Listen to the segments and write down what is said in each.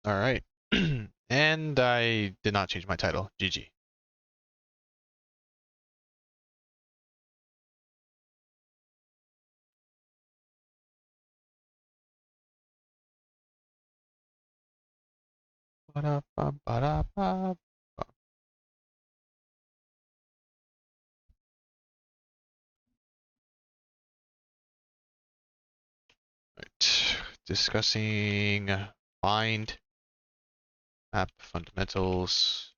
All right. And I did not change my title. GG. Ba-da-ba-ba-da-ba. Right. Discussing bind, map fundamentals,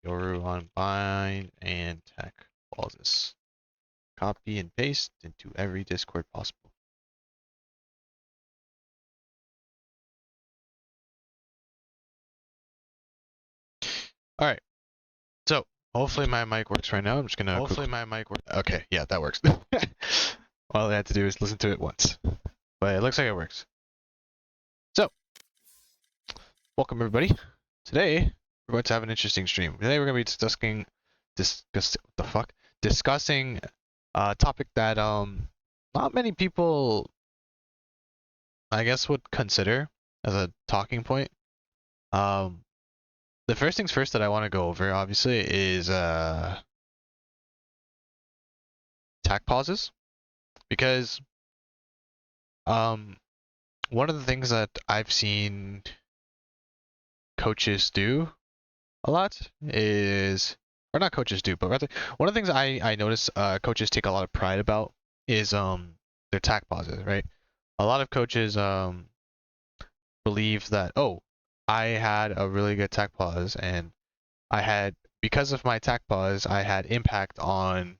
Yoru on bind, and tech clauses. Copy and paste into every Discord possible. All right. So hopefully my mic works right now. I'm just gonna. Hopefully my mic works. Okay, yeah, that works. All I had to do is listen to it once, but it looks like it works. So, welcome everybody. Today we're going to have an interesting stream. Today we're going to be discussing a topic that not many people, I guess, would consider as a talking point. The first things first that I want to go over, obviously, is attack pauses, because one of the things that I've seen coaches do a lot is, or not coaches do, but rather one of the things I notice coaches take a lot of pride about is their attack pauses, right? A lot of coaches believe that, oh, I had a really good attack pause, and I had, because of my attack pause, I had impact on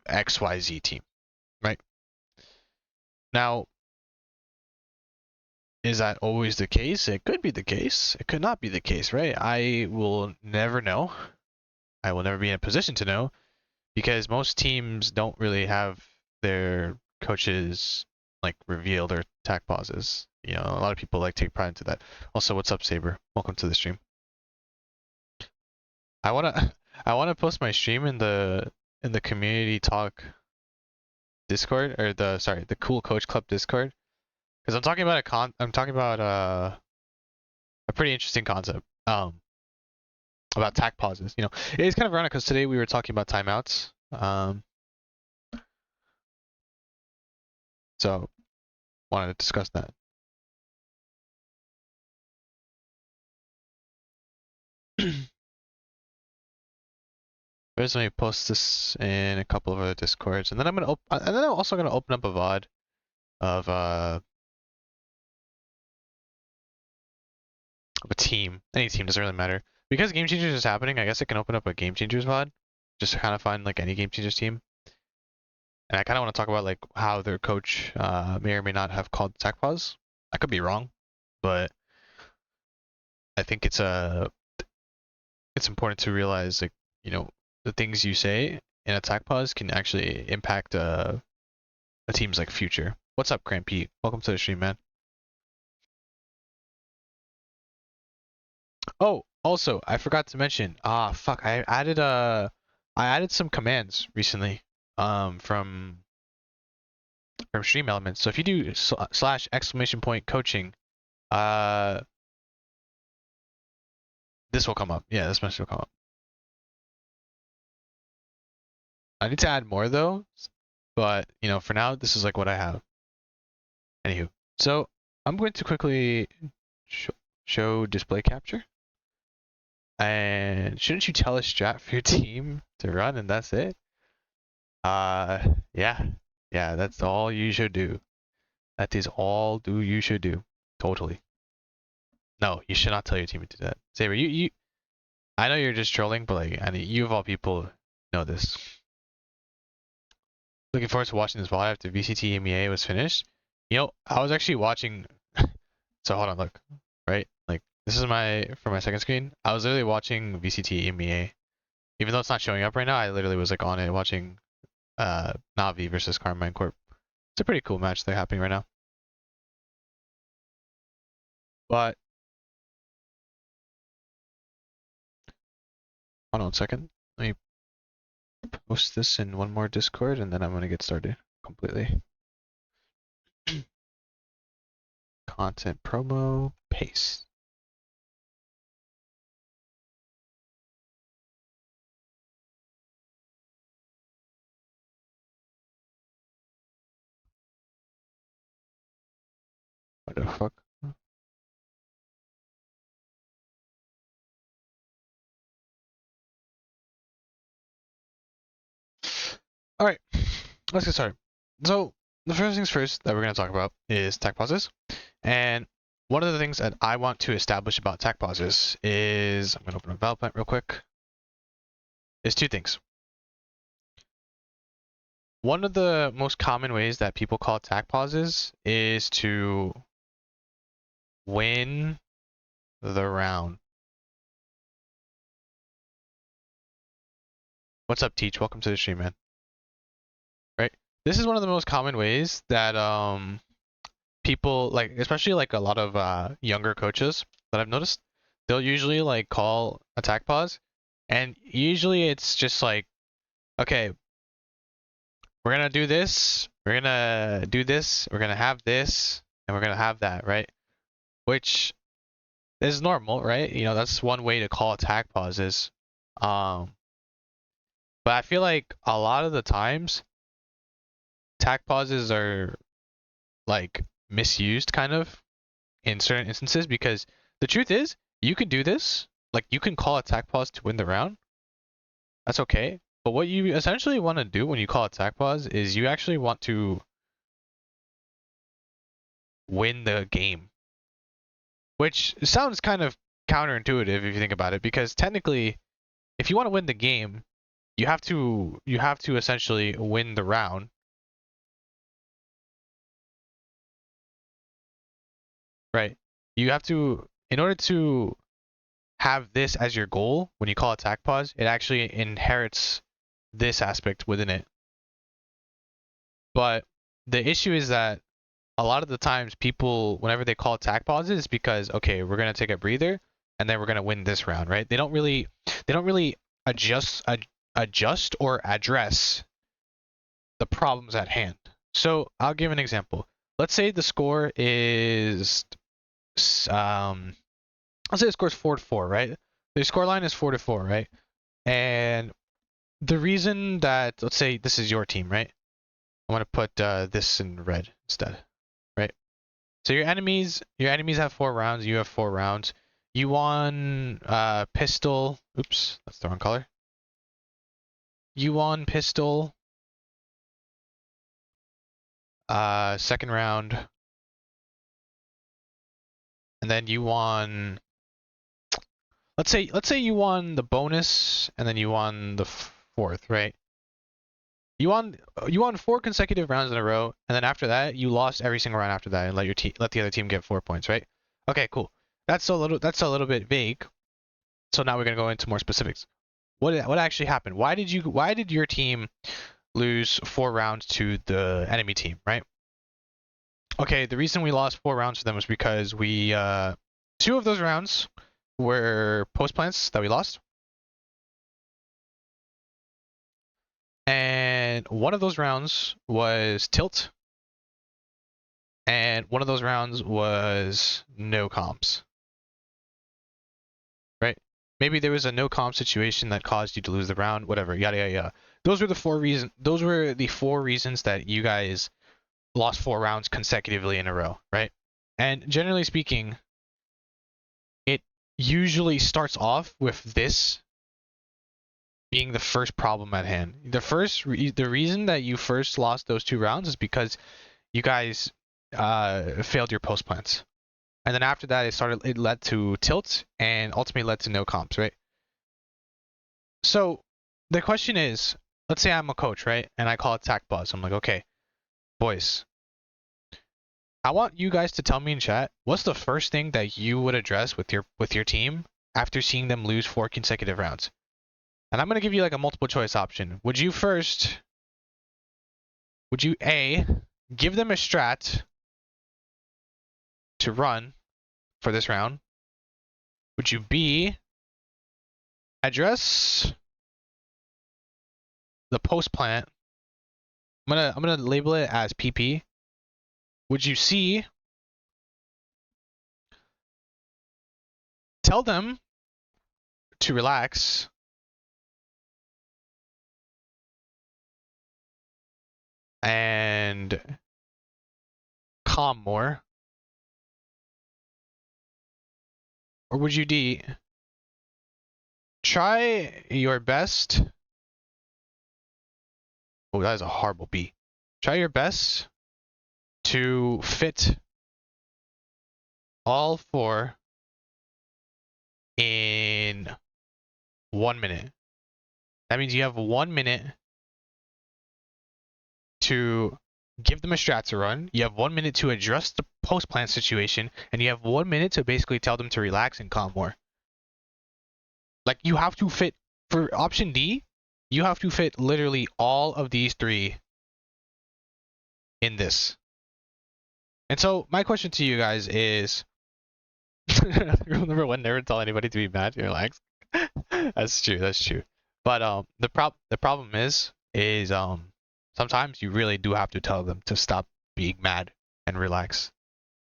XYZ team, right? Now, is that always the case? It could be the case. It could not be the case, right? I will never know. I will never be in a position to know, because most teams don't really have their coaches like reveal their attack pauses. You know, a lot of people like take pride into that. Also, what's up, Saber? Welcome to the stream. I wanna I wanna post my stream in the community talk Discord, or the Cool Coach Club Discord, because I'm talking about a pretty interesting concept about attack pauses. You know, it's kind of ironic because today we were talking about timeouts. So wanted to discuss that. First, let me post this in a couple of other discords, and then I'm also gonna open up a VOD of a team. Any team, doesn't really matter. Because Game Changers is happening, I guess I can open up a Game Changers VOD, just to kind of find like any Game Changers team. And I kind of want to talk about like how their coach may or may not have called attack pause. I could be wrong, but I think it's important to realize, like, you know, the things you say in attack pause can actually impact a team's like future. What's up, Cramp Pete? Welcome to the stream, man. Oh, also, I forgot to mention. Ah, fuck! I added some commands recently, from Stream Elements. So if you do slash exclamation point coaching, uh, this will come up. Yeah, this message will come up. I need to add more though, but you know, for now, this is like what I have. Anywho, so I'm going to quickly show display capture. And shouldn't you tell a strat for your team to run and that's it? Yeah. Yeah, that's all you should do. That is all you should do. Totally. No, you should not tell your team to do that. Saber, I know you're just trolling, but like, I mean, you of all people know this. Looking forward to watching this VOD after VCT MEA was finished. You know, I was actually watching So hold on, look, right? Like this is for my second screen. I was literally watching VCT EMEA. Even though it's not showing up right now, I literally was like on it watching Navi versus Carmine Corp. It's a pretty cool match that's happening right now. But hold on a second. Let me post this in one more Discord and then I'm gonna get started completely. Content promo, paste. What the fuck? Alright, let's get started. So, the first things first that we're going to talk about is tech pauses. And one of the things that I want to establish about tech pauses is, I'm going to open up VALORANT real quick, is two things. One of the most common ways that people call tech pauses is to win the round. What's up, Teach? Welcome to the stream, man. Right? This is one of the most common ways that people, like, especially like a lot of younger coaches that I've noticed, they'll usually like call attack pause, and usually it's just like, okay, we're gonna do this, we're gonna do this, we're gonna have this, and we're gonna have that, right? Which is normal, right? You know, that's one way to call attack pauses. Um, but I feel like a lot of the times, attack pauses are like misused kind of in certain instances, because the truth is you can do this, like you can call attack pause to win the round. That's okay. But what you essentially want to do when you call attack pause is you actually want to win the game. Which sounds kind of counterintuitive if you think about it, because technically if you want to win the game, you have to essentially win the round. Right? You have to, in order to have this as your goal when you call attack pause, it actually inherits this aspect within it. But the issue is that a lot of the times people, whenever they call attack pauses, it's because, okay, we're gonna take a breather and then we're gonna win this round, right? They don't really adjust or address the problems at hand. So I'll give an example. Let's say the score is let's say the score is 4-4, right? The score line is 4-4, right? And the reason that, let's say this is your team, right? I want to put this in red instead, right? So your enemies have 4 rounds. You have 4 rounds. You won pistol. Oops, that's the wrong color. You won pistol. Second round, and then you won. Let's say you won the bonus, and then you won the fourth, right? You won 4 consecutive rounds in a row, and then after that you lost every single round after that, and let the other team get 4 points, right? Okay, cool. That's a little bit vague. So now we're gonna go into more specifics. What actually happened? Why did your team lose 4 rounds to the enemy team, right? Okay, the reason we lost 4 rounds to them was because we 2 of those rounds were post plants that we lost. And one of those rounds was tilt. And one of those rounds was no comps. Right? Maybe there was a no comp situation that caused you to lose the round, whatever, yada yada yada. Those were the 4 reasons that you guys lost 4 rounds consecutively in a row, right? And generally speaking, it usually starts off with this being the first problem at hand. The reason that you first lost those 2 rounds is because you guys failed your post plants. And then after that it led to tilt and ultimately led to no comps, right? So the question is, let's say I'm a coach, right? And I call attack pause. I'm like, okay, boys, I want you guys to tell me in chat what's the first thing that you would address with your team after seeing them lose 4 consecutive rounds. And I'm gonna give you like a multiple choice option. Would you A, give them a strat to run for this round? Would you B, address the post plant? I'm gonna label it as PP. Would you C, tell them to relax and calm more? Or would you D, try your best? Oh, that is a horrible B. Try your best to fit all 4 in 1 minute. That means you have 1 minute to give them a strat to run. You have 1 minute to address the post plant situation, and you have 1 minute to basically tell them to relax and calm more. Like, you have to fit, for option D, you have to fit literally all of these 3 in this. And so my question to you guys is, rule number 1, never tell anybody to be mad, relax. That's true. But the problem is sometimes you really do have to tell them to stop being mad and relax.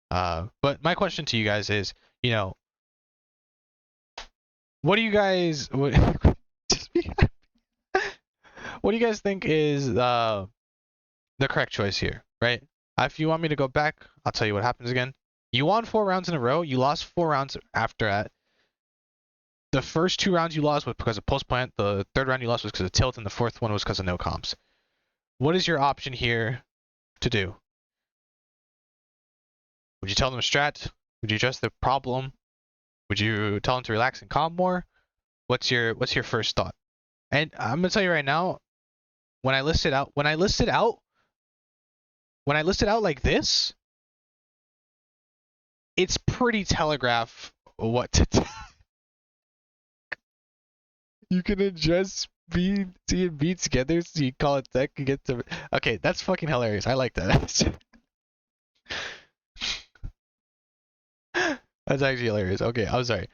But my question to you guys is, what do you guys what do you guys think is the correct choice here, right? If you want me to go back, I'll tell you what happens again. You won 4 rounds in a row. You lost 4 rounds after that. The first 2 rounds you lost was because of post plant. The 3rd round you lost was because of tilt, and the 4th one was because of no comms. What is your option here to do? Would you tell them a strat? Would you address the problem? Would you tell them to relax and calm more? What's your first thought? And I'm gonna tell you right now, when I list it out like this, it's pretty telegraph what to do. You can address B, C, and B together, so you call it tech and get to. Okay, that's fucking hilarious. I like that. That's actually hilarious. Okay, I'm sorry.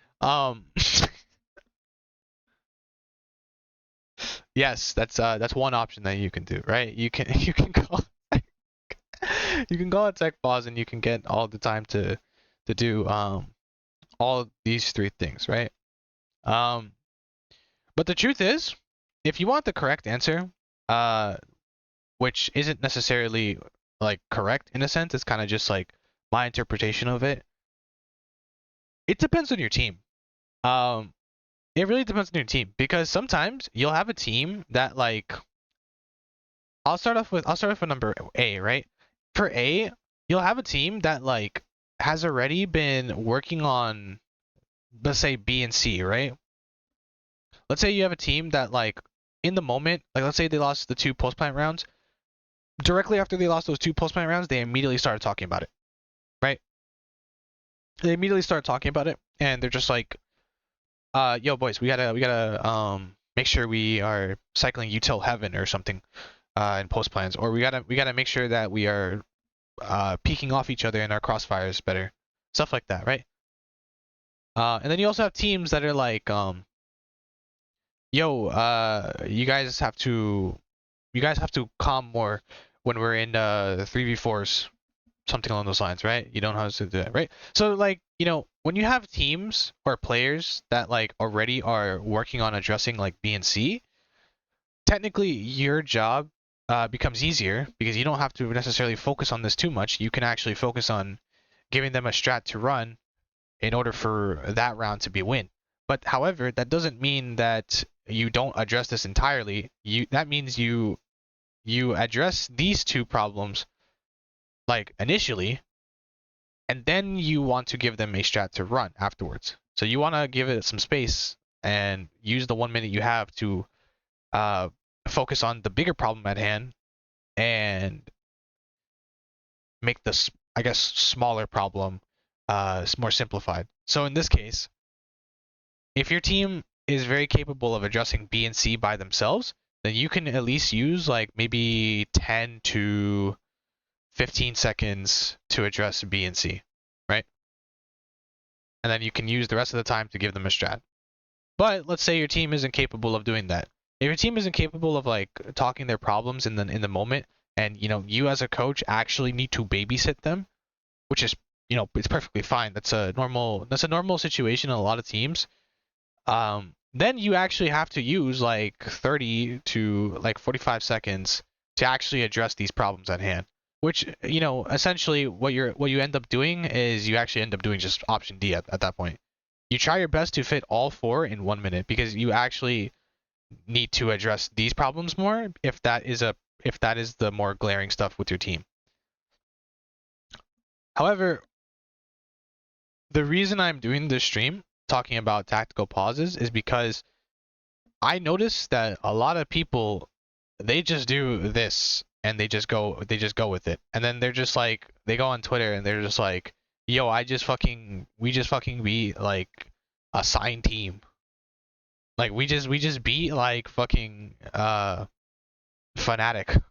Yes, that's one option that you can do, right? You can call you can call it tech pause, and you can get all the time to do all these 3 things, right? But the truth is, if you want the correct answer, which isn't necessarily like correct in a sense, it's kind of just like my interpretation of it. It depends on your team. It really depends on your team, because sometimes you'll have a team that, like, I'll start off with number A, right? For A, you'll have a team that, like, has already been working on, let's say, B and C, right? Let's say you have a team that, like, in the moment, like, let's say they lost the 2 post plant rounds. Directly after they lost those 2 post plant rounds, they immediately started talking about it, right? They immediately started talking about it, and they're just like, yo, boys, we gotta make sure we are cycling util heaven or something in post plans, or we gotta make sure that we are peeking off each other in our crossfires better, stuff like that, right? And then you also have teams that are like, yo, you guys have to calm more when we're in 3v4s, something along those lines, right? You don't know how to do that, right? So, like, when you have teams or players that, like, already are working on addressing, like, B and C, technically your job becomes easier, because you don't have to necessarily focus on this too much. You can actually focus on giving them a strat to run in order for that round to be a win. But however, that doesn't mean that you don't address this entirely. That means you address these 2 problems, like, initially, and then you want to give them a strat to run afterwards. So you want to give it some space and use the 1 minute you have to focus on the bigger problem at hand and make this I guess, smaller problem, more simplified. So in this case, if your team is very capable of addressing B and C by themselves, then you can at least use like maybe 10 to 15 seconds to address B and C, right? And then you can use the rest of the time to give them a strat. But let's say your team isn't capable of doing that. If your team isn't capable of like talking their problems in the moment, and you as a coach actually need to babysit them, which is it's perfectly fine. That's a normal situation in a lot of teams. Then you actually have to use like 30 to like 45 seconds to actually address these problems at hand. Which essentially what you end up doing is you actually end up doing just option D at that point. You try your best to fit all four in 1 minute because you actually need to address these problems more if that is the more glaring stuff with your team. However, the reason I'm doing this stream talking about tactical pauses is because I noticed that a lot of people, they just do this and they just go with it. And then they're just like, they go on Twitter and they're just like, yo, we just fucking beat like a signed team. Like we just beat like fucking Fnatic.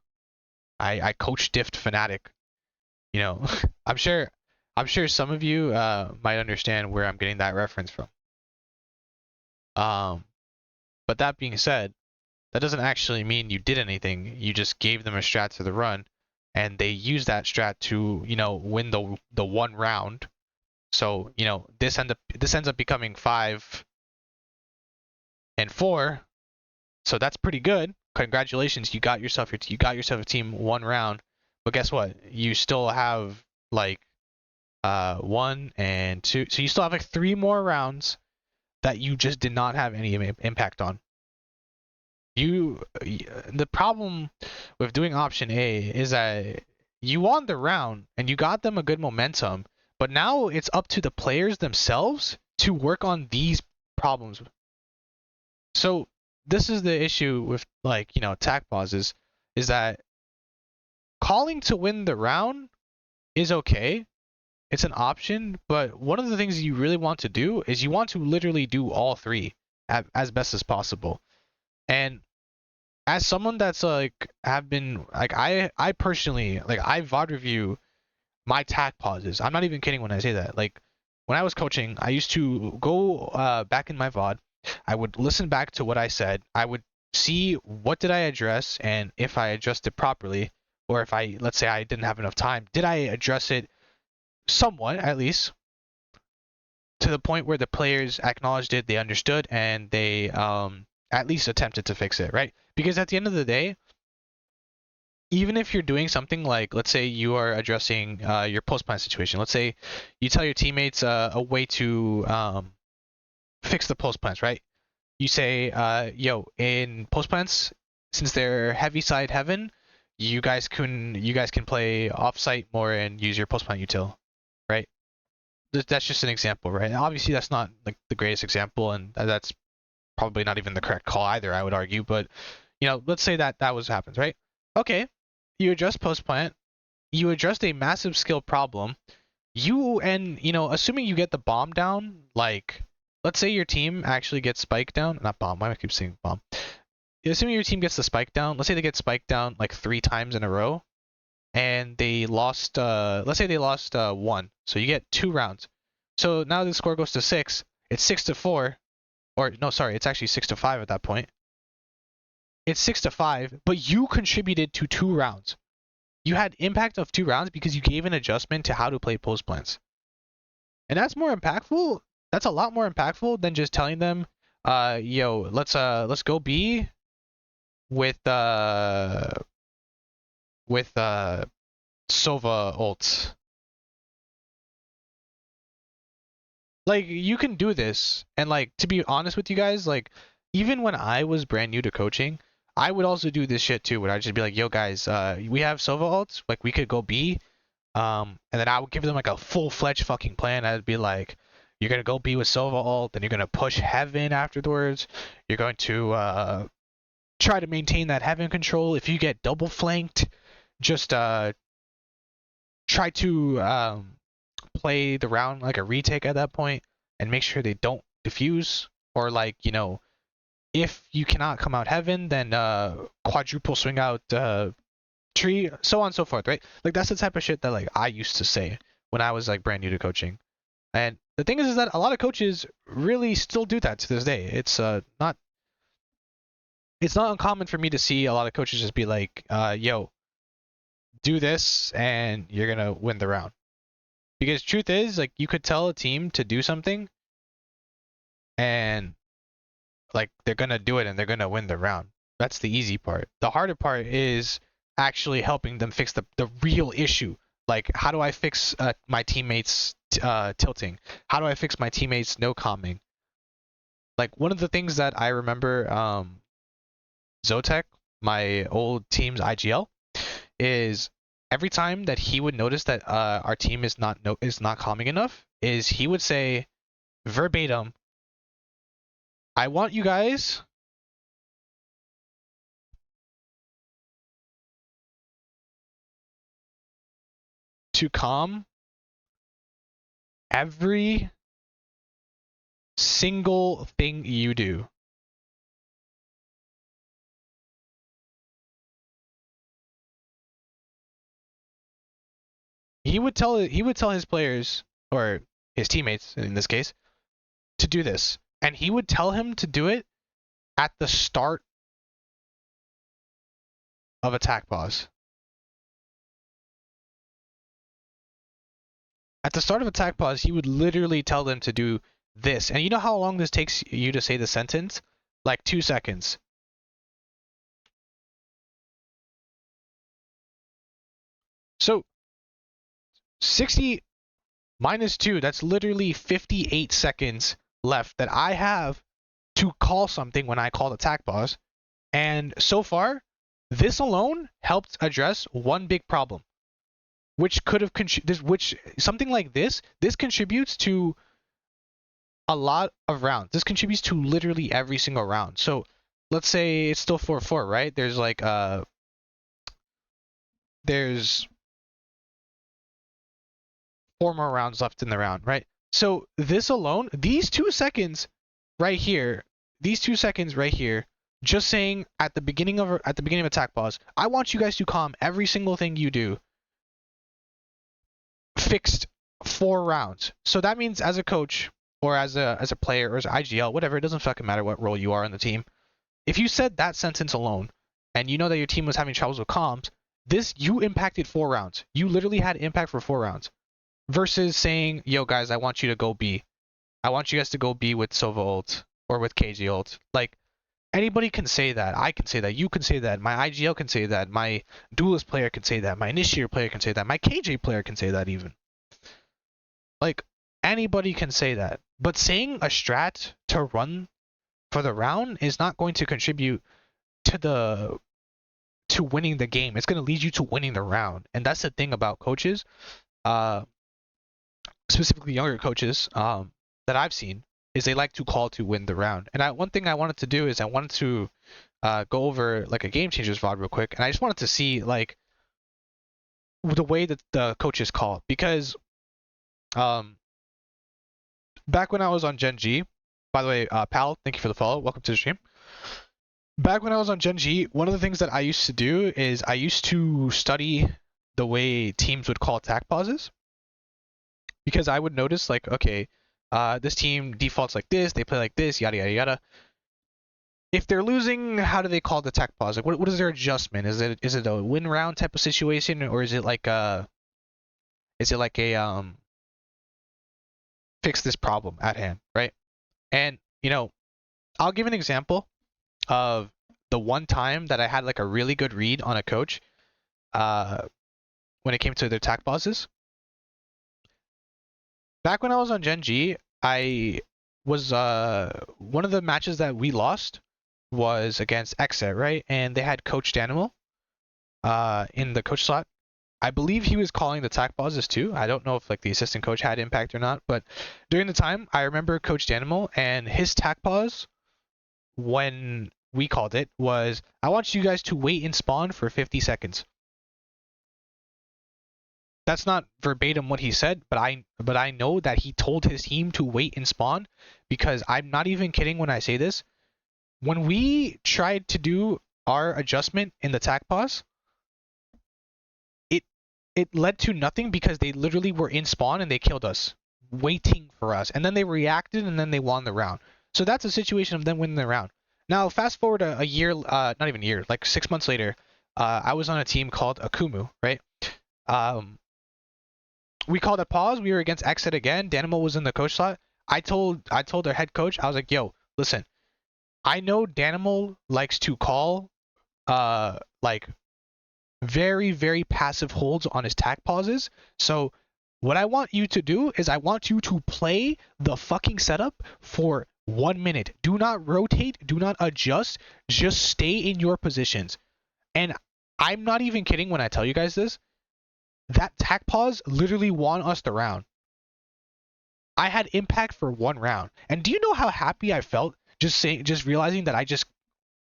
I coach diffed Fnatic. I'm sure some of you might understand where I'm getting that reference from. But that being said, that doesn't actually mean you did anything. You just gave them a strat to the run, and they used that strat to win the one round. So this ends up becoming 5-4. So that's pretty good. Congratulations, you got yourself a team one round. But guess what? You still have like 1 and 2. So you still have like 3 more rounds that you just did not have any impact on. The problem with doing option A is that you won the round and you got them a good momentum, but now it's up to the players themselves to work on these problems. So this is the issue with like attack pauses, is that calling to win the round is okay. It's an option, but one of the things you really want to do is you want to literally do all 3 as best as possible. And as someone that's like have been like I personally like I VOD review my tack pauses. I'm not even kidding when I say that. Like when I was coaching, I used to go back in my VOD. I would listen back to what I said. I would see what did I address and if I addressed it properly, or if let's say I didn't have enough time, did I address it somewhat at least to the point where the players acknowledged it, they understood, and they at least attempted to fix it, right? Because at the end of the day, even if you're doing something like, let's say you are addressing your post plant situation, let's say you tell your teammates a way to fix the post plants, right? You say, yo, in post plants, since they're heavy side heaven, you guys can play offsite more and use your post plant util, right? That's just an example, right? And obviously, that's not like the greatest example, and that's probably not even the correct call either, I would argue. But let's say that was happens, right? Okay, you address post plant, you addressed a massive skill problem. Assuming you get the bomb down, like let's say your team actually gets spike down, not bomb. Why do I keep saying bomb? Assuming your team gets the spike down, let's say they get spiked down like 3 times in a row, and they lost. Let's say they lost 1, so you get 2 rounds. So now the score goes to 6. It's 6-4. Or no, sorry, it's actually 6-5 at that point. It's 6-5, but you contributed to 2 rounds. You had impact of 2 rounds because you gave an adjustment to how to play post plants. And that's more impactful. That's a lot more impactful than just telling them, yo, let's go B with Sova ult. Like, you can do this, and like, to be honest with you guys, like, even when I was brand new to coaching, I would also do this shit too, where I'd just be like, yo guys, we have Sova ults, like we could go B, and then I would give them like a full-fledged fucking plan. I'd be like, you're gonna go B with Sova ult, then you're gonna push Heaven afterwards, you're going to try to maintain that Heaven control. If you get double flanked, just try to play the round like a retake at that point and make sure they don't defuse, or like, if you cannot come out heaven, then quadruple swing out tree, so on and so forth, right? Like that's the type of shit that like I used to say when I was like brand new to coaching. And the thing is that a lot of coaches really still do that to this day. It's not uncommon for me to see a lot of coaches just be like, yo, do this and you're gonna win the round. Because truth is, like, you could tell a team to do something and like they're gonna do it and they're gonna win the round. That's the easy part. The harder part is actually helping them fix the real issue. Like, how do I fix my teammates tilting? How do I fix my teammates no calming? Like, one of the things that I remember, Zotek, my old team's IGL, is every time that he would notice that our team is not calming enough, is he would say verbatim, I want you guys to calm every single thing you do. He would tell his players, or his teammates in this case, to do this, and he would tell him to do it at the start of attack pause. At the start of attack pause, he would literally tell them to do this. And you know how long this takes you to say the sentence? Like 2 seconds. So 60 minus 2, that's literally 58 seconds left that I have to call something when I called attack pause. And so far, this alone helped address one big problem, which could have which something like this contributes to a lot of rounds. This contributes to literally every single round. So let's say it's still 4-4, right? There's 4 more rounds left in the round, right? So this alone, these 2 seconds right here, just saying at the beginning of attack pause, I want you guys to calm every single thing you do, fixed 4 rounds. So that means as a coach or as a player or as an IGL, whatever, it doesn't fucking matter what role you are in the team. If you said that sentence alone and you know that your team was having troubles with comms, you impacted 4 rounds. You literally had impact for 4 rounds. Versus saying, yo guys, I want you to go B. I want you guys to go B with Sova ult or with KG ult. Like, anybody can say that. I can say that. You can say that. My IGL can say that. My duelist player can say that. My initiator player can say that. My KJ player can say that even. Like, anybody can say that. But saying a strat to run for the round is not going to contribute to winning the game. It's going to lead you to winning the round. And that's the thing about coaches, specifically younger coaches, that I've seen, is they like to call to win the round. And one thing I wanted to do is I wanted to go over like a Game Changers VOD real quick, and I just wanted to see like the way that the coaches call, because back when I was on Gen G, by the way, Pal, thank you for the follow. Welcome to the stream. Back when I was on Gen G, one of the things that I used to do is I used to study the way teams would call attack pauses, because I would notice like, okay, this team defaults like this, they play like this, yada yada yada. If they're losing, how do they call the attack pause? Like, what is their adjustment? Is it a win round type of situation, or is it like a fix this problem at hand, right? And I'll give an example of the one time that I had like a really good read on a coach when it came to their attack pauses. Back when I was on Gen G, I was one of the matches that we lost was against Exet, right? And they had Coach Danimal in the coach slot. I believe he was calling the attack pauses too. I don't know if like the assistant coach had impact or not, but during the time I remember Coach Danimal and his attack pause when we called it was, I want you guys to wait and spawn for 50 seconds. That's not verbatim what he said, but I know that he told his team to wait and spawn, because I'm not even kidding when I say this. When we tried to do our adjustment in the tac pause, it it led to nothing because they literally were in spawn and they killed us, waiting for us, and then they reacted and then they won the round. So that's a situation of them winning the round. Now fast forward a year, not even a year, like 6 months later, I was on a team called Akumu, right? Um, we called a pause. We were against Exit again. Danimal was in the coach slot. I told their head coach, I was like, yo, listen, I know Danimal likes to call like very, very passive holds on his tac pauses. So what I want you to do is I want you to play the fucking setup for 1 minute. Do not rotate, do not adjust, just stay in your positions. And I'm not even kidding when I tell you guys this. That tac pause literally won us the round. I had impact for 1 round. And do you know how happy I felt just realizing that I just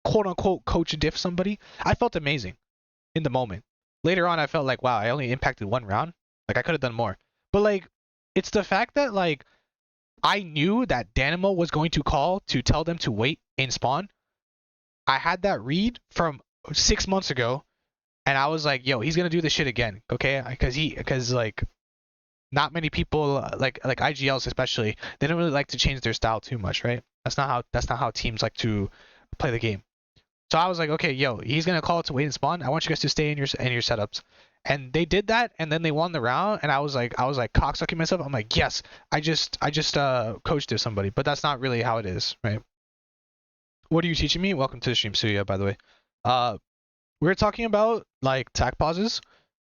quote unquote coach diff somebody? I felt amazing in the moment. Later on I felt like, wow, I only impacted 1 round. Like I could have done more. But like it's the fact that like I knew that Danimo was going to call to tell them to wait in spawn. I had that read from 6 months ago, and I was like, yo, he's gonna do this shit again, okay? Because like not many people like IGLs especially, they don't really like to change their style too much, right? That's not how teams like to play the game. So I was like, okay, yo, he's gonna call it to wait and spawn. I want you guys to stay in your setups. And they did that, and then they won the round, and I was like cocksucking myself. I'm like, yes, I just coached to somebody, but that's not really how it is, right? What are you teaching me? Welcome to the stream, Suya, by the way. Uh, we're talking about like tag pauses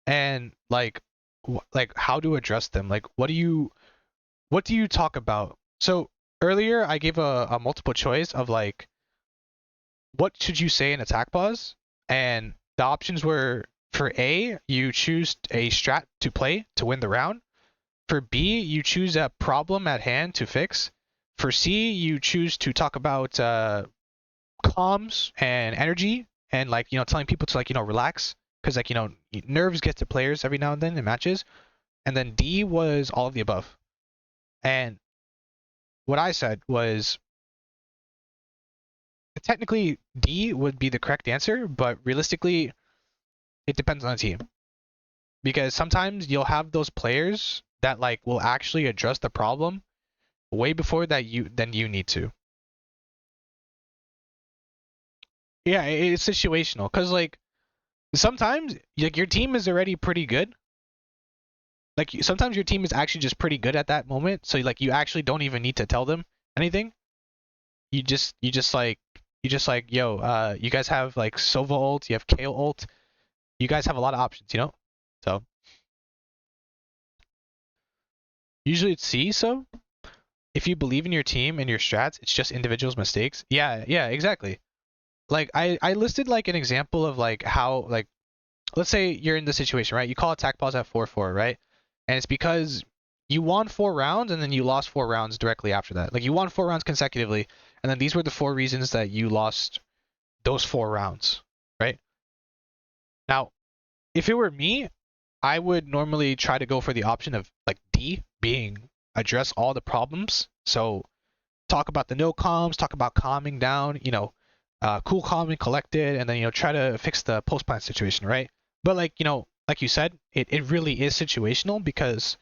and like how to address them. Like what do you talk about? So earlier I gave a multiple choice of like what should you say in attack pause, and the options were: for A, you choose a strat to play to win the round. For B, you choose a problem at hand to fix. For C, you choose to talk about comms and energy, and like telling people to like relax, because like nerves get to players every now and then in matches. And then D was all of the above. And what I said was technically D would be the correct answer, but realistically it depends on the team, because sometimes you'll have those players that like will actually address the problem way before that you need to. Yeah, it's situational, because like sometimes like your team is already pretty good. Like sometimes your team is actually just pretty good at that moment, so like you actually don't even need to tell them anything. You just like yo, you guys have like Sova ult, you have Kale ult, you guys have a lot of options. So usually it's C. So if you believe in your team and your strats, it's just individuals' mistakes. Yeah, exactly. Like I listed like an example of like how like let's say you're in the situation, right? You call attack pause at 4-4, right? And it's because you won 4 rounds and then you lost 4 rounds directly after that. Like you won 4 rounds consecutively, and then these were the 4 reasons that you lost those 4 rounds, right? Now, if it were me, I would normally try to go for the option of like D, being address all the problems. So talk about the no comms, talk about calming down, cool, calm, and collected, and then try to fix the post plant situation, right? But like like you said, it really is situational, because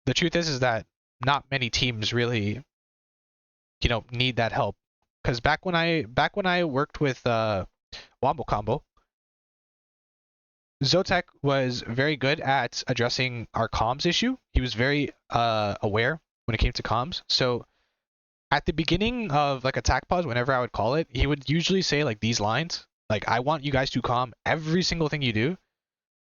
the truth is that not many teams really need that help. Because back when I worked with Wombo Combo, Zotek was very good at addressing our comms issue. He was very aware when it came to comms. So at the beginning of like attack pause, whenever I would call it, he would usually say like these lines, like I want you guys to calm every single thing you do.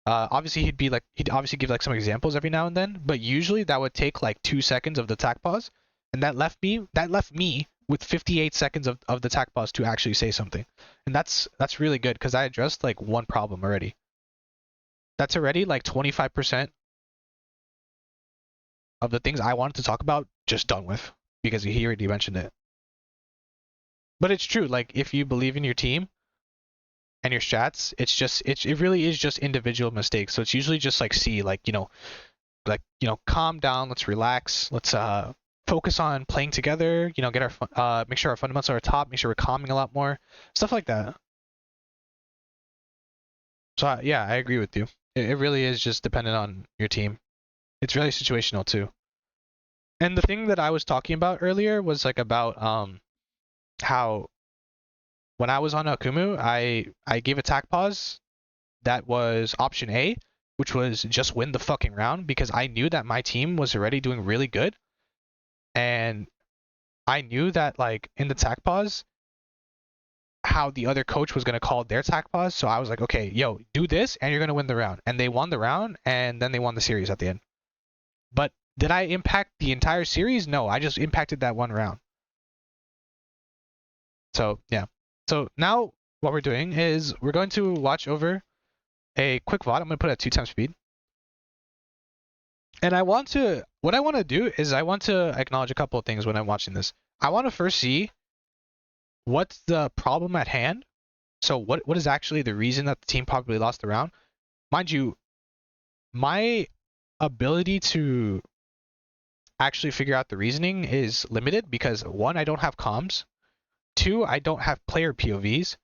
Obviously he'd obviously give like some examples every now and then, but usually that would take like 2 seconds of the attack pause, and that left me with 58 seconds of the attack pause to actually say something. And that's really good, because I addressed like one problem already. That's already like 25% of the things I wanted to talk about just done with, because he already mentioned it. But it's true, like if you believe in your team, and your strats, it really is just individual mistakes. So it's usually just like calm down, let's relax, let's focus on playing together, get our make sure our fundamentals are top, make sure we're calming a lot more, stuff like that. So yeah, I agree with you. It really is just dependent on your team. It's really situational too. And the thing that I was talking about earlier was like about how when I was on Akumu, I gave attack pause. That was option A, which was just win the fucking round because I knew that my team was already doing really good, and I knew that like in the attack pause, how the other coach was gonna call their attack pause. So I was like, okay, yo, do this, and you're gonna win the round. And they won the round, and then they won the series at the end. But did I impact the entire series? No, I just impacted that one round. So yeah. So now what we're doing is we're going to watch over a quick VOD. I'm going to put it at 2 times speed. And what I want to do is I want to acknowledge a couple of things when I'm watching this. I want to first see what's the problem at hand. So what is actually the reason that the team probably lost the round? Mind you, my ability to actually figure out the reasoning is limited because 1, I don't have comms. 2, I don't have player POVs.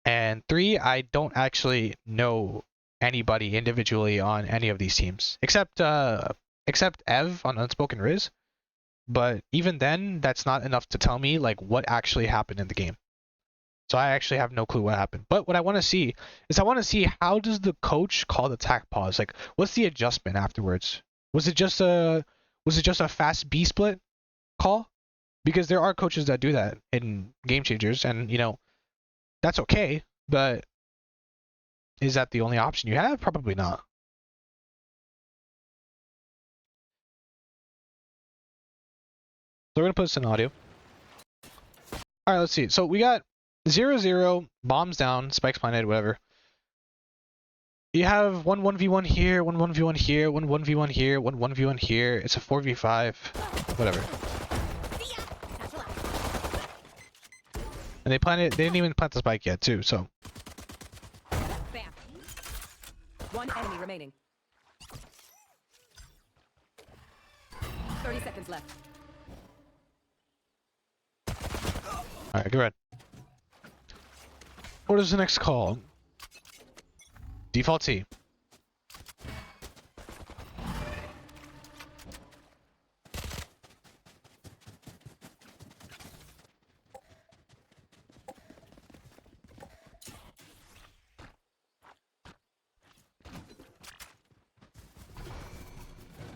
And 3, I don't actually know anybody individually on any of these teams except Ev on Unspoken Riz. But even then, that's not enough to tell me like what actually happened in the game. So I actually have no clue what happened. But what I want to see is how does the coach call the attack pause? Like, what's the adjustment afterwards? Was it just a fast B split call? Because there are coaches that do that in game changers, and that's okay. But is that the only option you have? Probably not. So we're gonna put this in audio. All right, let's see. So we got 0-0, bombs down, spikes planted, whatever. You have 1-1v1 here, 1-1v1 here, 1-1v1 here, 1-1v1 here. It's a 4v5, whatever. And they didn't even plant the spike yet, too. So. Bam. 1 enemy remaining. 30 seconds left. Alright, go ahead. What is the next call? Default T.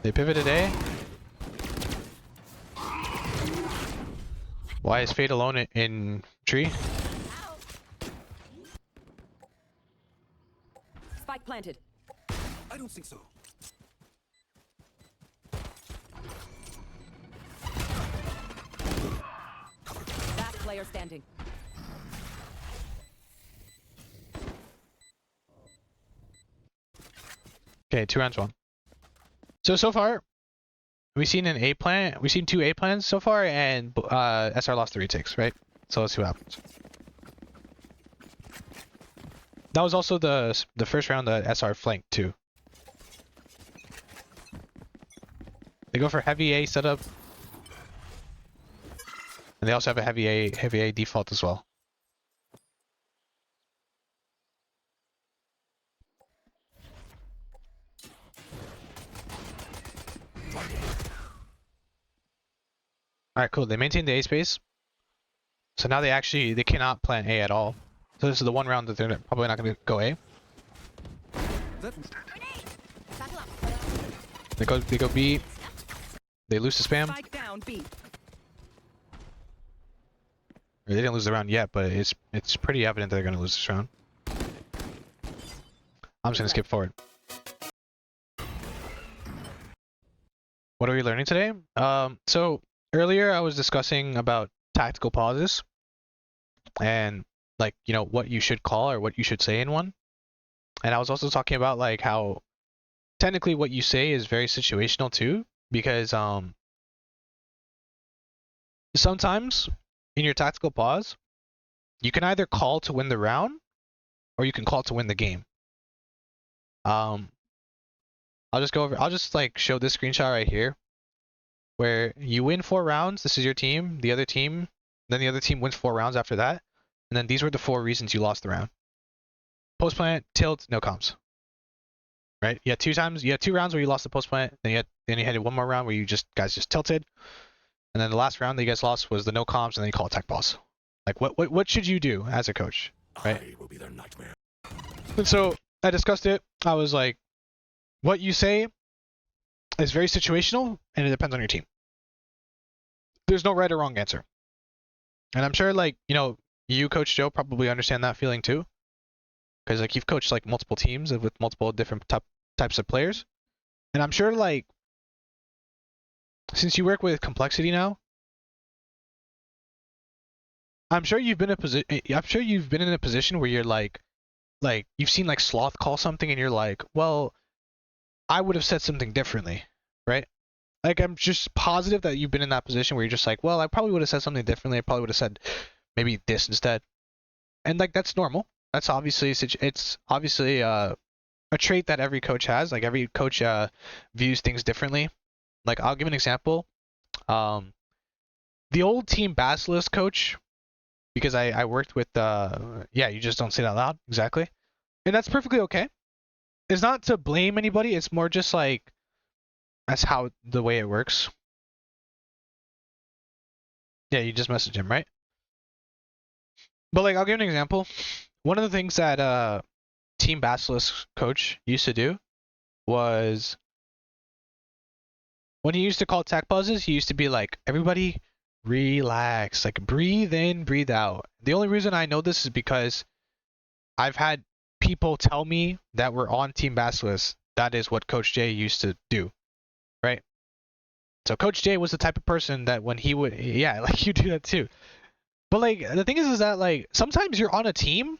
They pivoted A. Why is Fade alone in tree? Spike planted. I don't think so. Last player standing. Okay, 2 rounds 1. So far, we've seen an A plan. We've seen 2 A plans so far, and SR lost 3 ticks, right? So let's see what happens. That was also the first round that SR flanked too. They go for heavy A setup, and they also have a heavy A default as well. All right, cool. They maintain the A space, so now they cannot plant A at all. So this is the one round that they're probably not going to go A. They go B. They lose to spam. Spike down B. They didn't lose the round yet, but it's pretty evident they're going to lose this round. I'm just going to skip forward. What are we learning today? So earlier I was discussing about tactical pauses and like, what you should call or what you should say in one. And I was also talking about like how technically what you say is very situational too, because sometimes in your tactical pause, you can either call to win the round or you can call to win the game. I'll just like show this screenshot right here, where you win 4 rounds. This is your team, the other team, then the other team wins 4 rounds after that, and then these were the 4 reasons you lost the round. Post plant, tilt, no comms. Right? You had 2 rounds where you lost the post plant, then you had 1 more round where you guys just tilted, and then the last round that you guys lost was the no comms, and then you call attack boss. Like what should you do as a coach? Right? I will be their nightmare. And so I discussed it. I was like, what you say is very situational, and it depends on your team. There's no right or wrong answer. And I'm sure, like, you, Coach Joe, probably understand that feeling too. Because, like, you've coached, like, multiple teams with multiple different types of players. And I'm sure, like, since you work with complexity now, I'm sure you've been in a position where you're like you've seen like Sloth call something and you're like, well, I would have said something differently, right? Like, I'm just positive that you've been in that position where you're just like, well, I probably would have said something differently. I probably would have said maybe this instead. And like, that's normal. That's obviously a trait that every coach has. Like, every coach views things differently. Like, I'll give an example. The old Team Basilisk coach, because I worked with you just don't say that loud, exactly. And that's perfectly okay. It's not to blame anybody, it's more just like that's how the way it works. Yeah, you just message him, right? But like, I'll give an example. One of the things that Team Basilisk coach used to do was when he used to call attack pauses, he used to be like, everybody relax, like breathe in, breathe out. The only reason I know this is because I've had people tell me that were on Team Basilisk that is what Coach J used to do, right? So Coach J was the type of person that when he would, yeah, like you do that too. But like, the thing is that like sometimes you're on a team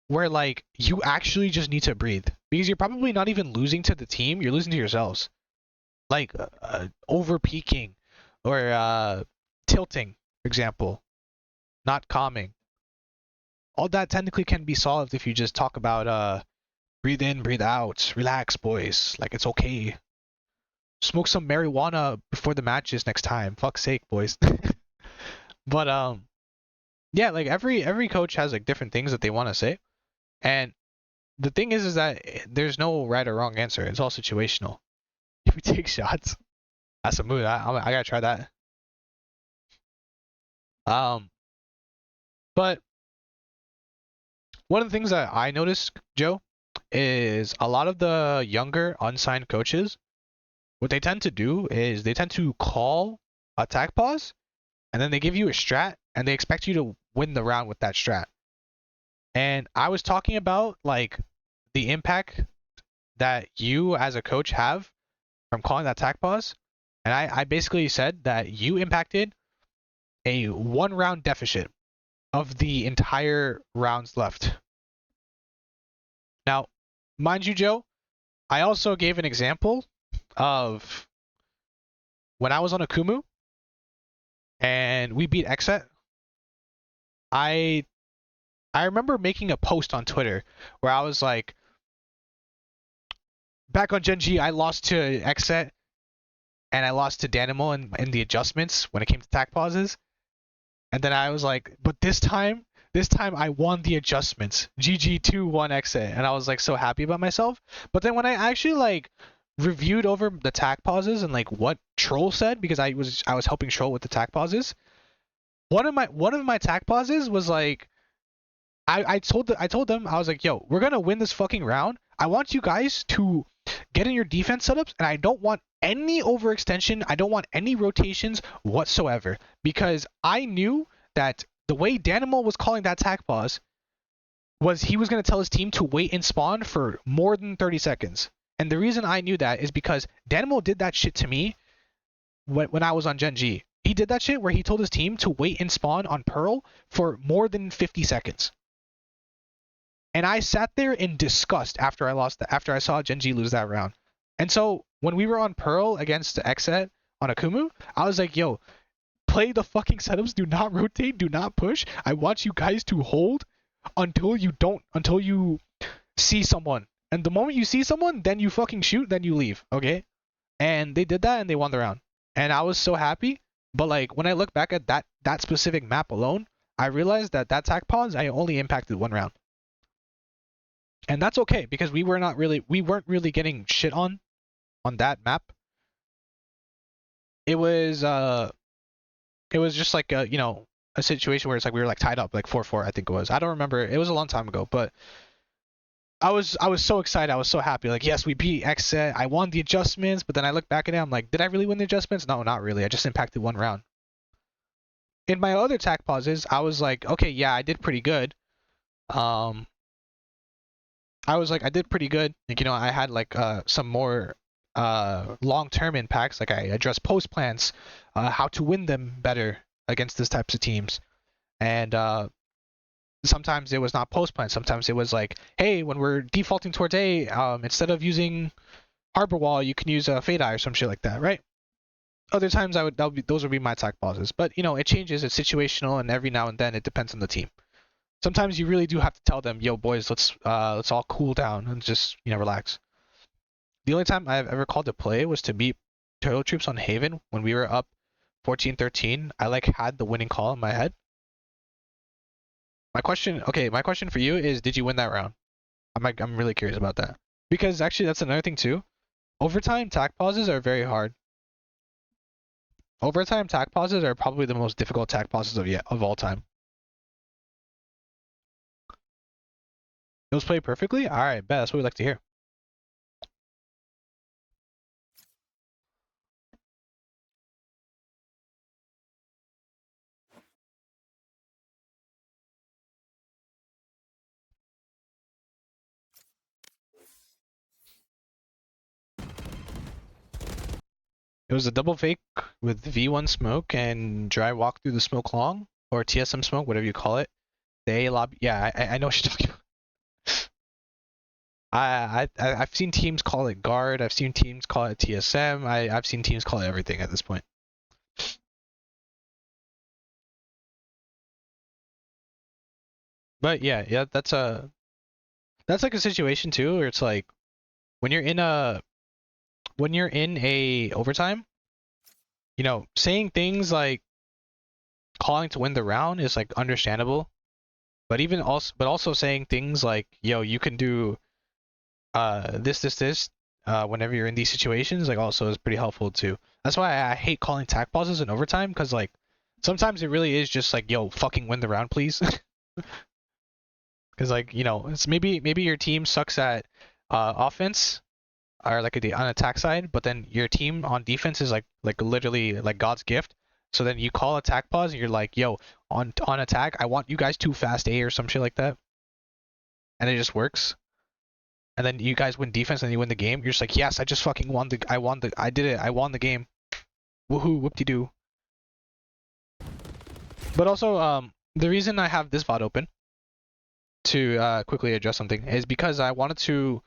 where like you actually just need to breathe, because you're probably not even losing to the team, you're losing to yourselves. Like over peaking or tilting, for example, not calming. All that technically can be solved if you just talk about breathe in, breathe out, relax, boys. Like, it's okay. Smoke some marijuana before the matches next time. Fuck's sake, boys. But yeah, like every coach has like different things that they want to say, and the thing is that there's no right or wrong answer. It's all situational. If we take shots, that's a move. I gotta try that. But one of the things that I noticed, Joe, is a lot of the younger unsigned coaches, what they tend to do is they tend to call attack pause, and then they give you a strat, and they expect you to win the round with that strat. And I was talking about like the impact that you as a coach have from calling that attack pause, and I basically said that you impacted a 1 round deficit of the entire rounds left. Now, mind you, Joe, I also gave an example of when I was on Akumu and we beat Exet. I remember making a post on Twitter where I was like, back on Gen G, I lost to Exet and I lost to Danimal in the adjustments when it came to attack pauses. And then I was like, but this time I won the adjustments. GG 2-1 Exit. And I was like so happy about myself. But then when I actually like reviewed over the attack pauses and like what Troll said, because I was helping Troll with the attack pauses. One of my attack pauses was like, I told them, I was like, yo, we're gonna win this fucking round. I want you guys to get in your defense setups, and I don't want any overextension. I don't want any rotations whatsoever, because I knew that the way Danimal was calling that attack pause was he was gonna tell his team to wait and spawn for more than 30 seconds. And the reason I knew that is because Danimal did that shit to me when I was on Gen G. He did that shit where he told his team to wait and spawn on Pearl for more than 50 seconds. And I sat there in disgust after I saw Gen G lose that round. And so when we were on Pearl against Exet on Akumu, I was like, yo, play the fucking setups. Do not rotate. Do not push. I want you guys to hold until you see someone. And the moment you see someone, then you fucking shoot, then you leave. Okay? And they did that and they won the round. And I was so happy. But like when I look back at that specific map alone, I realized that tac pause I only impacted one round. And that's okay because we weren't really getting shit on that map. It was just like a, you know, a situation where it's like we were like tied up like 4-4 I think it was. I don't remember. It was a long time ago, but I was so excited. I was so happy. Like, yes, we beat X set. I won the adjustments, but then I look back at it, I'm like, did I really win the adjustments? No, not really. I just impacted one round. In my other tac pauses, I was like, okay, yeah, I did pretty good. I was like, I did pretty good. Like, you know, I had like some more long-term impacts. Like I addressed post plans, how to win them better against these types of teams. And sometimes it was not post plan. Sometimes it was like, hey, when we're defaulting towards A, instead of using harbor wall, you can use a fade eye or some shit like that, right? Other times those would be my attack pauses. But you know, it changes. It's situational, and every now and then it depends on the team. Sometimes you really do have to tell them, yo, boys, let's all cool down and just, you know, relax. The only time I've ever called a play was to beat Turtle Troops on Haven when we were up 14-13. I like had the winning call in my head. My question for you is, did you win that round? I'm really curious about that. Because actually that's another thing too. Overtime tac pauses are very hard. Overtime tac pauses are probably the most difficult tac pauses of all time. Those play perfectly? Alright, bet. That's what we like to hear. It was a double fake with V1 smoke and dry walk through the smoke long, or TSM smoke, whatever you call it. The A lobby. Yeah, I know what you're talking about. I've seen teams call it guard. I've seen teams call it TSM. I've seen teams call it everything at this point. But yeah, that's like a situation too where it's like when you're in a overtime, you know, saying things like calling to win the round is like understandable. But also saying things like, yo, you can do this whenever you're in these situations, like also is pretty helpful too. That's why I hate calling tac pauses in overtime, because like sometimes it really is just like, yo, fucking win the round, please. Because like, you know, it's maybe your team sucks at offense or like on attack side, but then your team on defense is like literally like God's gift. So then you call attack pause and you're like, yo, on attack, I want you guys to fast A or some shit like that, and it just works. And then you guys win defense and you win the game. You're just like, yes, I just fucking won I did it. I won the game. Woohoo, whoop-de-doo. But also, the reason I have this VOD open to quickly address something is because I wanted to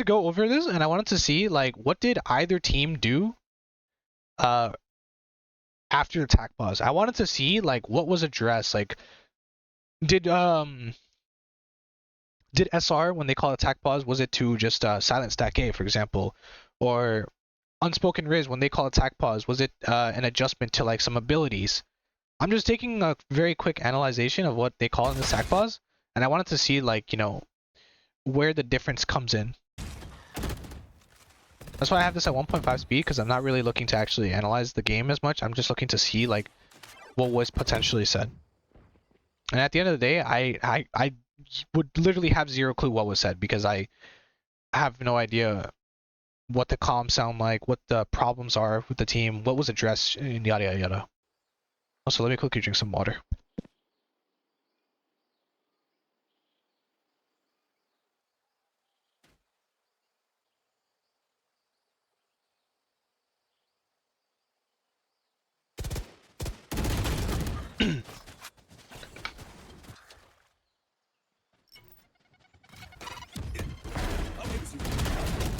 go over this, and I wanted to see like what did either team do after the attack pause. I wanted to see like what was addressed. Like did SR, when they call attack pause, was it to just silent stack A, for example? Or Unspoken Riz, when they call attack pause, was it an adjustment to like some abilities? I'm just taking a very quick analyzation of what they call in the stack pause, and I wanted to see like, you know, where the difference comes in. That's why I have this at 1.5 speed, because I'm not really looking to actually analyze the game as much. I'm just looking to see like what was potentially said. And at the end of the day, I would literally have zero clue what was said, because I have no idea what the comms sound like, what the problems are with the team, what was addressed, and yada yada yada. Also, let me quickly drink some water.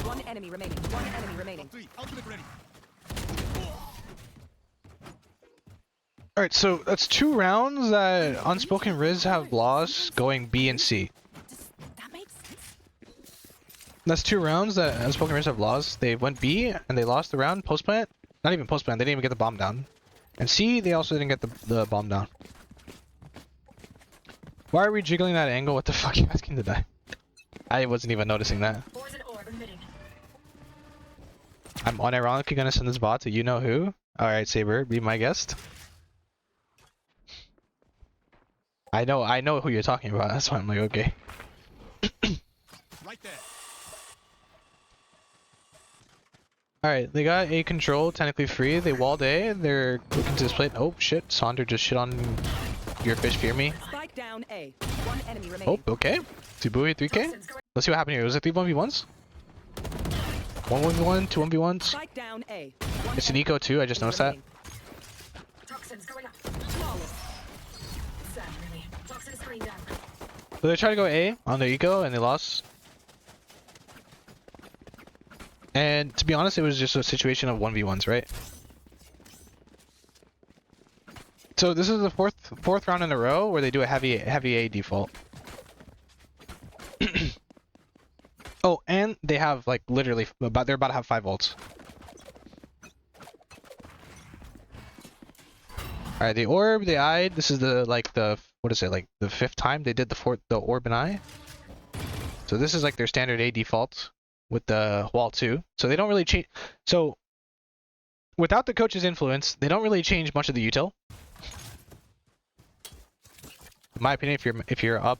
One enemy remaining. One enemy remaining. Three, ultimate ready. Alright, so that's 2 rounds that Unspoken Riz have lost going B and C. Does that make sense? That's 2 rounds that Unspoken Riz have lost. They went B and they lost the round post plant. Not even post plant, they didn't even get the bomb down. And C, they also didn't get the bomb down. Why are we jiggling that angle? What the fuck are you asking to die? I wasn't even noticing that. I'm unironically gonna send this bot to you know who. Alright, Saber, be my guest. I know who you're talking about, that's why I'm like, okay. Right there. Alright, they got A control, technically free. They walled A, they're looking to this plate. Oh shit, Sonder just shit on your fish, fear me. Spike down A. One enemy remaining. Oh, okay. Tsubui 3k. Let's see what happened here. Was it 3 1v1s? 1 1v1, 2 1v1s. Spike down A. One It's an eco too, I just noticed that. remaining. Toxins going up. Flawless. Sad, really. Toxin screen down. So they tried to go A on their eco and they lost. And to be honest, it was just a situation of 1v1s, right? So this is the fourth round in a row where they do a heavy A default. Oh, and they have like literally they're about to have 5 ults. All right, the orb, the eye. This is the what is it, like the 5th time they did the orb and eye. So this is like their standard A default with the wall 2. So they don't really change. So without the coach's influence, they don't really change much of the util. In my opinion, if you're up,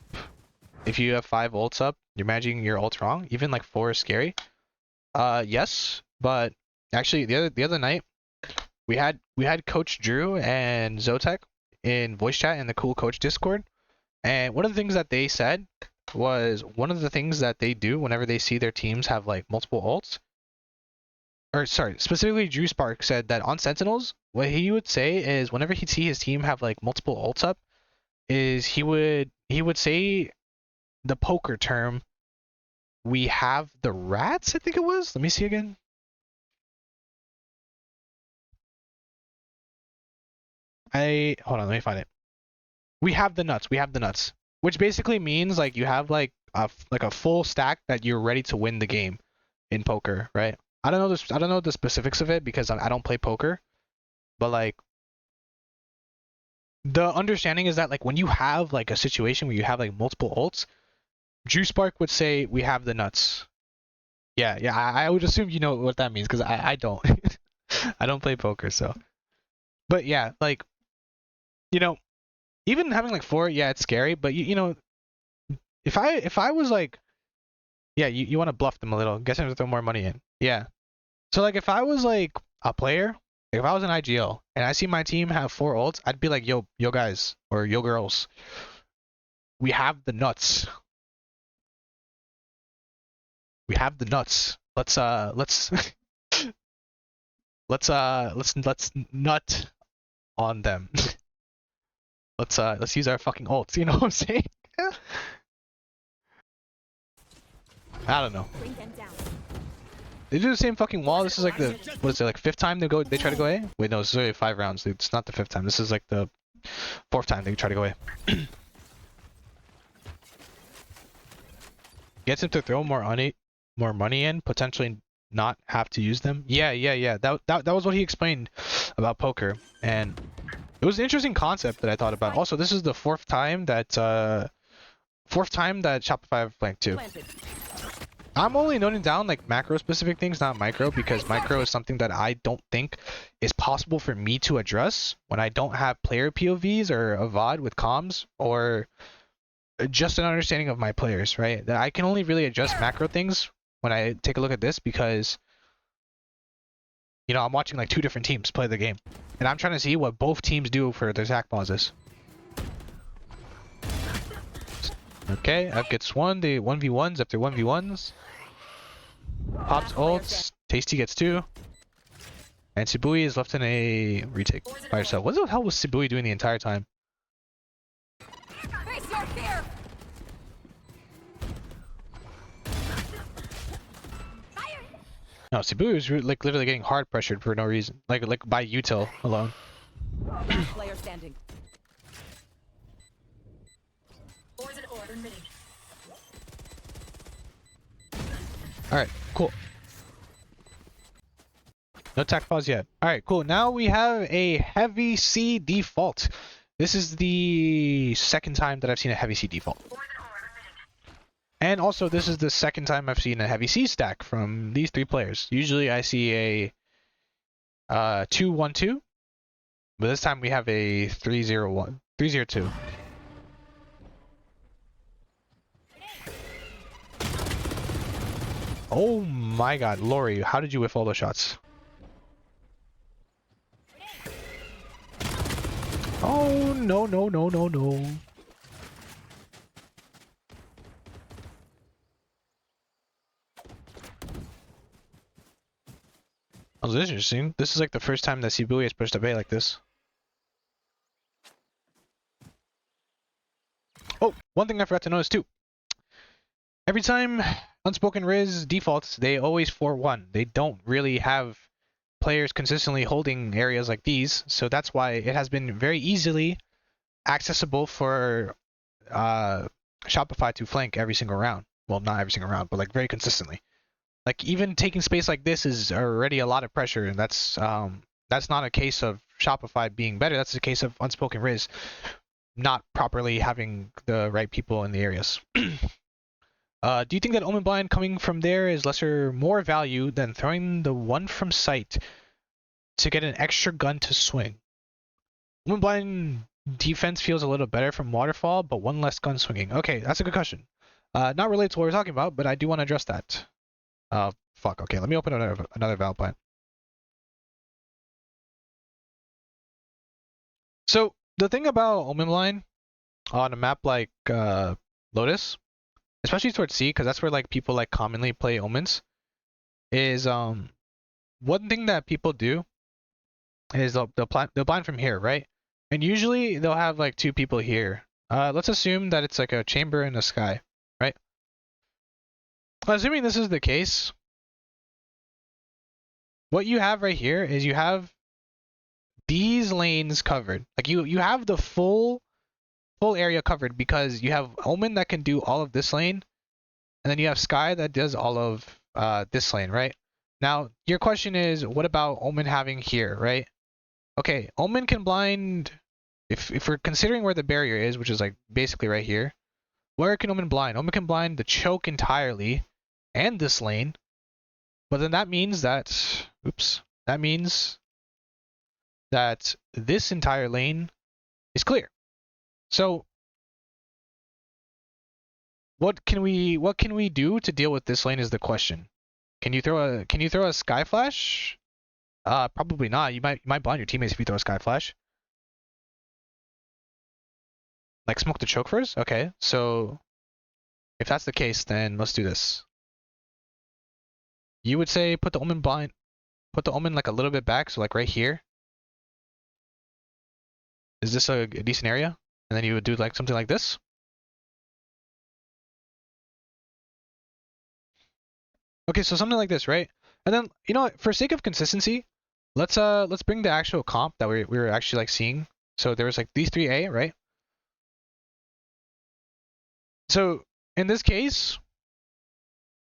if you have 5 ults up, you're managing your ults wrong. Even like 4 is scary. Yes, but actually the other night we had Coach Drew and Zotek in voice chat in the Cool Coach Discord, and one of the things that they said was one of the things that they do whenever they see their teams have like multiple ults. Or sorry, specifically Drew Spark said that on Sentinels, what he would say is whenever he'd see his team have like multiple ults up, is he would say the poker term, "We have the rats," I think it was. Let me see again. Hold on, let me find it. We have the nuts. We have the nuts. Which basically means like you have like a full stack that you're ready to win the game in poker, right? I don't know the specifics of it because I don't play poker, but like the understanding is that like when you have like a situation where you have like multiple ults, Drew Spark would say we have the nuts. Yeah, I would assume you know what that means because I don't. I don't play poker, so. But yeah, like, you know, even having like 4, yeah, it's scary. But you know, if I was like, yeah, you want to bluff them a little, get them to throw more money in. Yeah. So like if I was like a player, if I was an IGL and I see my team have 4 ults, I'd be like, yo guys or yo girls, we have the nuts. We have the nuts. Let's let's nut on them. Let's use our fucking ults. You know what I'm saying? I don't know. Bring them down. They do the same fucking wall. This is like the what is it, like 5th time they try to go A? Wait, no, this is only 5 rounds. Dude. It's not the 5th time. This is like the 4th time they try to go A. Gets him to throw more money in, potentially not have to use them. Yeah. That was what he explained about poker, and it was an interesting concept that I thought about. Also, this is the 4th time that Shopify have flanked too. Planted. I'm only noting down like macro specific things, not micro, because micro is something that I don't think is possible for me to address when I don't have player POVs or a VOD with comms or just an understanding of my players, right? That I can only really adjust macro things when I take a look at this because, you know, I'm watching like 2 different teams play the game. And I'm trying to see what both teams do for their attack pauses. Okay, F gets 1, the 1v1s after 1v1s. Pops ults, Tasty gets 2. And Tsubui is left in a retake by herself. What the hell was Tsubui doing the entire time? Face your fear. No, Tsubui was like literally getting hard pressured for no reason. Like by util alone. Last player standing. Boys in order mini. Alright, cool. No tac pause yet. Alright, cool. Now we have a heavy C default. This is the second time that I've seen a heavy C default. Boys in order mini. And also, this is the second time I've seen a heavy C stack from these three players. Usually I see a 2-1-2, but this time we have a 3-0-1, 3-0-2. Oh my god, Lori, how did you whiff all those shots? Oh, no, no, no, no, no. Oh, this is interesting. This is like the first time that Shibuya has pushed up A like this. Oh, one thing I forgot to notice too. Every time Unspoken Riz defaults, they always 4-1. They don't really have players consistently holding areas like these, so that's why it has been very easily accessible for Shopify to flank every single round. Well, not every single round, but like very consistently. Like even taking space like this is already a lot of pressure, and that's not a case of Shopify being better. That's a case of Unspoken Riz not properly having the right people in the areas. Do you think that Omen Blind coming from there is more value than throwing the one from sight to get an extra gun to swing? Omen Blind defense feels a little better from Waterfall, but one less gun swinging. Okay, that's a good question. Not related to what we're talking about, but I do want to address that. Fuck. Okay, let me open another Val plan. So the thing about Omen Blind on a map like Lotus, especially towards C, because that's where like people like commonly play Omens, is one thing that people do is they'll blind from here, right? And usually they'll have like two people here. Let's assume that it's like a chamber and a sky, right? Assuming this is the case, what you have right here is you have these lanes covered. Like you have the full area covered because you have Omen that can do all of this lane, and then you have Sky that does all of this lane, right? Now your question is, what about Omen having here, right? Okay, Omen can blind if we're considering where the barrier is, which is like basically right here. Where can Omen blind? Omen can blind the choke entirely and this lane, but then that means that this entire lane is clear. So what can we do to deal with this lane is the question. Can you throw a sky flash? Probably not. You might blind your teammates if you throw a sky flash. Like smoke the choke first? Okay, so if that's the case, then let's do this. You would say put the Omen like a little bit back, so like right here. Is this a decent area? And then you would do like something like this. Okay, so something like this, right? And then, you know what, for sake of consistency, let's bring the actual comp that we were actually like seeing. So there was like these 3A, right? So in this case,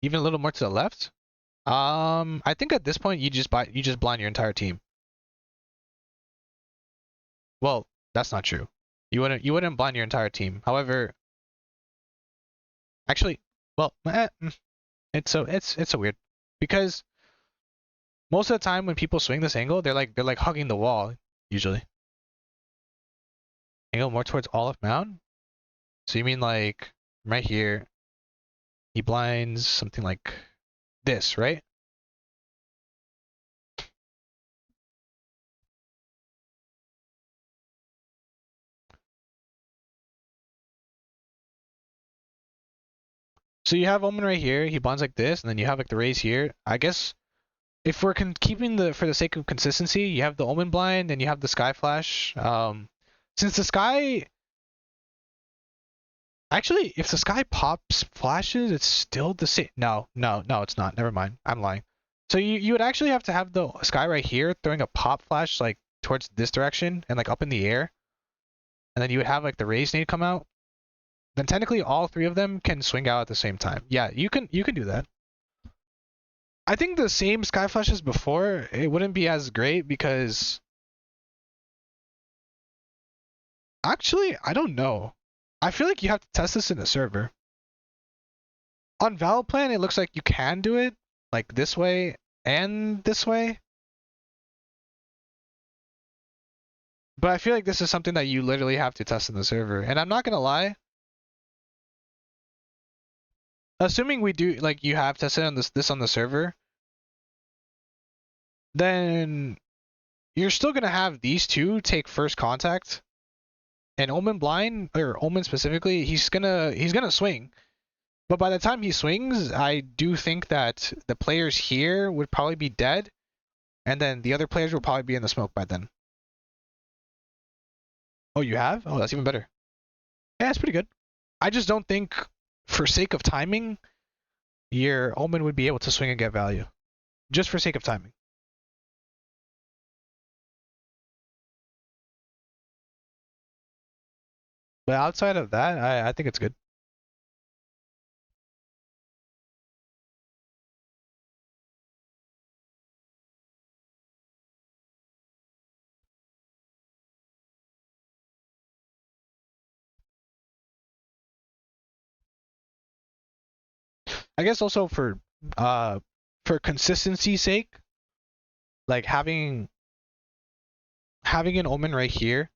even a little more to the left, I think at this point you just blind your entire team. Well, that's not true. You wouldn't blind your entire team. However, actually, well, it's so weird because most of the time when people swing this angle, they're like hugging the wall usually. Angle more towards Olive Mound. So you mean like right here, he blinds something like this, right? So you have Omen right here, he blinds like this, and then you have like the raise here. I guess if we're keeping for the sake of consistency, you have the Omen blind and you have the Sky Flash. Since the Sky, actually, if the Sky pops flashes, it's still the same. No, it's not. Never mind. I'm lying. So you would actually have to have the Sky right here throwing a pop flash like towards this direction and like up in the air, and then you would have like the raise nade come out, then technically all three of them can swing out at the same time. Yeah, you can do that. I think the same sky flash as before, it wouldn't be as great because actually I don't know. I feel like you have to test this in a server. On VALORANT, it looks like you can do it like this way and this way. But I feel like this is something that you literally have to test in the server. And I'm not gonna lie. Assuming we do, like, you have tested on this on the server, then you're still gonna have these two take first contact. And Omen blind, or Omen specifically, he's gonna swing. But by the time he swings, I do think that the players here would probably be dead, and then the other players will probably be in the smoke by then. Oh, you have? Oh, that's even better. Yeah, it's pretty good. I just don't think, for sake of timing, your Omen would be able to swing and get value. Just for sake of timing. But outside of that, I think it's good. I guess also for consistency's sake, like having an Omen right here,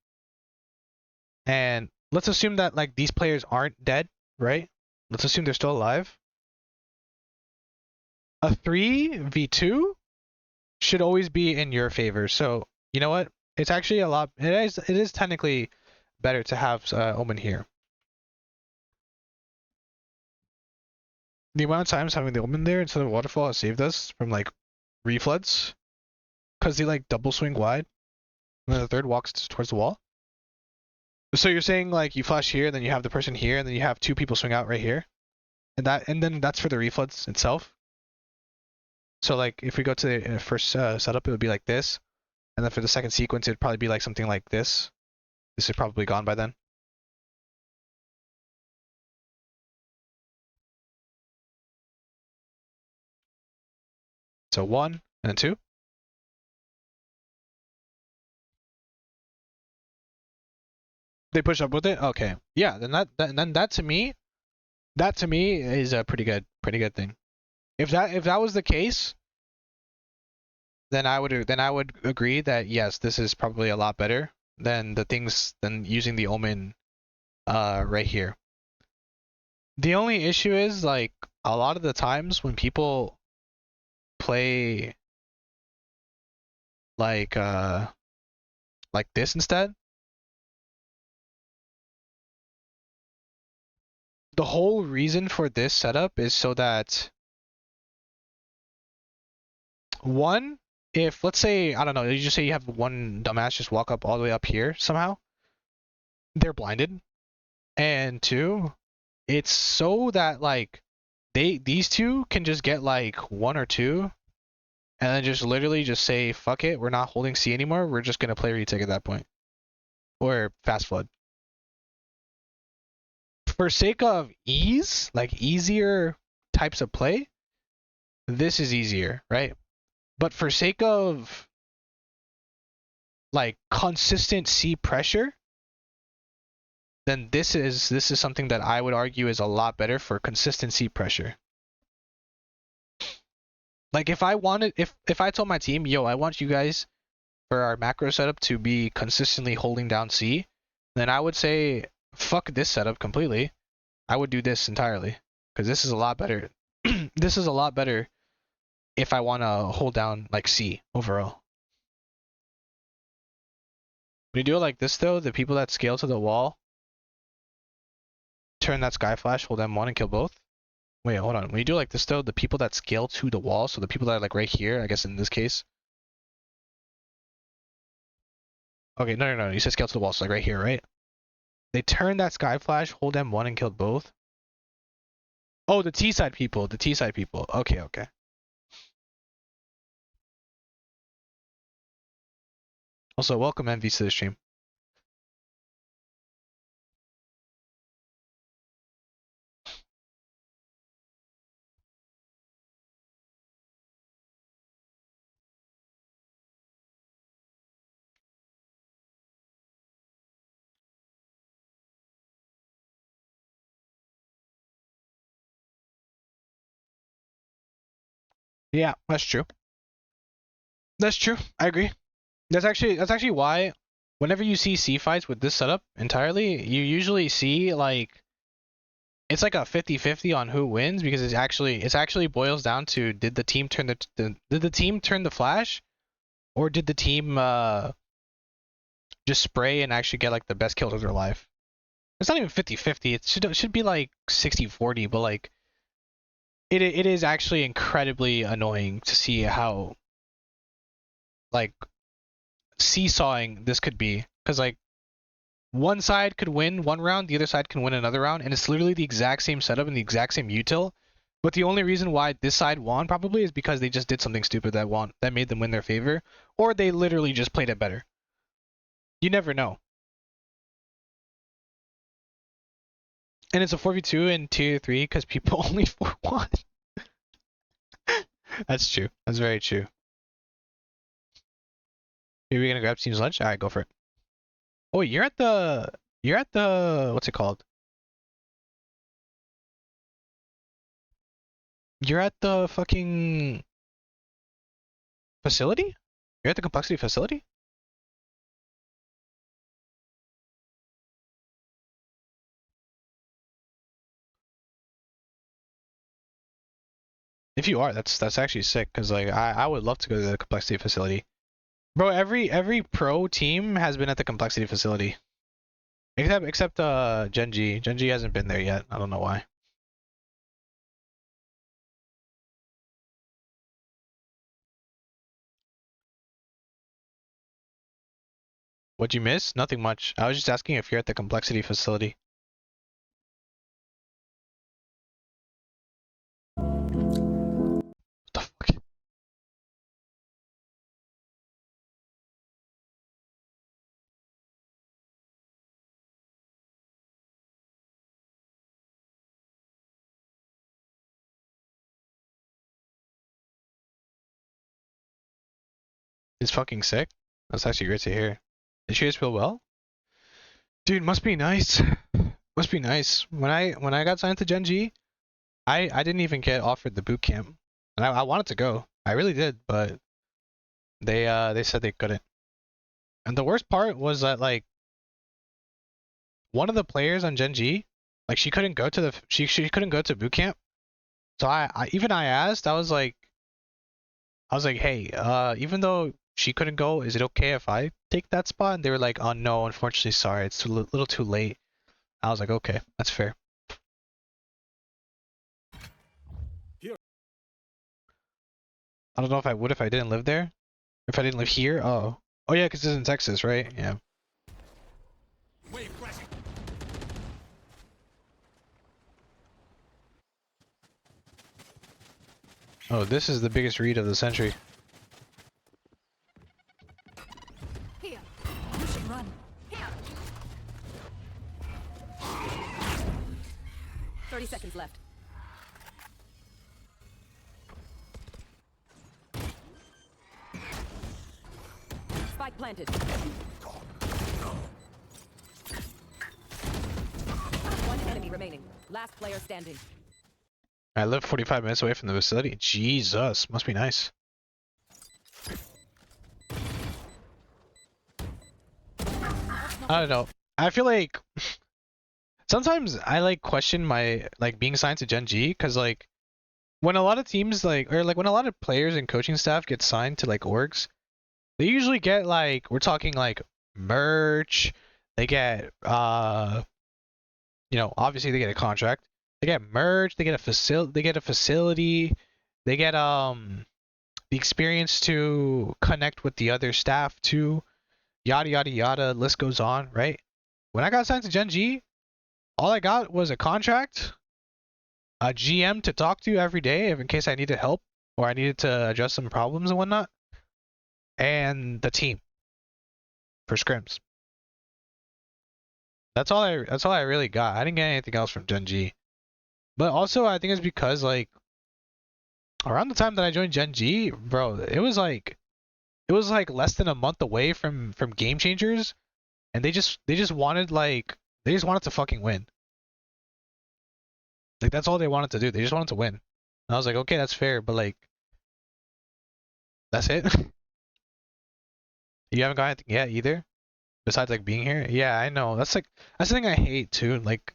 and let's assume that like these players aren't dead, right? Let's assume they're still alive. A 3v2 should always be in your favor. So you know what? It's actually a lot. It is technically better to have Omen here. The amount of times having the Omen there instead of Waterfall has saved us from like refloods, because they like double swing wide, and then the third walks towards the wall. So you're saying like you flash here, then you have the person here, and then you have two people swing out right here, and then that's for the refloods itself. So like if we go to the first setup, it would be like this, and then for the second sequence, it'd probably be like something like this. This is probably gone by then. So 1 and then 2. They push up with it. Okay, yeah. Then that to me is a pretty good thing. If that was the case, then I would agree that yes, this is probably a lot better than using the Omen right here. The only issue is like a lot of the times when people play like this instead, the whole reason for this setup is so that one, if let's say, I don't know, you just say you have one dumbass just walk up all the way up here somehow, they're blinded. And two, it's so that like these two can just get like 1 or 2 and then just literally just say fuck it, we're not holding C anymore, we're just gonna play retake at that point. Or fast flood. For sake of ease, like easier types of play, this is easier, right? But for sake of like consistent C pressure, then this is something that I would argue is a lot better for consistent C pressure. Like if I told my team, yo, I want you guys for our macro setup to be consistently holding down C, then I would say fuck this setup completely. I would do this entirely because this is a lot better. This is a lot better if I want to hold down like C overall. When you do it like this though, the people that scale to the wall, turn that sky flash, hold M1 and kill both. Wait, hold on. When you do it like this though, the people that scale to the wall, so the people that are like right here, I guess in this case. Okay, no. You said scale to the wall, so like right here, right? They turn that sky flash, hold M1 and killed both. Oh, the T side people. Okay. Also, welcome Envy to the stream. Yeah, that's true. That's true. I agree. That's actually why whenever you see C fights with this setup entirely, you usually see like it's like a 50-50 on who wins because it's actually boils down to did the team turn did the team turn the flash or did the team just spray and actually get like the best kills of their life. It's not even 50-50. It should be like 60-40, but like it is actually incredibly annoying to see how like seesawing this could be because like one side could win one round, the other side can win another round, and it's literally the exact same setup and the exact same util. But the only reason why this side won probably is because they just did something stupid that made them win their favor, or they literally just played it better. You never know. And it's a 4v2 in tier 3 because people only 4-1. That's true. That's very true. Are we gonna grab Steam's lunch? Alright, go for it. Oh, you're at the what's it called? You're at the fucking facility? You're at the complexity facility? If you are, that's actually sick, because like I would love to go to the complexity facility. Bro, every pro team has been at the complexity facility. Except Genji. Genji hasn't been there yet. I don't know why. What'd you miss? Nothing much. I was just asking if you're at the complexity facility. What the fuck? He's fucking sick? That's actually great to hear. Did you guys feel well? Dude, must be nice. Must be nice. When I got signed to Genji, I didn't even get offered the boot camp. And I wanted to go. I really did, but they said they couldn't. And the worst part was that like one of the players on Genji, like she couldn't go to she couldn't go to boot camp. So I asked, I was like, hey, even though she couldn't go, is it okay if I take that spot? And they were like, oh no, unfortunately, sorry, it's a little too late. I was like, okay, that's fair. Here. I don't know if I would if I didn't live there. If I didn't live here, oh. Oh yeah, because it's in Texas, right? Yeah. Wave crashing. Oh, this is the biggest read of the century. Here. You should run. Here. 30 seconds left. Spike planted. One enemy remaining. Last player standing. I live 45 minutes away from the facility. Jesus, must be nice. I don't know. I feel like sometimes I like question my like being signed to Gen G because like when a lot of teams like or like when a lot of players and coaching staff get signed to like orgs, they usually get like we're talking like merch. They get you know, obviously they get a contract. They get merch, they get a facility, they get the experience to connect with the other staff too, yada yada yada, list goes on, right? When I got signed to Gen G, all I got was a contract, a GM to talk to every day if in case I needed help or I needed to address some problems and whatnot, and the team. for scrims. That's all I really got. I didn't get anything else from Gen G. But also I think it's because like around the time that I joined Gen G, bro, it was like less than a month away from game changers, and they just wanted to fucking win. Like that's all they wanted to do. They just wanted to win. And I was like, okay, that's fair, but like that's it. You haven't got anything yet either? Besides like being here? Yeah, I know. That's the thing I hate too. Like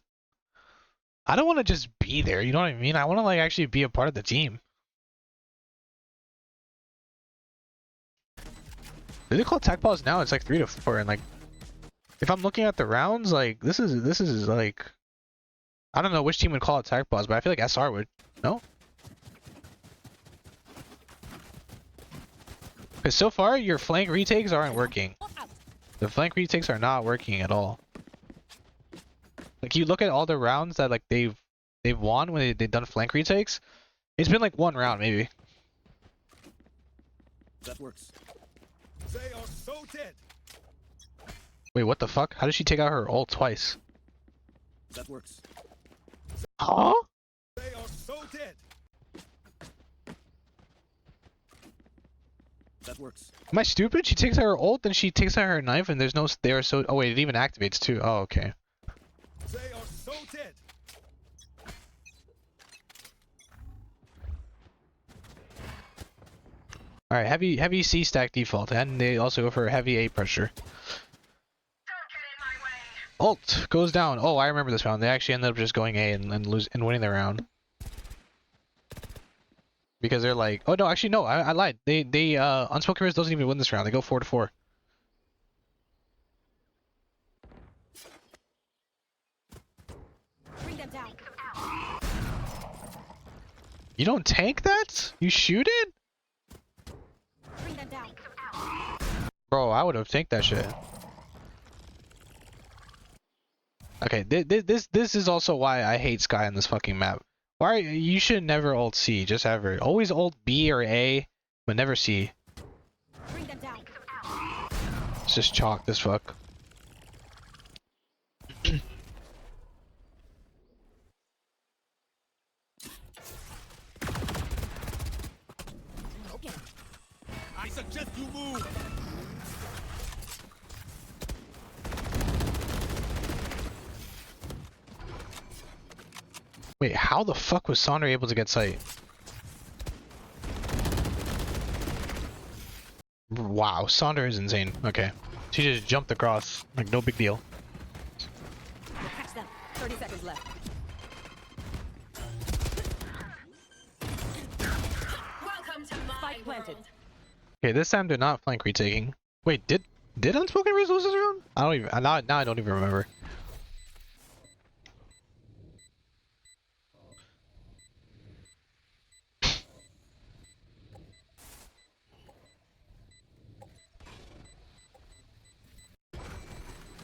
I don't want to just be there, you know what I mean? I want to like actually be a part of the team. They call tech balls now, it's like 3 to 4, and like if I'm looking at the rounds, like this is like I don't know which team would call it tech balls, but I feel like SR would. No? Because so far your flank retakes aren't working. The flank retakes are not working at all. Like you look at all the rounds that like they've won when they've done flank retakes, it's been like one round maybe. That works. They are so dead. Wait, what the fuck? How did she take out her ult twice? That works. Huh? They are so dead. That works. Am I stupid? She takes out her ult, then she takes out her knife, and there's no. They are so. Oh wait, it even activates too. Oh okay. They are so dead. All right, heavy C stack default, and they also go for heavy A pressure. Don't get in my way. Ult goes down. Oh, I remember this round. They actually ended up just going A and winning the round. Because they're like, oh no, actually no, I lied. They Unspoken Risk doesn't even win this round. They go 4 to 4. Bring them down. You don't tank that? You shoot it? Bring them down. Bro, I would have tanked that shit. Okay, this is also why I hate Sky on this fucking map. Why you should never ult C, just ever. Always ult B or A, but never C. Bring them down. It's just chalk this fuck. Okay. I suggest you move. Wait, how the fuck was Sondra able to get sight? Wow, Sondra is insane. Okay. She just jumped across, like no big deal. We'll catch them. 30 seconds left. Welcome to my Spike planted. world. Okay, this time they're not flank retaking. Wait, did Unspoken Risk lose this round? I don't even now I don't even remember.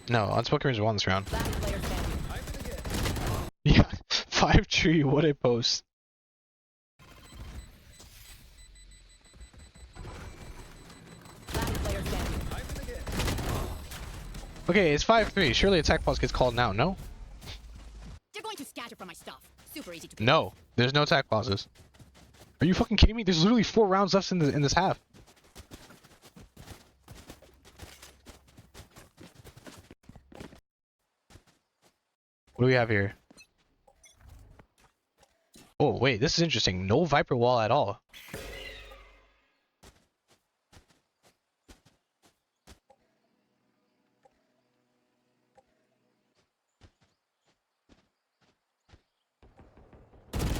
No, Unspoken Risk won this round. Last player standing. I'm gonna get. Yeah, 5 tree, what a post. Last player standing. I'm gonna get. Okay, it's 5-3. Surely attack pause gets called now, no? You're going to scatter from my stuff. Super easy to. No, there's no attack pauses. Are you fucking kidding me? There's literally 4 rounds left in this half. What do we have here? Oh, wait, this is interesting. No Viper wall at all.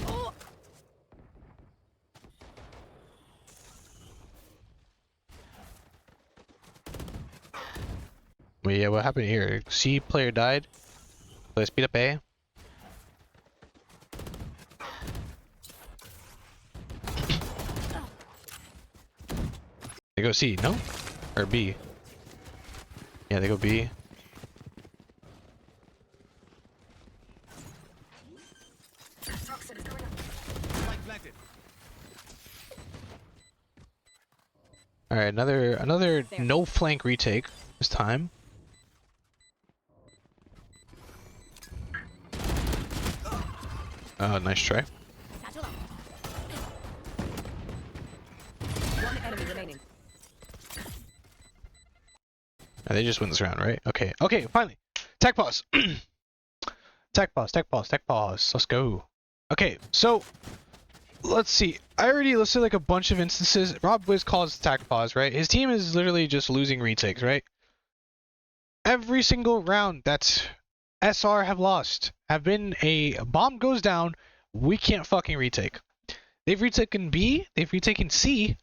Oh! Wait, yeah, what happened here? C player died. Let's speed up A. They go C, no? Or B? Yeah, they go B. Toxin is going up. Spike planted. Alright, right, another no flank retake this time. Nice try. Satchel up. One enemy remaining. They just win this round, right? Okay, okay, finally. Tech pause. Tech pause, tech pause, tech pause. Let's go. Okay, so let's see. I already listed like a bunch of instances. Rob Wiz calls tech pause, right? His team is literally just losing retakes, right? Every single round that SR have lost have been a bomb goes down, we can't fucking retake. They've retaken B, they've retaken C,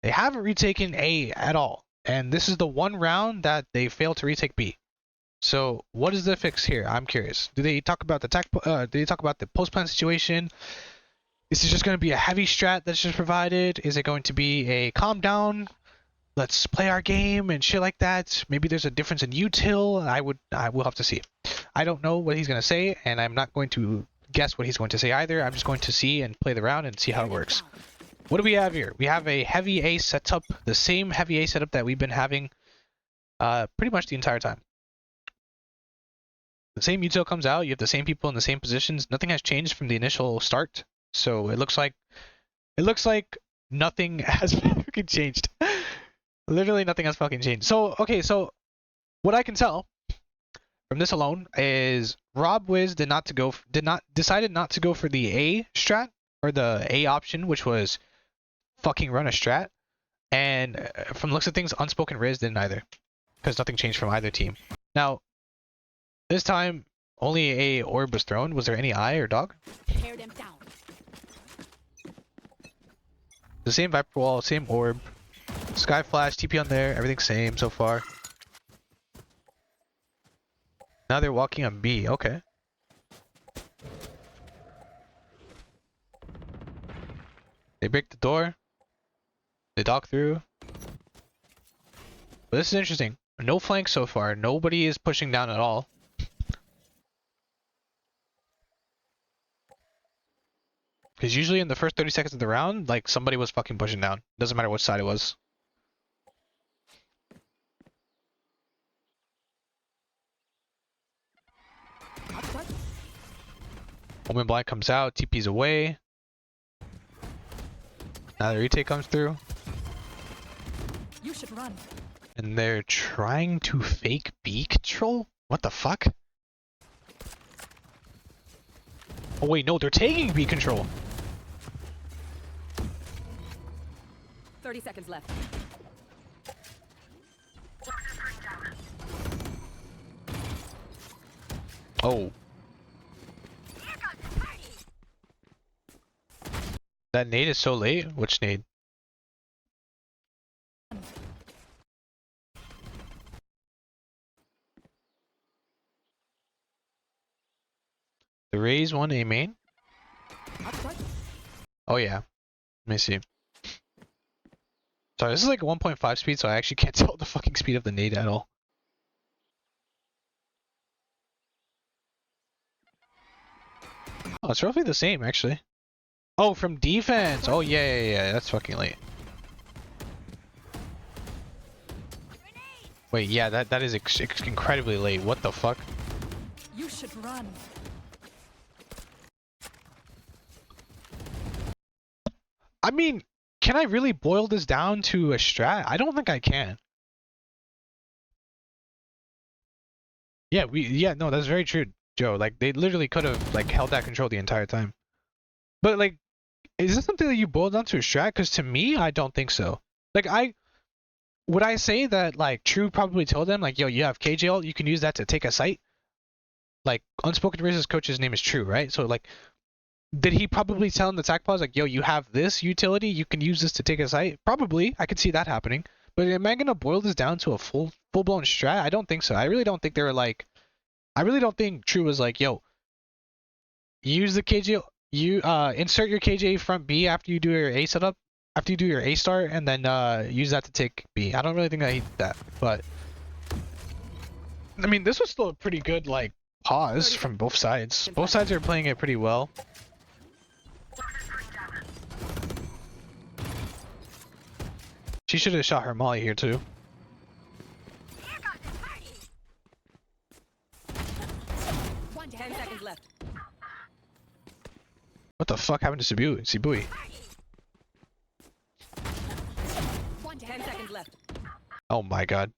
they haven't retaken A at all. And this is the one round that they failed to retake B. So what is the fix here? I'm curious. Do they talk about the do they talk about the post plan situation? Is it just going to be a heavy strat that's just provided? Is it going to be a calm down, let's play our game and shit like that? Maybe there's a difference in util. I will have to see. I don't know what he's going to say, and I'm not going to guess what he's going to say either. I'm just going to see and play the round and see how it works. What do we have here? We have a heavy A setup, the same heavy A setup that we've been having pretty much the entire time. The same util comes out, you have the same people in the same positions. Nothing has changed from the initial start. So it looks like nothing has fucking changed. Literally nothing has fucking changed. So okay, so what I can tell from this alone is Rob Wiz decided not to go for the A strat or the A option, which was fucking run a strat. And from the looks of things, Unspoken Riz didn't either, because nothing changed from either team. Now, this time only a orb was thrown. Was there any eye or dog? Tear them down. The same Viper Wall, same orb, Sky Flash, TP on there, everything same so far. Now they're walking on B, okay. They break the door. They dock through. But this is interesting. No flank so far. Nobody is pushing down at all. Because usually in the first 30 seconds of the round, like, somebody was fucking pushing down. Doesn't matter which side it was. Omen Blind comes out, TP's away. Now the retake comes through. You should run. And they're trying to fake B control? What the fuck? Oh wait, no, they're taking B control. 30 seconds left. Oh. That nade is so late? Which nade? The Raze one A main? Oh yeah. Let me see. Sorry, this is like 1.5 speed, so I actually can't tell the fucking speed of the nade at all. Oh, it's roughly the same actually. Oh, from defense! Oh yeah, that's fucking late. Wait, yeah, that is incredibly late. What the fuck? You should run. I mean, can I really boil this down to a strat? I don't think I can. Yeah, no, that's very true, Joe. Like, they literally could have, like, held that control the entire time. But, like, is this something that you boil down to a strat? Because to me, I don't think so. Like, would I say that, like, True probably told them, like, yo, you have KJ ult, you can use that to take a site? Like, Unspoken Riz's coach's name is True, right? So, like, did he probably tell him the attack pause, like, yo, you have this utility, you can use this to take a site? Probably. I could see that happening. But am I going to boil this down to a full-blown strat? I don't think so. I really don't think they were like... I really don't think True was like, yo, use the KJ... insert your KJ front B after you do your A setup, after you do your A start, and then use that to take B. I don't really think that he did that, but... I mean, this was still a pretty good, like, pause from both sides. Both sides are playing it pretty well. She should have shot her molly here too. One 10 seconds left. What the fuck happened to Sibui? 10 seconds left. Oh my god.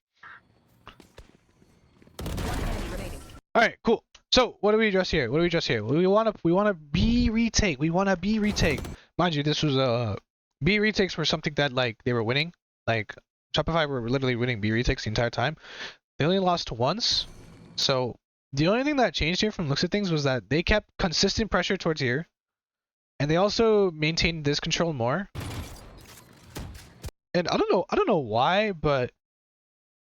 One enemy remaining. All right, cool. So what do we address here? We want to B retake. We want to B retake. Mind you, this was B retakes were something that like they were winning. Like Shopify were literally winning B retakes the entire time. They only lost once. So the only thing that changed here from looks of things was that they kept consistent pressure towards here, and they also maintained this control more. And I don't know why, but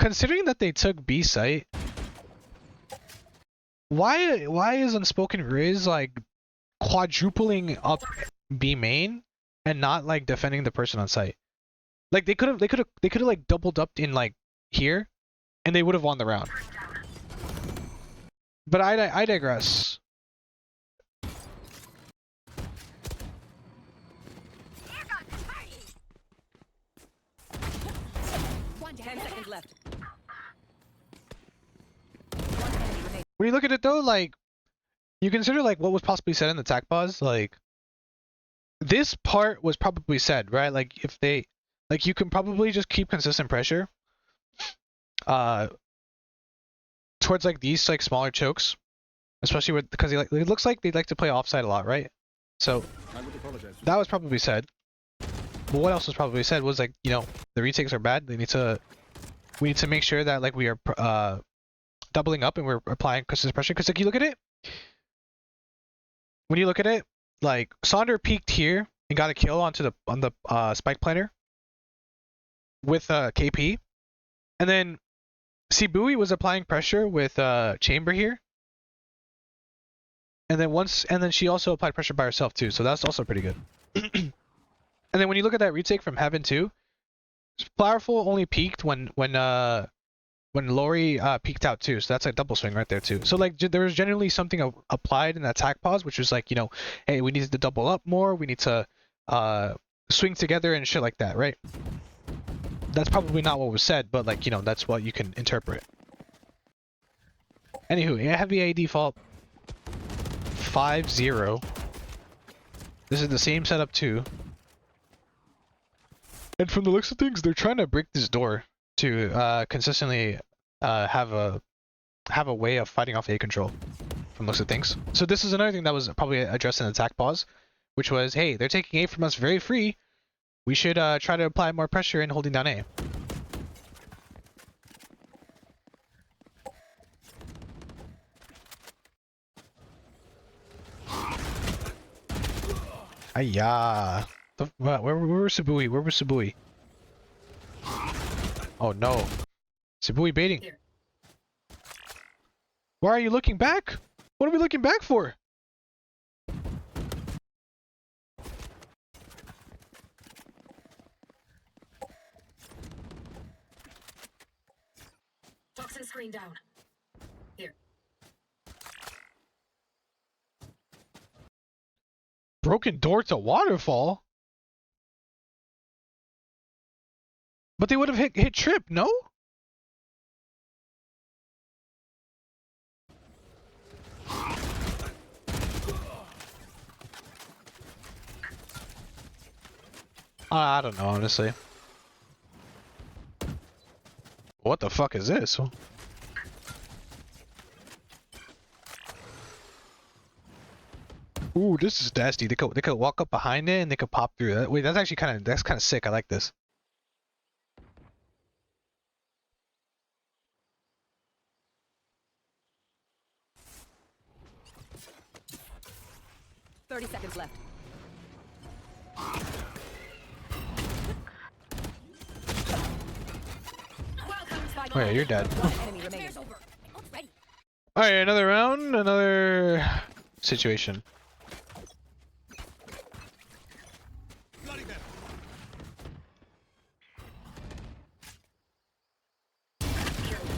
considering that they took B site, why is Unspoken Riz like quadrupling up B main and not like defending the person on site? Like they could have like doubled up in like here, and they would have won the round. But I digress. One 10 seconds left. One enemy remaining. When you look at it though, like you consider like what was possibly said in the attack pause, like this part was probably said, right? Like if they like you can probably just keep consistent pressure towards like these like smaller chokes, especially with because it looks like they like to play offside a lot, right? So I would apologize. that was probably said. But what else was probably said was like, you know, the retakes are bad. We need to make sure that like we are doubling up and we're applying consistent pressure. Because like you look at it, when you look at it, like Sonder peeked here and got a kill on the spike planter with KP, and then Sibui was applying pressure with Chamber here, and then she also applied pressure by herself too. So that's also pretty good. And then when you look at that retake from Heaven too, Powerful only peaked when Lori peeked out too, so that's a double swing right there too. So like there was generally something applied in that attack pause, which was like, you know, hey, we need to double up more, we need to swing together and shit like that, right? That's probably not what was said, but like, you know, that's what you can interpret. Anywho, yeah, heavy A default 5-0. This is the same setup too. And from the looks of things, they're trying to break this door to consistently have a way of fighting off A control from looks of things. So this is another thing that was probably addressed in the attack pause, which was, hey, they're taking A from us very free. We should try to apply more pressure in holding down A. Ayah. Where was Sibui? Where was Sibui? Oh no. Sibui baiting. Here. Why are you looking back? What are we looking back for? Toxin screen down. Here. Broken door to waterfall? But they would have hit trip, no? I don't know, honestly. What the fuck is this? Ooh, this is nasty. They could walk up behind it and they could pop through that. Wait, that's actually kind of sick. I like this. Thirty seconds left. Oh yeah, you're dead. One enemy remaining. Fair's over. Ult's ready. Alright, another round, another situation. Bloody them.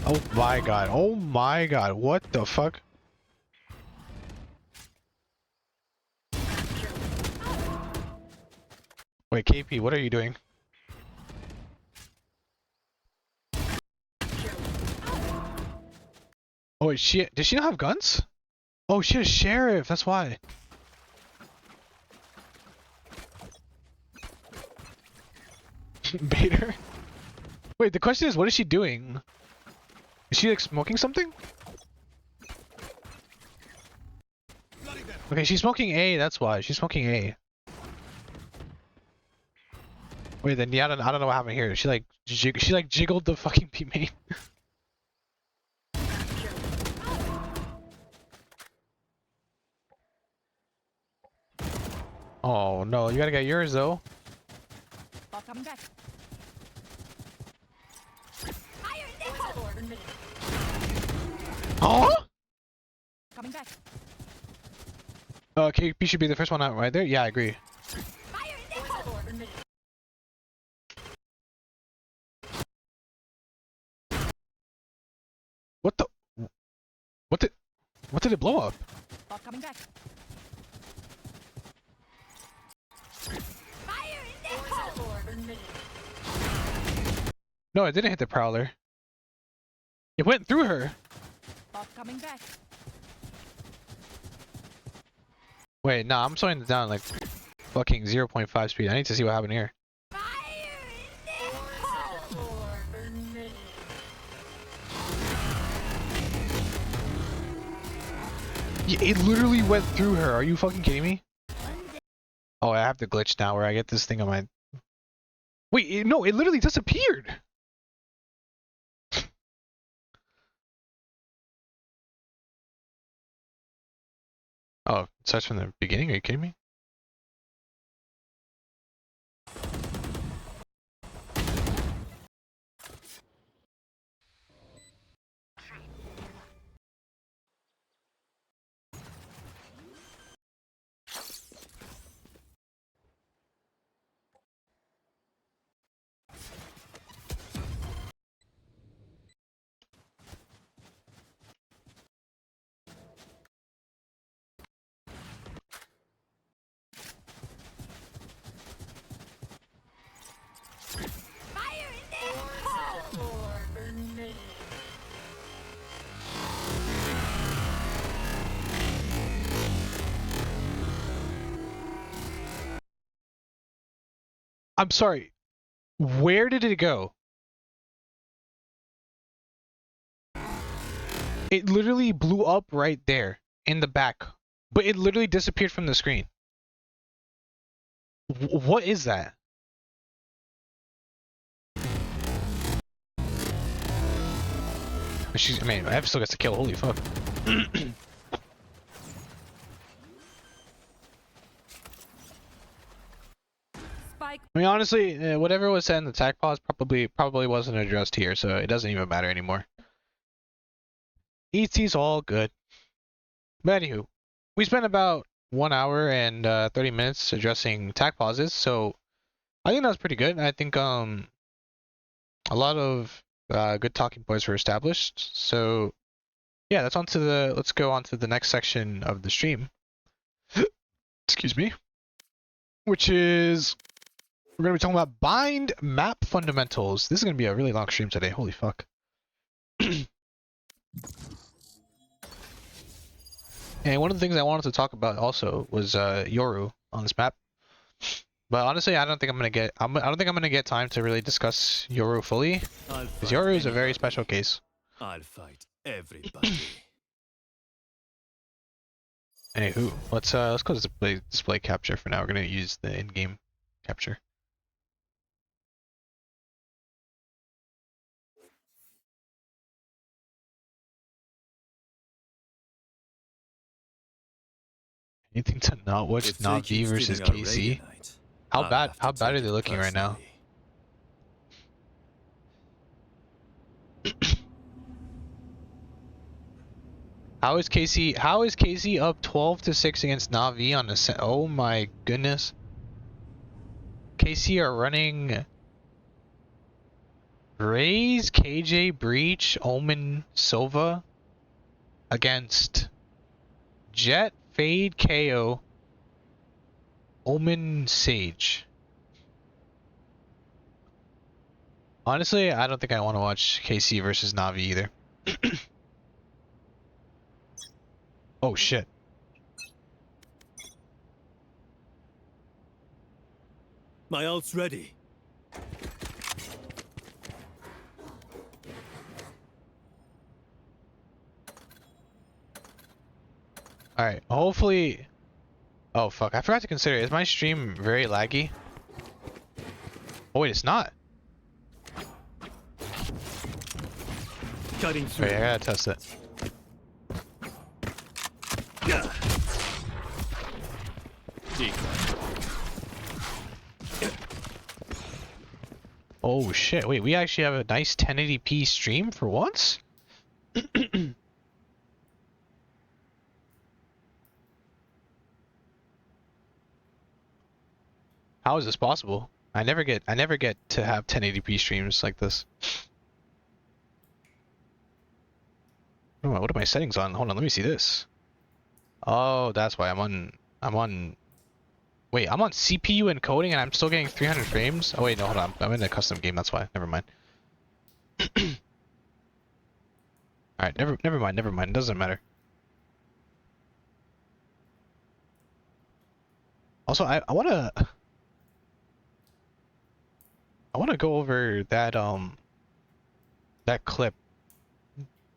Oh my god, oh my god, what the fuck? Wait, KP, what are you doing? Oh, does she not have guns? Oh, she has sheriff. That's why. Bait her. Wait, the question is, what is she doing? Is she like smoking something? Bloody them. Okay, she's smoking A. That's why she's smoking A. Wait, then yeah, I don't know what happened here. She like jiggled the fucking P main. Oh no, you gotta get yours though. Ball coming back. Oh? Coming back. KP should be the first one out right there. Yeah, I agree. What the? What did? What did it blow up? Ball coming back. No, it didn't hit the prowler. It went through her. Ball coming back. Wait, no, I'm slowing it down like fucking 0.5 speed. I need to see what happened here. Yeah, it literally went through her. Are you fucking kidding me? Oh, I have the glitch now where I get this thing on my... Wait, no, it literally disappeared. Oh, it starts from the beginning? Are you kidding me? I'm sorry. Where did it go? It literally blew up right there in the back, but it literally disappeared from the screen. What is that? I mean, Ev still gets to kill. Holy fuck. Spike. I mean, honestly, whatever was said in the tag pause probably wasn't addressed here, so it doesn't even matter anymore. ET's all good. But anywho, we spent about 1 hour and 30 minutes addressing tag pauses, so I think that was pretty good. I think a lot of good talking points were established. So yeah, let's go on to the next section of the stream. Excuse me. Which is we're gonna be talking about bind map fundamentals. This is gonna be a really long stream today. Holy fuck. And one of the things I wanted to talk about also was Yoru on this map. But honestly, I don't think I'm gonna get time to really discuss Yoru fully, because Yoru is a very special case. I'll fight everybody. Anywho, let's go to display capture for now. We're gonna use the in-game capture. Anything to not watch If they Navi keep versus stealing our KC? Reaganite, How I'll bad have to are take they it looking right now? personally. How is KC up 12-6 against Navi on the oh my goodness. KC are running Raze, KJ, Breach, Omen, Sova against Jet, Fade, KO, Omen, Sage. Honestly, I don't think I want to watch KC versus Navi either. Oh shit. My ult's ready. Alright, hopefully... Oh fuck, I forgot to consider, is my stream very laggy? Oh wait, it's not. Cutting through. Wait, I gotta test it. Oh shit, wait, we actually have a nice 1080p stream for once? How is this possible? I never get to have 1080p streams like this. What are my settings on? Hold on, let me see this. Oh, that's why I'm on wait, I'm on CPU encoding and I'm still getting 300 frames? Oh wait, no, hold on. I'm in a custom game, that's why. Never mind. Alright, never mind. It doesn't matter. Also, I wanna go over that that clip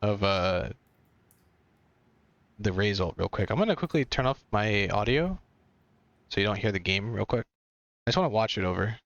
of the Raze ult real quick. I'm gonna quickly turn off my audio so you don't hear the game real quick. I just wanna watch it over.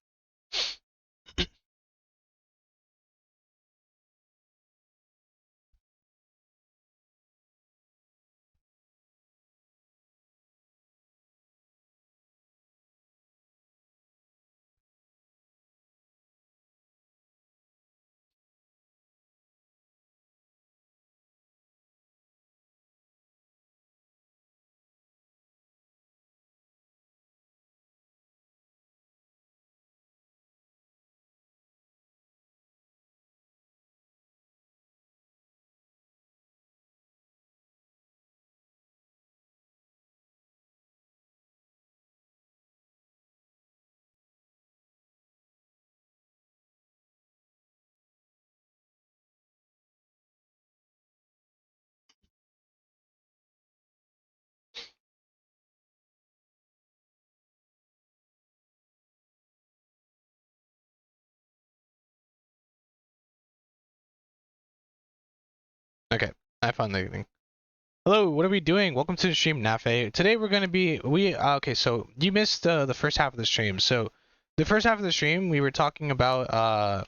Okay, I found the thing. Hello, what are we doing? Welcome to the stream, Nafe. Today we're gonna be okay. So you missed the first half of the stream. So the first half of the stream we were talking about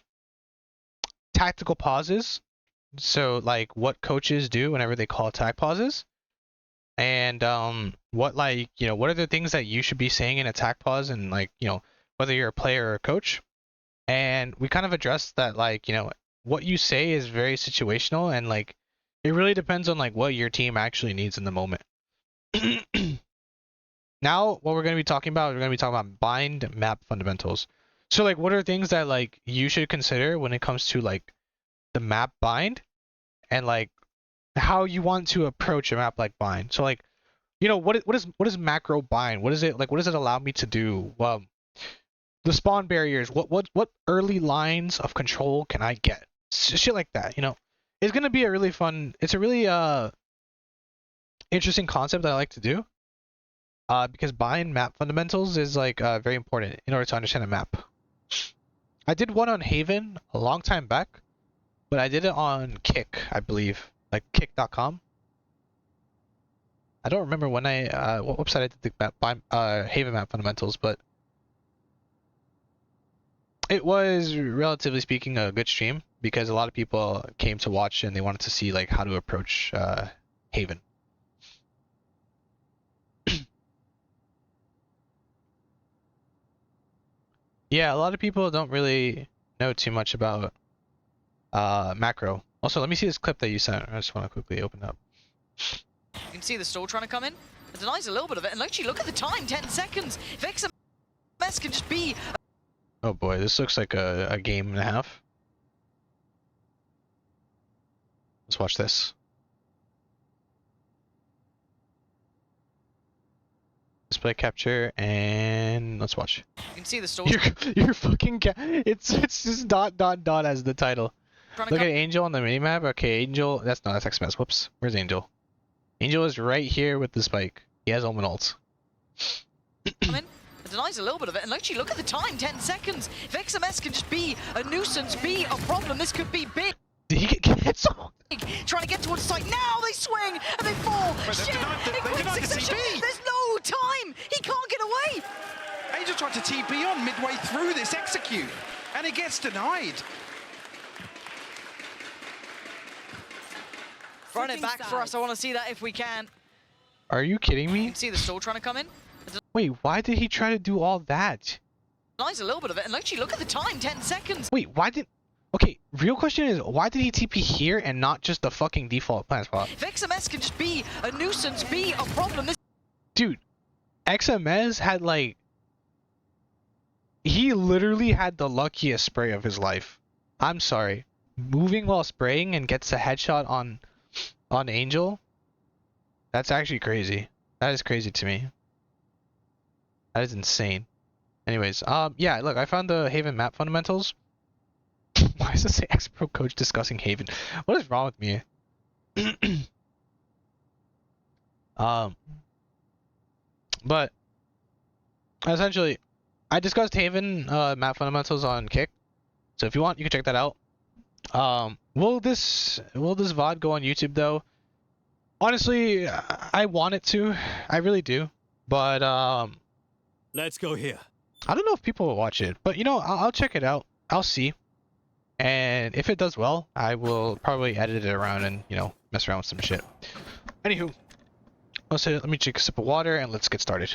tactical pauses. So like what coaches do whenever they call attack pauses, and what what are the things that you should be saying in attack pause, and whether you're a player or a coach. And we kind of addressed that what you say is very situational, and it really depends on what your team actually needs in the moment. Now what we're going to be talking about, we're going to be talking about bind map fundamentals. So what are things that you should consider when it comes to the map bind, and how you want to approach a map like bind. So what is macro bind? What is it what does it allow me to do? Well, the spawn barriers, what early lines of control can I get? Shit like that, It's gonna be a really fun, it's a really interesting concept that I like to do. Because bind map fundamentals is very important in order to understand a map. I did one on Haven a long time back, but I did it on Kick, I believe, kick.com. I don't remember when what website I did the map, Haven map fundamentals, but it was, relatively speaking, a good stream because a lot of people came to watch and they wanted to see how to approach Haven. Yeah, a lot of people don't really know too much about macro. Also, let me see this clip that you sent. I just want to quickly open up. You can see the stall trying to come in. It denies a little bit of it, and actually look at the time, 10 seconds. If XMS can just be... Oh boy, this looks like a game and a half. Let's watch this. Display capture, and let's watch. You can see the stall You're fucking it's just dot as the title. trying to Look come. at Angel on the minimap. Okay, Angel, that's XMS. Whoops. Where's Angel? Angel is right here with the spike. He has omen ult. Come in. It denies a little bit of it, and actually look at the time, 10 seconds. If XMS can just be a nuisance, be a problem, this could be big. Did he get cancelled? Trying to get towards site, now they swing, and they fall. But they've Shit, denied the- in they've quick denied the succession. TP. There's no time, he can't get away. Angel tried to TP on midway through this execute, and it gets denied. Run it back for us, I want to see that if we can. Are you kidding You me? can see the stall trying to come in. It Wait, why did he try to do all that? denies a little bit of it, and actually look at the time, 10 seconds. Wait, why did... Okay, real question is, why did he TP here and not just the fucking default plant spot? If XMS can just be a nuisance, be a problem, this Dude, XMS had like... He literally had the luckiest spray of his life. I'm sorry. Moving while spraying and gets a headshot on Angel? That's actually crazy. That is crazy to me. That is insane. Anyways, yeah, look, I found the Haven map fundamentals. Why does it say ex-pro coach discussing Haven? What is wrong with me? But essentially, I discussed Haven map fundamentals on Kick, so if you want, you can check that out. Will this VOD go on YouTube though? Honestly, I want it to. I really do, but Let's go here. I don't know if people will watch it. But you know, I'll check it out. I'll see. And if it does well, I will probably edit it around and, you know, mess around with some shit. Anywho, let me take a sip of water and let's get started.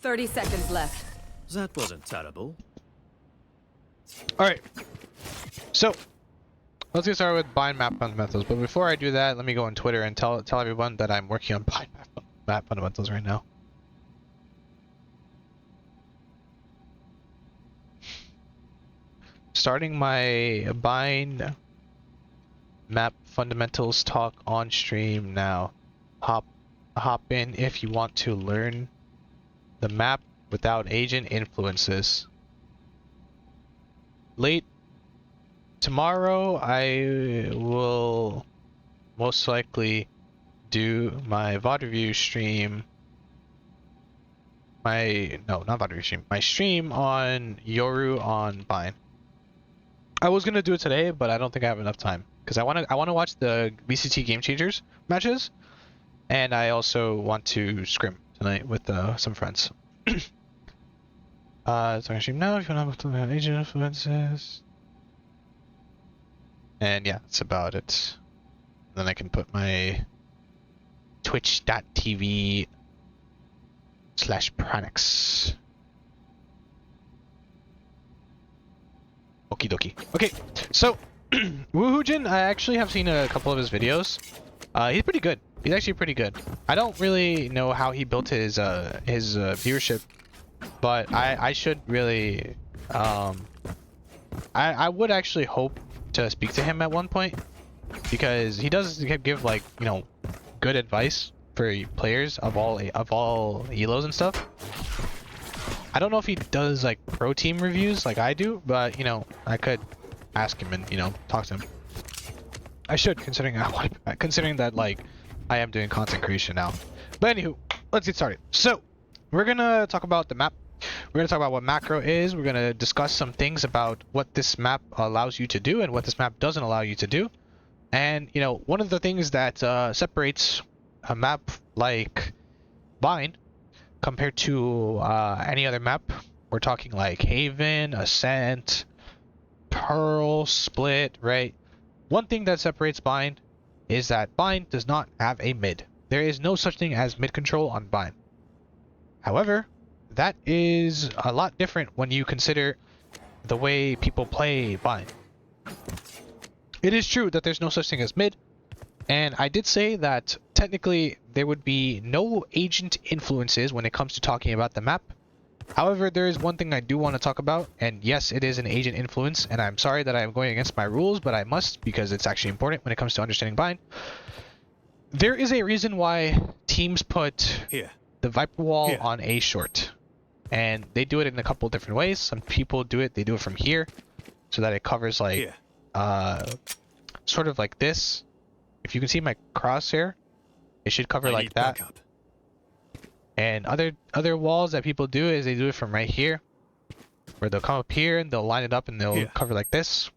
Thirty seconds left. That wasn't terrible. Alright. So, let's get started with bind map fundamentals. But before I do that, let me go on Twitter and tell everyone that I'm working on bind map fundamentals right now. Starting my bind map fundamentals talk on stream now. Hop in if you want to learn the map without agent influences. Late tomorrow I will most likely do my VOD review stream. Not VOD review stream. My stream on Yoru on Vine. I was gonna do it today, but I don't think I have enough time because I wanna watch the VCT Game Changers matches, and I also want to scrim tonight with some friends. It's on stream now if you want to have agent influences. And yeah, that's about it. Then I can put my twitch.tv/Pranix. Okie dokie. Okay, so Woohoojin, I actually have seen a couple of his videos. He's pretty good. He's actually pretty good. I don't really know how he built his viewership, but I should really I would actually hope to speak to him at one point because he does give like, you know, good advice for players of all elos and stuff. I don't know if he does like pro team reviews like I do, but you know, I could ask him and, you know, talk to him. I should, considering that like I am doing content creation now. But anywho, let's get started. So we're gonna talk about the map. We're gonna talk about what macro is. We're gonna discuss some things about what this map allows you to do and what this map doesn't allow you to do. And you know, one of the things that separates a map like Vine compared to any other map, we're talking like Haven, Ascent, Pearl, Split, right? One thing that separates Bind is that Bind does not have a mid. There is no such thing as mid control on Bind. However, that is a lot different when you consider the way people play Bind. It is true that there's no such thing as mid, and I did say that technically there would be no agent influences when it comes to talking about the map. However, there is one thing I do want to talk about, and yes, it is an agent influence, and I'm sorry that I'm going against my rules, but I must because it's actually important when it comes to understanding Bind. there is a reason why teams put Here. the Viper wall Here. on A short. And they do it in a couple different ways. Some people do it, they do it from here so that it covers like Here. sort of like this. If you can see my crosshair, it should cover I like need that. backup. And other walls that people do is they do it from right here, where they'll come up here and they'll line it up and they'll Here. cover like this.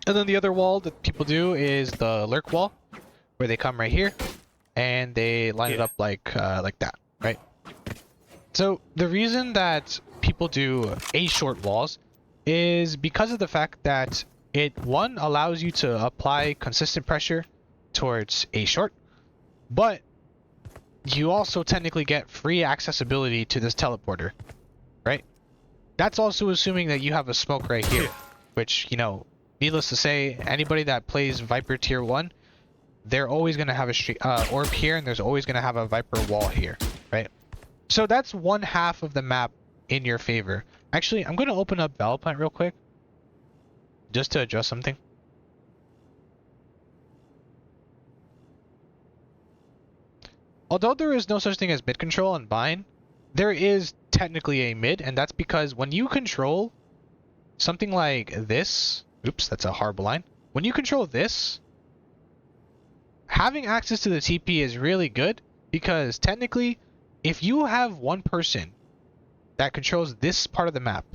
And then the other wall that people do is the lurk wall, where they come right here and they line it Here. up like that, right? So the reason that people do A short walls is because of the fact that it, one, allows you to apply consistent pressure towards A short, but you also technically get free accessibility to this teleporter, right? That's also assuming that you have a smoke right here, which, you know, needless to say, anybody that plays Viper Tier 1, they're always going to have a orb here, and there's always going to have a Viper wall here, right? So that's one half of the map in your favor. Actually, I'm going to open up VALORANT real quick, just to address something. Although there is no such thing as mid control on bind, there is technically a mid, and that's because when you control something like this, oops, that's a horrible line. When you control this, having access to the TP is really good, because technically, if you have one person that controls this part of the map,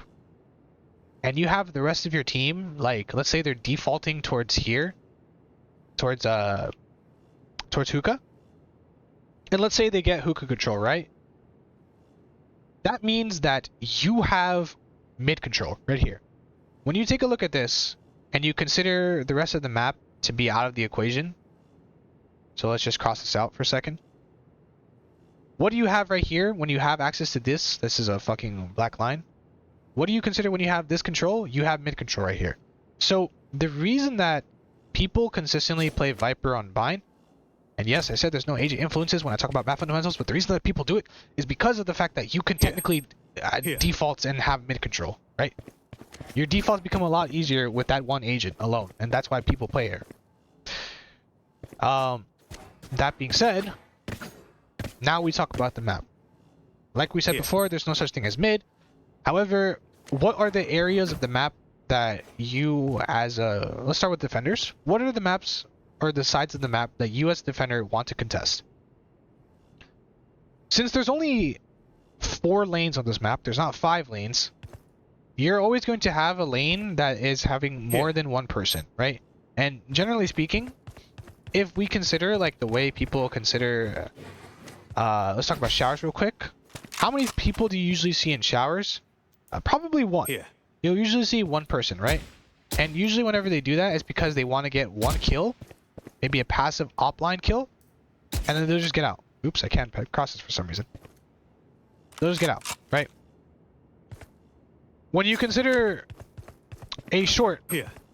and you have the rest of your team, like, let's say they're defaulting towards here, towards hookah, and let's say they get hookah control, right? That means that you have mid control right here. When you take a look at this, and you consider the rest of the map to be out of the equation, so let's just cross this out for a second. What do you have right here when you have access to this? This is a fucking black line. What do you consider when you have this control? You have mid control right here. So the reason that people consistently play Viper on bind, and yes, I said there's no agent influences when I talk about map fundamentals, but the reason that people do it is because of the fact that you can technically defaults and have mid control, right? Your defaults become a lot easier with that one agent alone, and that's why people play here. That being said, now we talk about the map. Like we said before, there's no such thing as mid. However, what are the areas of the map that you, as a, let's start with defenders. What are the maps or the sides of the map that you as a defender want to contest? Since there's only 4 lanes on this map, there's not 5 lanes, you're always going to have a lane that is having more than one person, right? And generally speaking, if we consider like the way people consider, let's talk about showers real quick. How many people do you usually see in showers? Probably one. You'll usually see one person, right? And usually whenever they do that, it's because they want to get one kill, maybe a passive offline kill, and then they'll just get out. Oops, I can't cross this for some reason. They'll just get out, right? When you consider a short,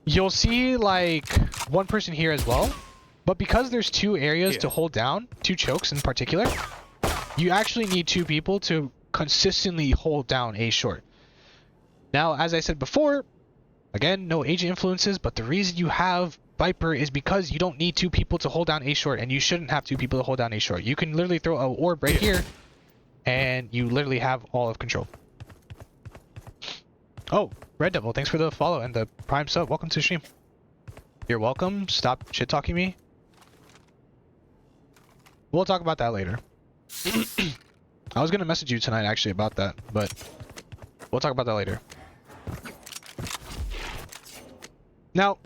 you'll see like one person here as well, but because there's 2 areas to hold down, 2 chokes in particular, you actually need 2 people to consistently hold down a short. Now, as I said before, again, no agent influences, but the reason you have Viper is because you don't need 2 people to hold down a short, and you shouldn't have 2 people to hold down a short. You can literally throw an orb right here, and you literally have all of control. Oh, Red Devil, thanks for the follow and the Prime sub. Welcome to the stream. You're welcome. Stop shit-talking me. We'll talk about that later. I was going to message you tonight, actually, about that, but we'll talk about that later. Now,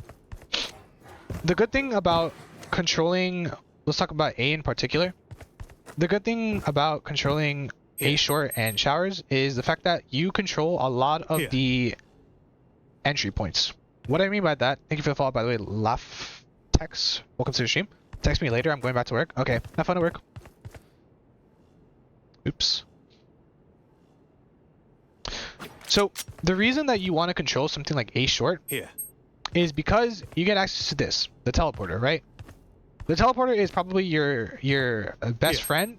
the good thing about controlling, let's talk about A in particular. The good thing about controlling A short and showers is the fact that you control a lot of the entry points. What I mean by that, thank you for the follow, by the way, Laugh Tex. Welcome to the stream. Text me later, I'm going back to work. Okay, have fun at work. Oops. So, the reason that you want to control something like A short is because you get access to this, the teleporter, right? The teleporter is probably your best friend,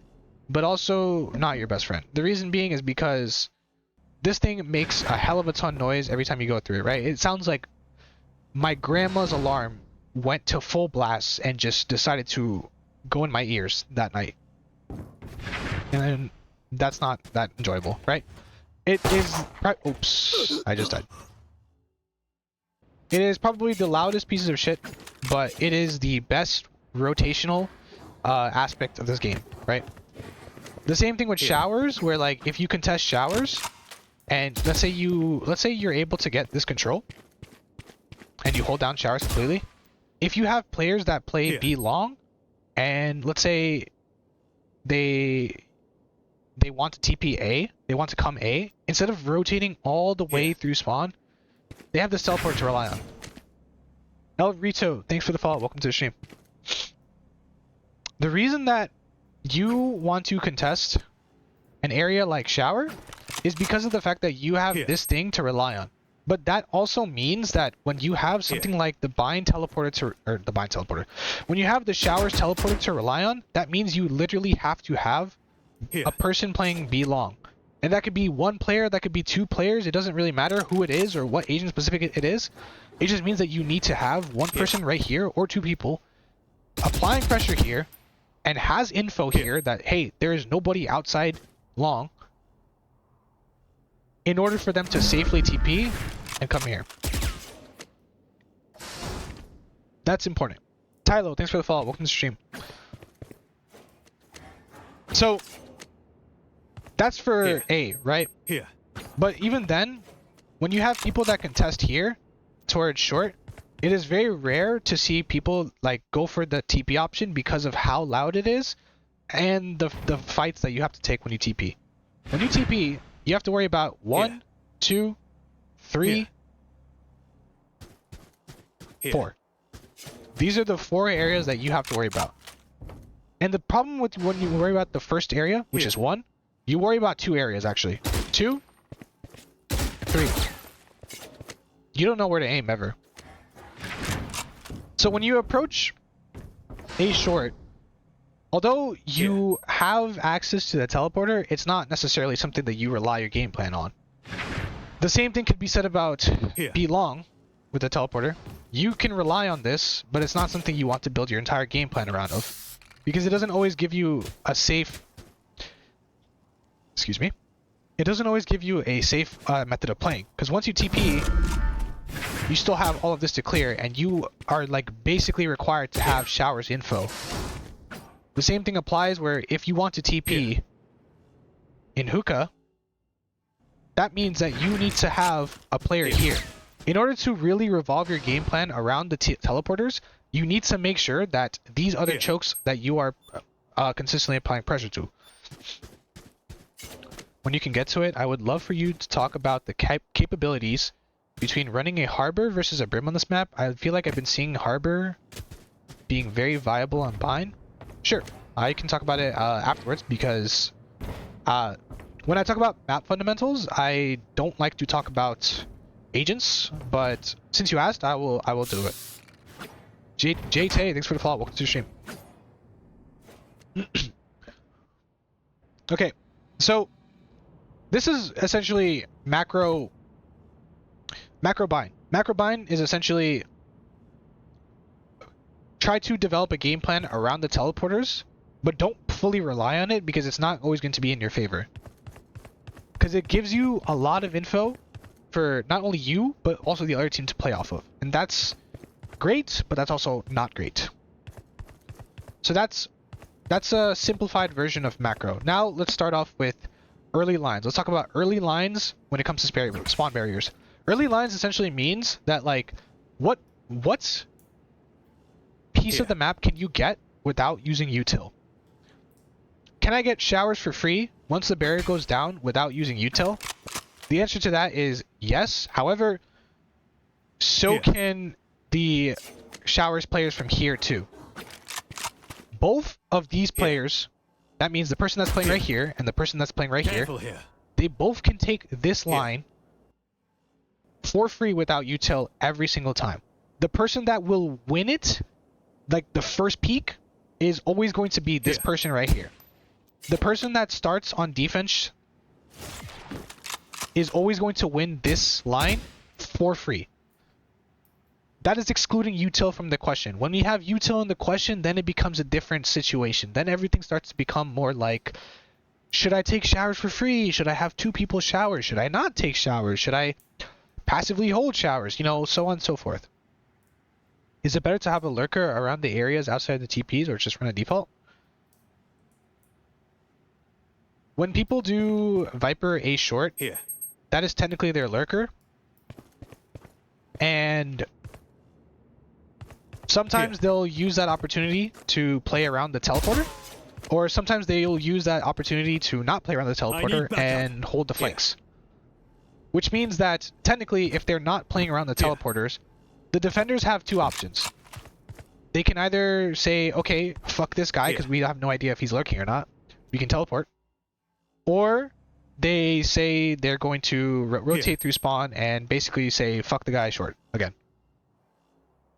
but also not your best friend. The reason being is because this thing makes a hell of a ton of noise every time you go through it, right? It sounds like my grandma's alarm went to full blast and just decided to go in my ears that night. And then that's not that enjoyable, right? It is... Oops, I just died. It is probably the loudest piece of shit, but it is the best rotational aspect of this game, right? The same thing with showers, where like if you contest showers, and let's say you're able to get this control, and you hold down showers completely. If you have players that play B long, and let's say they want to TP A, they want to come A, instead of rotating all the way through spawn, they have this teleport to rely on. El Rito, thanks for the follow. Welcome to the stream. The reason that you want to contest an area like shower is because of the fact that you have this thing to rely on. But that also means that when you have something like the bind teleporter when you have the showers teleporter to rely on, that means you literally have to have a person playing B long. And that could be one player, that could be two players. It doesn't really matter who it is or what agent specific it is. It just means that you need to have one person right here or two people applying pressure here and has info here that, hey, there is nobody outside long, in order for them to safely TP and come here. That's important. Tylo, thanks for the follow. Welcome to the stream. So that's for A, right? Here. But even then, when you have people that contest here towards short, it is very rare to see people like go for the TP option because of how loud it is and the fights that you have to take when you TP. When you TP, you have to worry about 1, 2, 3, 4. These are the 4 areas that you have to worry about. And the problem with when you worry about the first area, which is 1, you worry about 2 areas actually. 2, 3. You don't know where to aim ever. So when you approach A short, although you have access to the teleporter, it's not necessarily something that you rely your game plan on. The same thing could be said about B long with the teleporter. You can rely on this, but it's not something you want to build your entire game plan around of, because it doesn't always give you a safe... Excuse me. It doesn't always give you a safe method of playing, because once you TP, you still have all of this to clear, and you are like basically required to have showers info. The same thing applies where if you want to TP in hookah, that means that you need to have a player here. In order to really revolve your game plan around the teleporters, you need to make sure that these other chokes that you are consistently applying pressure to. When you can get to it, I would love for you to talk about the capabilities between running a Harbor versus a Brim on this map. I feel like I've been seeing Harbor being very viable on Bind. Sure, I can talk about it afterwards, because when I talk about map fundamentals, I don't like to talk about agents, but since you asked, I will do it. JT, thanks for the follow. Welcome to the stream. Okay, so this is essentially macro bind. Macro bind is essentially try to develop a game plan around the teleporters, but don't fully rely on it, because it's not always going to be in your favor. Because it gives you a lot of info for not only you, but also the other team to play off of. And that's great, but that's also not great. So that's a simplified version of macro. Now let's start off with early lines. Let's talk about early lines when it comes to spawn barriers. Early lines essentially means that, like, what piece of the map can you get without using util? Can I get showers for free once the barrier goes down without using util? The answer to that is yes. However, so can the showers players from here too. Both of these players, that means the person that's playing right here and the person that's playing right here, they both can take this line for free without util every single time. The person that will win it, like the first peak, is always going to be this person right here. The person that starts on defense is always going to win this line for free. That is excluding util from the question. When we have util in the question, then it becomes a different situation. Then everything starts to become more like, should I take showers for free? Should I have 2 people shower? Should I not take showers? Should I passively hold showers? You know, so on and so forth. Is it better to have a lurker around the areas outside the TPs or just run a default? When people do Viper A short, Here. that is technically their lurker. And sometimes they'll use that opportunity to play around the teleporter. Or sometimes they'll use that opportunity to not play around the teleporter and hold the flanks. Which means that technically if they're not playing around the teleporters, the defenders have 2 options. They can either say, okay, fuck this guy because we have no idea if he's lurking or not. We can teleport. Or they say they're going to rotate through spawn and basically say, fuck the guy short again.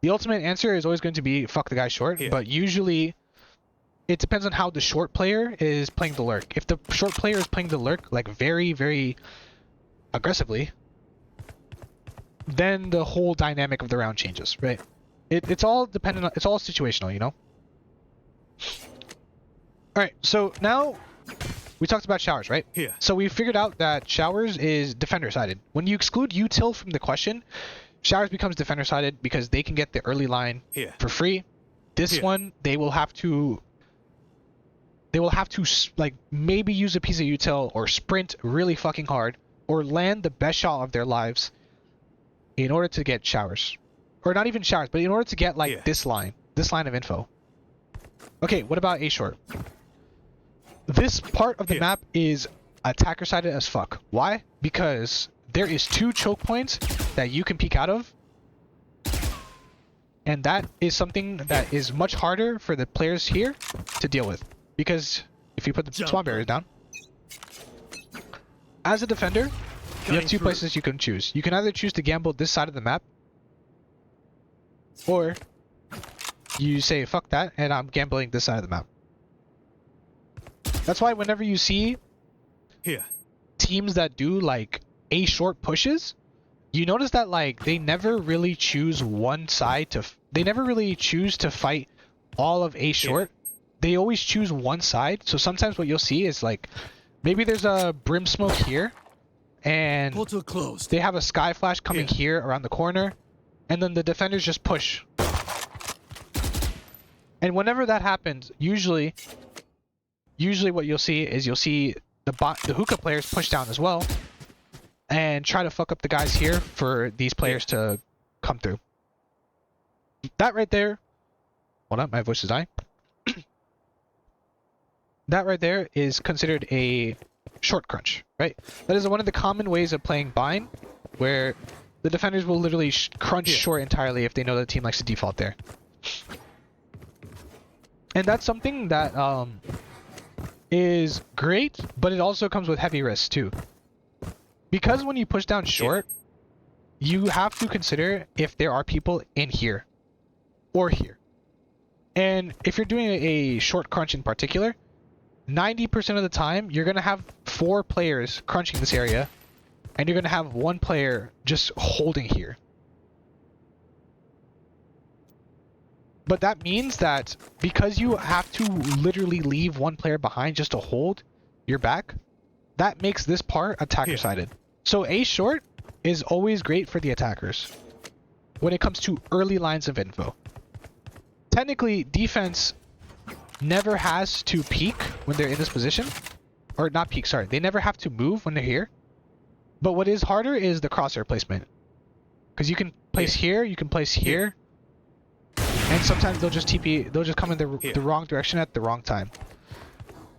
The ultimate answer is always going to be fuck the guy short, but usually it depends on how the short player is playing the lurk. If the short player is playing the lurk like very, very aggressively, then the whole dynamic of the round changes, right? It's all dependent on, it's all situational, you know? Alright, so now we talked about showers, right? Here. So we figured out that showers is defender sided. When you exclude util from the question, showers becomes defender sided because they can get the early line for free. This one, they will have to like maybe use a piece of util or sprint really fucking hard or land the best shot of their lives in order to get showers. Or not even showers, but in order to get like this line of info. Okay, what about A short? This part of the map is attacker sided as fuck. Why? Because there is 2 choke points that you can peek out of. And that is something that is much harder for the players here to deal with. Because if you put the spawn barriers down, as a defender, you have 2 places you can choose. You can either choose to gamble this side of the map, or you say, fuck that, and I'm gambling this side of the map. That's why whenever you see teams that do like A short pushes, you notice that like they never really choose one side to, they never really choose to fight all of A short. They always choose one side. So sometimes what you'll see is like, maybe there's a brim smoke here, and they have a sky flash coming here around the corner, and then the defenders just push. And whenever that happens, usually what you'll see is you'll see the hookah players push down as well and try to fuck up the guys here for these players to come through. That right there, hold on, my voice is dying. That right there is considered a short crunch, right? That is one of the common ways of playing bind, where the defenders will literally crunch short entirely if they know the team likes to default there. And that's something that is great, but it also comes with heavy risks too. Because when you push down short, you have to consider if there are people in here or here. And if you're doing a short crunch in particular, 90% of the time, you're going to have 4 players crunching this area, and you're going to have 1 player just holding here. But that means that because you have to literally leave 1 player behind just to hold your back, that makes this part attacker-sided. So A short is always great for the attackers when it comes to early lines of info. Technically, defense never has to peek when they're in this position. Or not peek, sorry. They never have to move when they're here. But what is harder is the crosshair placement. Because you can place here, you can place here. And sometimes they'll just TP, they'll just come in the wrong direction at the wrong time.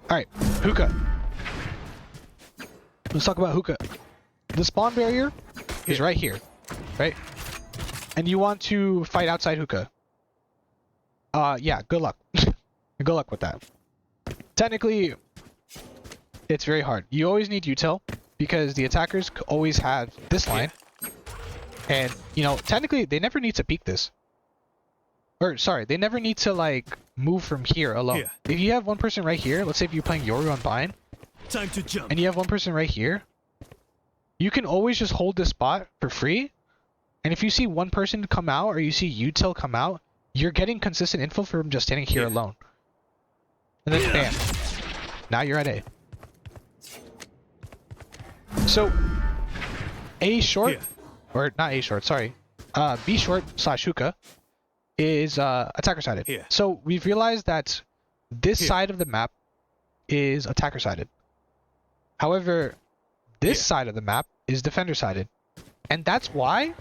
Alright, hookah. Let's talk about hookah. The spawn barrier is right here, right? And you want to fight outside hookah. Yeah, good luck. Good luck with that. Technically, it's very hard. You always need util, because the attackers always have this line. And, you know, technically, they never need to peek this. Or, sorry, they never need to, like, move from here alone. If you have 1 person right here, let's say if you're playing Yoru on Bind, Time to jump. and you have 1 person right here, you can always just hold this spot for free And if you see one person come out or you see util come out, you're getting consistent info from just standing here alone. And then bam. Now you're at A. So A short, Here. or not A short, sorry. B short / hookah is attacker sided. Here. So we've realized that this Here. side of the map is attacker sided. However, this Here. side of the map is defender sided. And that's why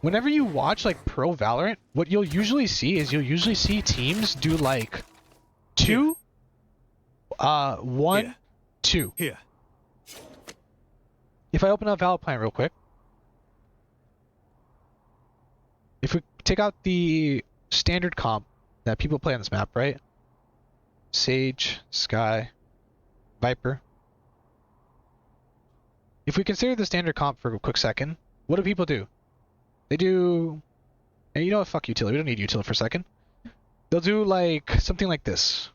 whenever you watch like pro Valorant, what you'll usually see is teams do like 2 1 Here. 2. Here. If I open up Valorant real quick, if we take out the standard comp that people play on this map, right? Sage, Sky, Viper. If we consider the standard comp for a quick second, what do people do? They do... And you know what? Fuck utility. We don't need utility for a second. They'll do like something like this.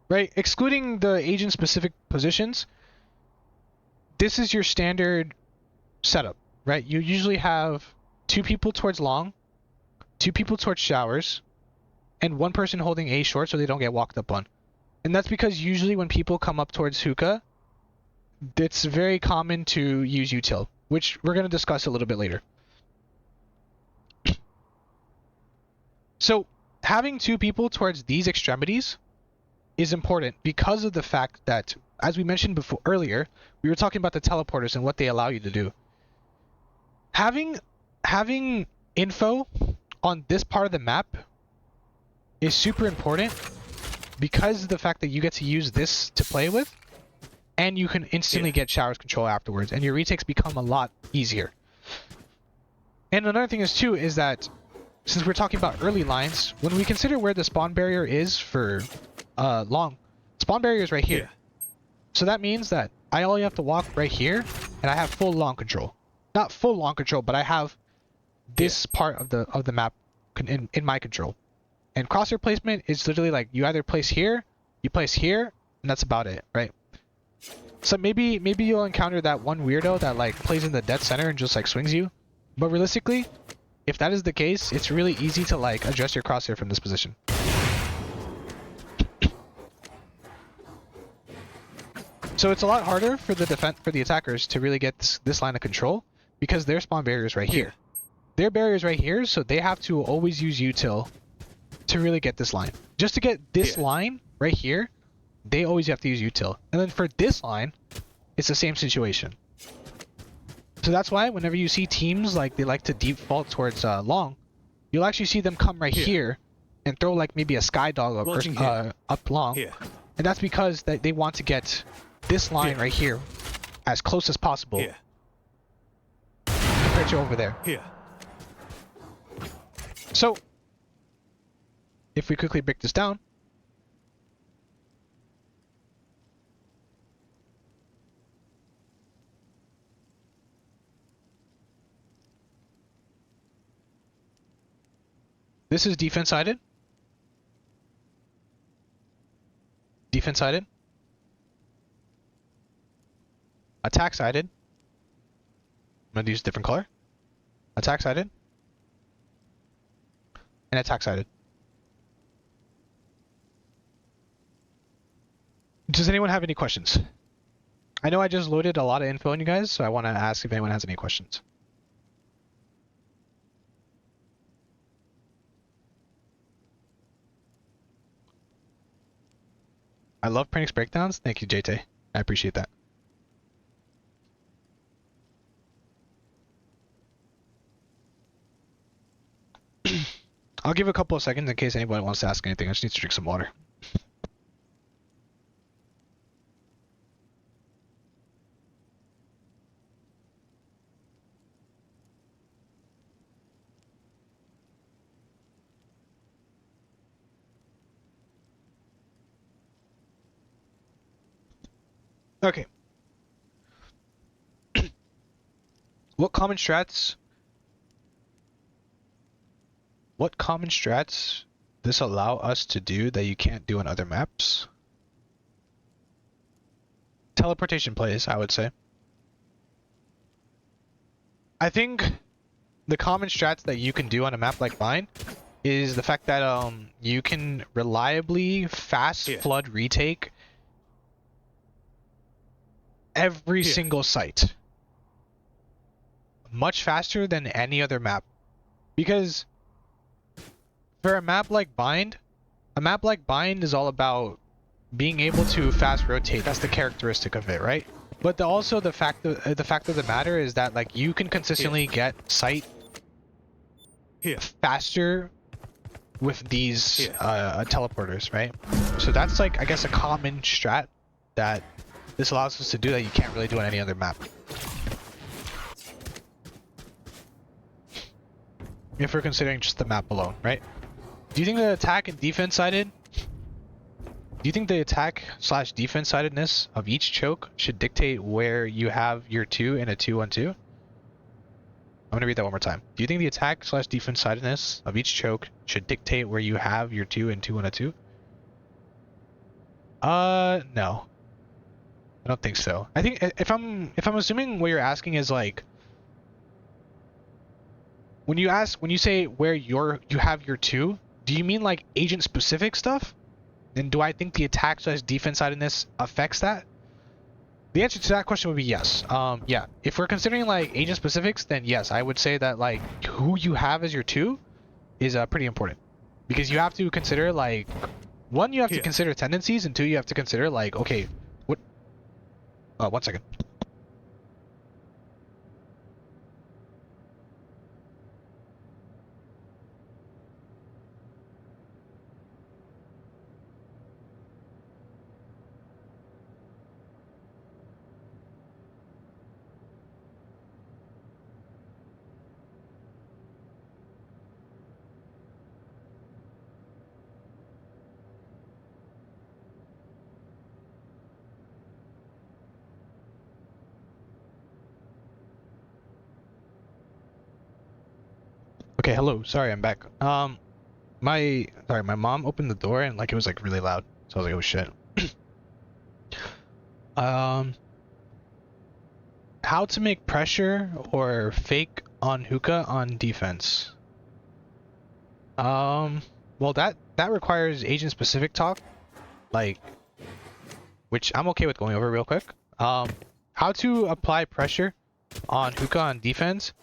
Right? Excluding the agent-specific positions, this is your standard setup, right? You usually have 2 people towards long, 2 people towards showers, and 1 person holding A short so they don't get walked up on. And that's because usually when people come up towards hookah, it's very common to use util, which we're going to discuss a little bit later. So having 2 people towards these extremities is important because of the fact that, as we mentioned before earlier, we were talking about the teleporters and what they allow you to do. Having info on this part of the map is super important because of the fact that you get to use this to play with, and you can instantly get showers control afterwards, and your retakes become a lot easier. And another thing is too is that since we're talking about early lines, when we consider where the spawn barrier is for long, spawn barrier is right here. Here. So that means that I only have to walk right here, and I have full long control. Not full long control, but I have this part of the map in my control. And crosshair placement is literally like you either place here, and that's about it, right? So maybe you'll encounter that one weirdo that like plays in the dead center and just like swings you. But realistically, if that is the case, it's really easy to like adjust your crosshair from this position. So it's a lot harder for the attackers to really get this line of control because their spawn barrier is right here. Their barrier is right here, so they have to always use util to really get this line. Just to get this line right here, they always have to use util. And then for this line, it's the same situation. So that's why whenever you see teams like they like to default towards long, you'll actually see them come right here and throw like maybe a sky dog up long. And that's because they want to get this line right here as close as possible compared to over there. So if we quickly break this down, this is defense sided. Defense sided. Attack sided. I'm going to use a different color. Attack sided. And attack sided. Does anyone have any questions? I know I just loaded a lot of info on you guys, so I want to ask if anyone has any questions. I love Pranix breakdowns. Thank you, JT. I appreciate that. I'll give a couple of seconds in case anybody wants to ask anything. I just need to drink some water. Okay. What common strats this allow us to do that you can't do on other maps? Teleportation plays, I would say. I think the common strats that you can do on a map like mine is the fact that you can reliably fast flood retake every single site much faster than any other map. Because for a map like Bind is all about being able to fast rotate. That's the characteristic of it, right? But also the fact of the matter is that like you can consistently get sight faster with these teleporters, right? So that's like, I guess, a common strat that this allows us to do that you can't really do on any other map. If we're considering just the map alone, right? Do you think the attack and defense sided? Do you think the attack / defense sidedness of each choke should dictate where you have your 2 in a 2-on-2? I'm gonna read that one more time. Do you think the attack / defense sidedness of each choke should dictate where you have your 2 and 2-on-2? No. I don't think so. I think if I'm assuming what you're asking is like, when you say where you have your 2, do you mean like agent specific stuff? And do I think the attack / defense sidedness affects that? The answer to that question would be yes. Yeah. If we're considering like agent specifics, then yes, I would say that like who you have as your 2 is pretty important, because you have to consider like, one, you have to consider tendencies, and 2, you have to consider like, okay, what? 1 second. Okay, hello. Sorry, I'm back. My mom opened the door and like it was like really loud, so I was like, oh shit. How to make pressure or fake on hookah on defense? Well, that requires agent specific talk, like, which I'm okay with going over real quick. How to apply pressure on hookah on defense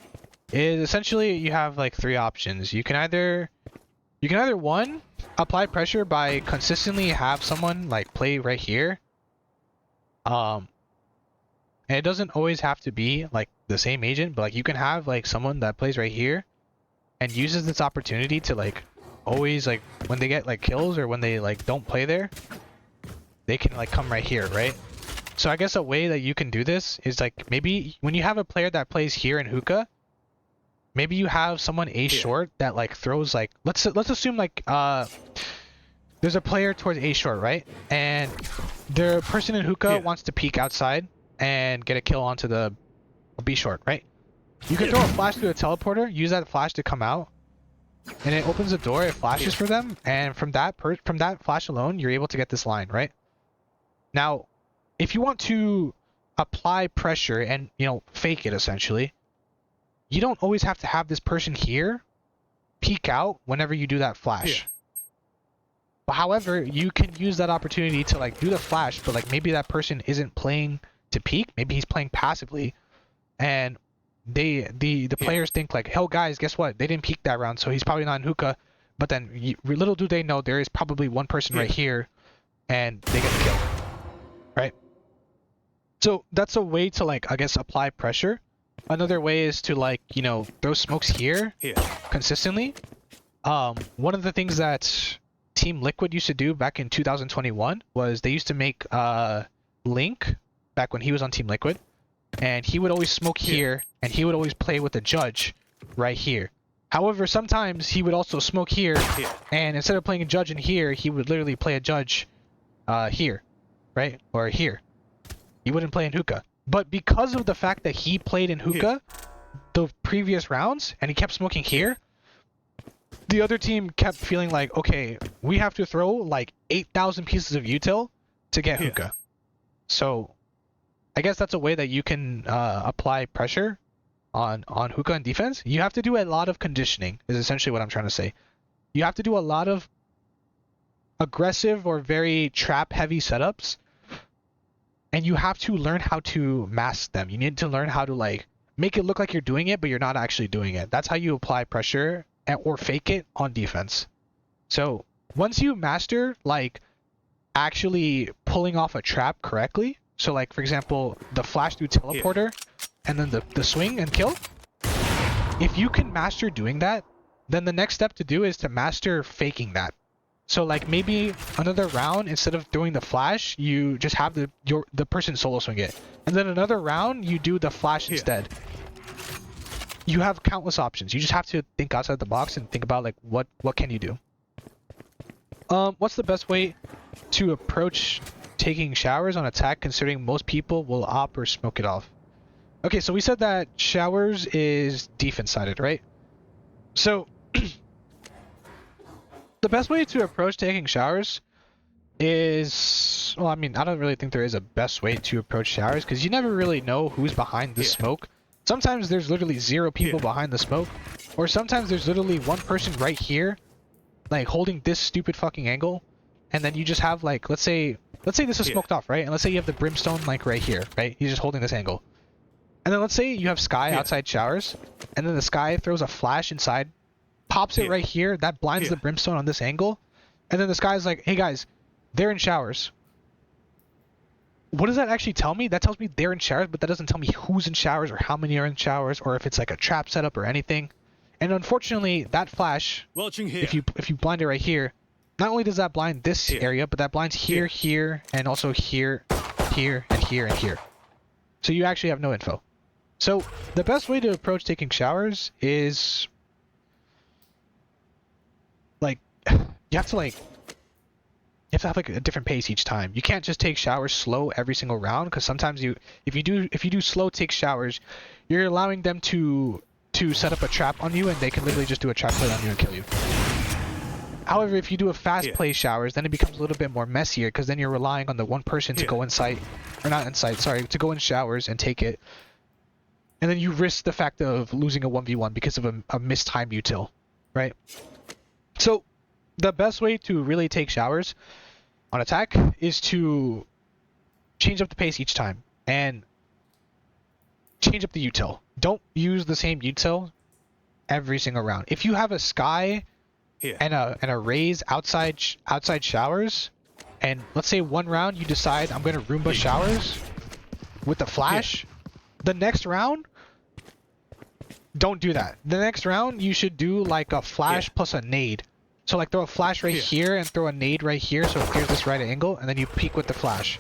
is essentially you have like 3 options. You can either 1, apply pressure by consistently have someone like play right here. And it doesn't always have to be like the same agent, but like you can have like someone that plays right here and uses this opportunity to like always, like when they get like kills or when they like don't play there, they can like come right here, right? So I guess a way that you can do this is like, maybe when you have a player that plays here in hookah, maybe you have someone A short that like throws like, let's assume like there's a player towards A short, right? And the person in hookah wants to peek outside and get a kill onto the B short, right? You can throw a flash through a teleporter, use that flash to come out, and it opens the door, it flashes for them, and from that flash alone, you're able to get this line, right? Now, if you want to apply pressure and, you know, fake it essentially, you don't always have to have this person here peek out whenever you do that flash. But however, you can use that opportunity to like do the flash, but like maybe that person isn't playing to peek, maybe he's playing passively, and the players think like, hell guys, guess what? They didn't peek that round, so he's probably not in hookah. But then little do they know there is probably one person right here, and they get the kill, right? So that's a way to like, I guess, apply pressure. Another way is to like, you know, throw smokes here consistently. One of the things that Team Liquid used to do back in 2021 was they used to make Link back when he was on Team Liquid, and he would always smoke here, and he would always play with the judge right here. However, sometimes he would also smoke here, and instead of playing a judge in here, he would literally play a judge here, right? Or here. He wouldn't play in hookah. But because of the fact that he played in hookah the previous rounds, and he kept smoking here, the other team kept feeling like, okay, we have to throw like 8,000 pieces of util to get Here. hookah. So I guess that's a way that you can apply pressure on hookah and defense. You have to do a lot of conditioning is essentially what I'm trying to say. You have to do a lot of aggressive or very trap heavy setups, and you have to learn how to mask them. You need to learn how to like make it look like you're doing it, but you're not actually doing it. That's how you apply pressure or fake it on defense. So once you master like actually pulling off a trap correctly, so like for example the flash through teleporter and then the swing and kill, if you can master doing that, then the next step to do is to master faking that. So like maybe another round, instead of doing the flash, you just have the person solo swing it, and then another round you do the flash instead. You have countless options. You just have to think outside the box and think about like what can you do. What's the best way to approach taking showers on attack, considering most people will op or smoke it off? Okay, so we said that showers is defense sided, right? So the best way to approach taking showers is, well, I mean, I don't really think there is a best way to approach showers because you never really know who's behind the smoke. Sometimes there's literally 0 people behind the smoke, or sometimes there's literally 1 person right here, like holding this stupid fucking angle, and then you just have like, let's say this is smoked off, right? And let's say you have the brimstone like right here, right? He's just holding this angle. And then let's say you have Sky outside showers, and then the Sky throws a flash inside, pops it right here, that blinds the brimstone on this angle, and then the Sky's like, hey guys, they're in showers. What does that actually tell me? That tells me they're in showers, but that doesn't tell me who's in showers or how many are in showers or if it's like a trap setup or anything. And unfortunately, that flash, Watching here. if you blind it right here, not only does that blind this area, but that blinds here, here, and also here, here, and here, and here. So you actually have no info. So the best way to approach taking showers is like you have to have like a different pace each time. You can't just take showers slow every single round, because sometimes if you do slow take showers, you're allowing them to set up a trap on you, and they can literally just do a trap play on you and kill you. However, if you do a fast play showers, then it becomes a little bit more messier, because then you're relying on the one person to go inside, or not inside, sorry, to go in showers and take it. And then you risk the fact of losing a 1v1 because of a mistimed util, right? So the best way to really take showers on attack is to change up the pace each time and change up the util. Don't use the same util every single round. If you have a Sky and a raise outside showers, and let's say one round you decide I'm gonna Roomba showers with the flash, the next round don't do that. The next round you should do like a flash plus a nade. So like throw a flash right here and throw a nade right here, so it clears this right angle, and then you peek with the flash.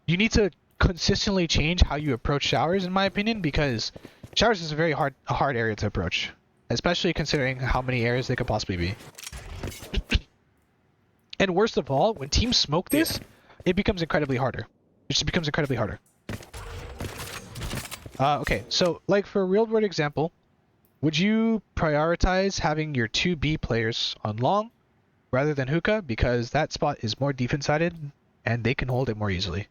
You need to consistently change how you approach showers, in my opinion, because showers is a very hard area to approach, especially considering how many areas they could possibly be. And worst of all, when teams smoke this, it becomes incredibly harder. It just becomes incredibly harder. Okay, so like for a real-world example, would you prioritize having your 2B players on long rather than hookah, because that spot is more defense-sided and they can hold it more easily?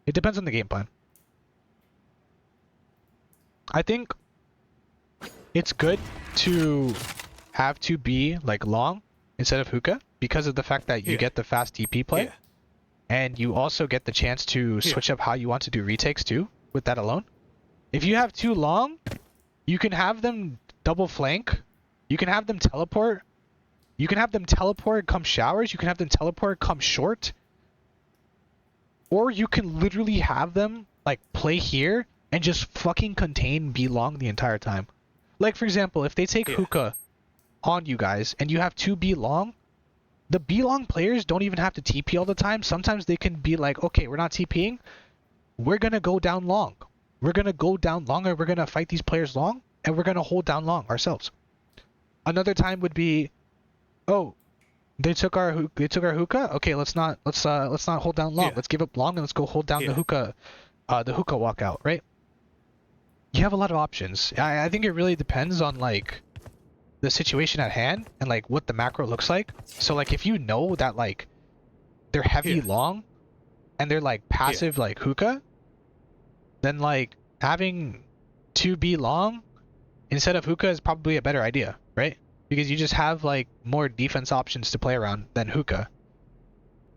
It depends on the game plan. I think it's good to have 2B like long instead of hookah because of the fact that you get the fast TP play, and you also get the chance to switch up how you want to do retakes too with that alone. If you have 2 long, you can have them double flank, you can have them teleport, come showers, you can have them teleport, come short, or you can literally have them like play here and just fucking contain B long the entire time. Like for example, if they take hookah on you guys and you have 2 B long, the B long players don't even have to TP all the time. Sometimes they can be like, okay, we're not TPing, we're gonna go down long. We're gonna go down long, and we're gonna fight these players long, and we're gonna hold down long ourselves. Another time would be, oh, they took our hookah. Okay, let's not hold down long. Let's give up long and let's go hold down the hookah walkout. Right? you have a lot of options. I think it really depends on like the situation at hand and like what the macro looks like. So like if you know that like they're heavy Here. long and they're like passive like hookah, then like having 2B long instead of hookah is probably a better idea, right? Because you just have like more defense options to play around than hookah.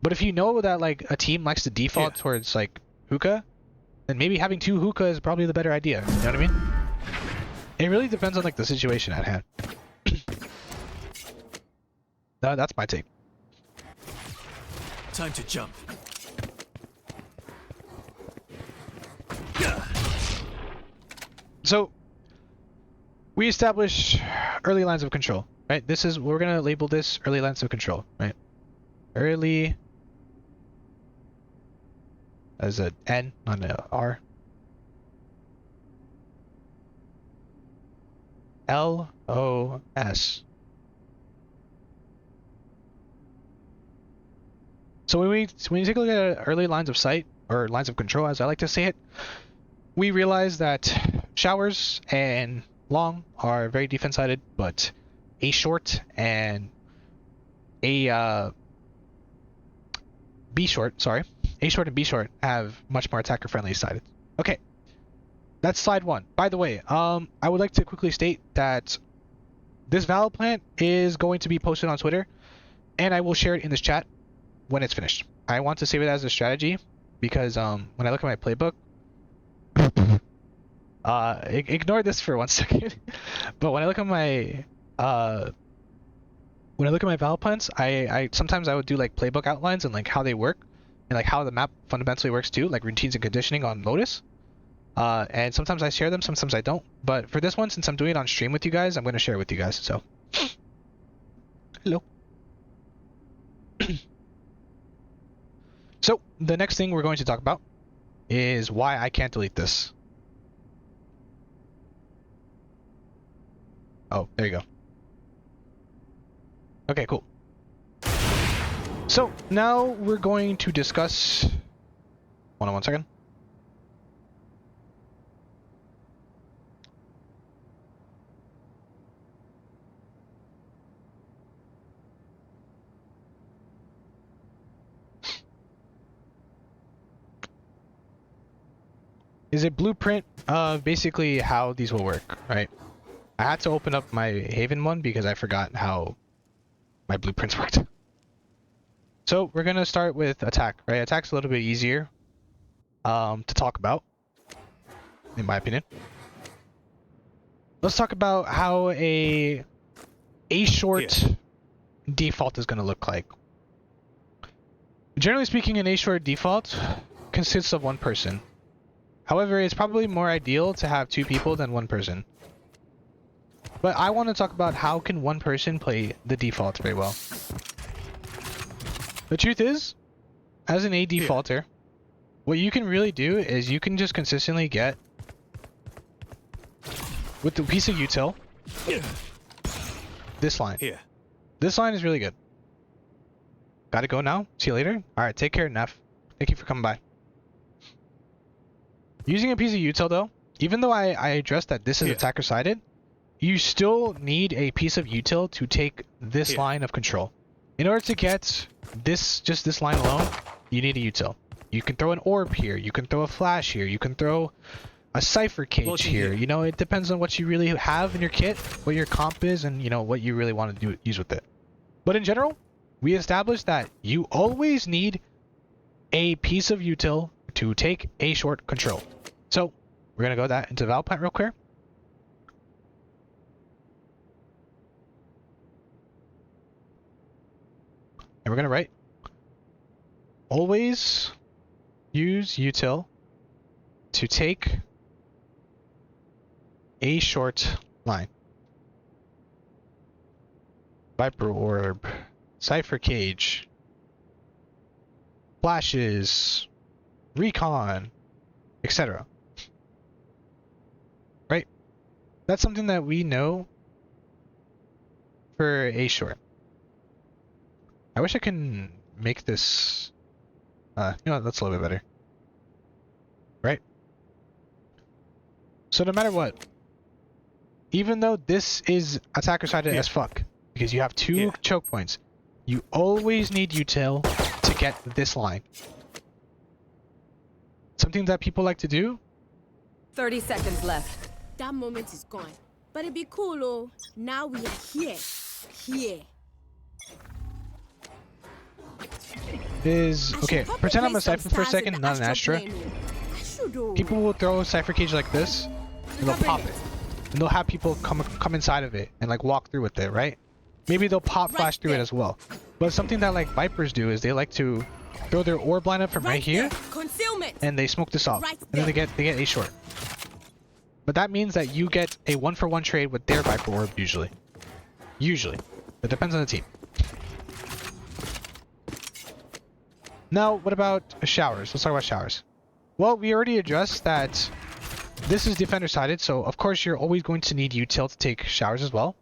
But if you know that like a team likes to default towards like hookah, then maybe having 2 hookah is probably the better idea. You know what I mean? It really depends on like the situation at hand. That's my take. Time to jump. So we establish early lines of control, right? This is, we're gonna label this early lines of control, right? Early as a N, not an R. LOS. So when you take a look at early lines of sight, or lines of control as I like to say it, we realize that showers and long are very defense sided, but A short and A B short, sorry, A short and B short have much more attacker friendly sided. Okay, that's slide 1. By the way, I would like to quickly state that this VALORANT is going to be posted on Twitter, and I will share it in this chat when it's finished. I want to save it as a strategy because when I look at my playbook, ignore this for 1 second. But when I look at my VALORANTs, I sometimes I would do like playbook outlines and like how they work and like how the map fundamentally works too, like routines and conditioning on Lotus. And sometimes I share them, sometimes I don't. But for this one, since I'm doing it on stream with you guys, I'm going to share it with you guys. So, hello. So the next thing we're going to talk about is why I can't delete this. Oh, there you go. Okay, cool. So now we're going to discuss. Hold on 1 second. Is a blueprint of basically how these will work, right? I had to open up my Haven one because I forgot how my blueprints worked. So we're gonna start with attack, right? Attack's a little bit easier to talk about, in my opinion. Let's talk about how a short default is gonna look like. Generally speaking, an A short default consists of 1 person. However, it's probably more ideal to have 2 people than 1 person. But I want to talk about how can 1 person play the default very well. The truth is, as an A defaulter, what you can really do is you can just consistently get with the piece of util this line. Here. This line is really good. Gotta go now. See you later. Alright, take care, Neff. Thank you for coming by. Using a piece of util though, even though I addressed that this is attacker sided, you still need a piece of util to take this line of control. In order to get just this line alone, you need a util. You can throw an orb here, you can throw a flash here, you can throw a cipher cage here. You know, it depends on what you really have in your kit, what your comp is, and you know what you really want to use with it. But in general, we established that you always need a piece of util to take a short control. So we're gonna go that into VALORANT real quick. And we're gonna write always use util to take a short line. Viper orb, cipher cage, flashes, recon, etc. Right? That's something that we know for a short. I wish I can make this you know what, that's a little bit better. Right? So no matter what, even though this is attacker sided as fuck, because you have two choke points, you always need util to get this line. Something that people like to do. 30 seconds left. That moment is gone. But it'd be cool, oh. Now we are here. Here. Is I okay. should probably Pretend I'm play a some Cypher for a stars in second, the not an astral Astra. plane, oh. I should, oh. People will throw a Cypher cage like this, and they'll pop it, and they'll have people come inside of it and like walk through with it, right? Maybe they'll pop flash through it as well. But something that like Vipers do is they like to throw their orb line up from right here, there. Concealment. and they smoke this off, Right and then they get a short. But that means that you get a 1-for-1 trade with their Viper orb usually. Usually, it depends on the team. Now, what about showers? Let's talk about showers. Well, we already addressed that this is defender sided, so of course you're always going to need util to take showers as well.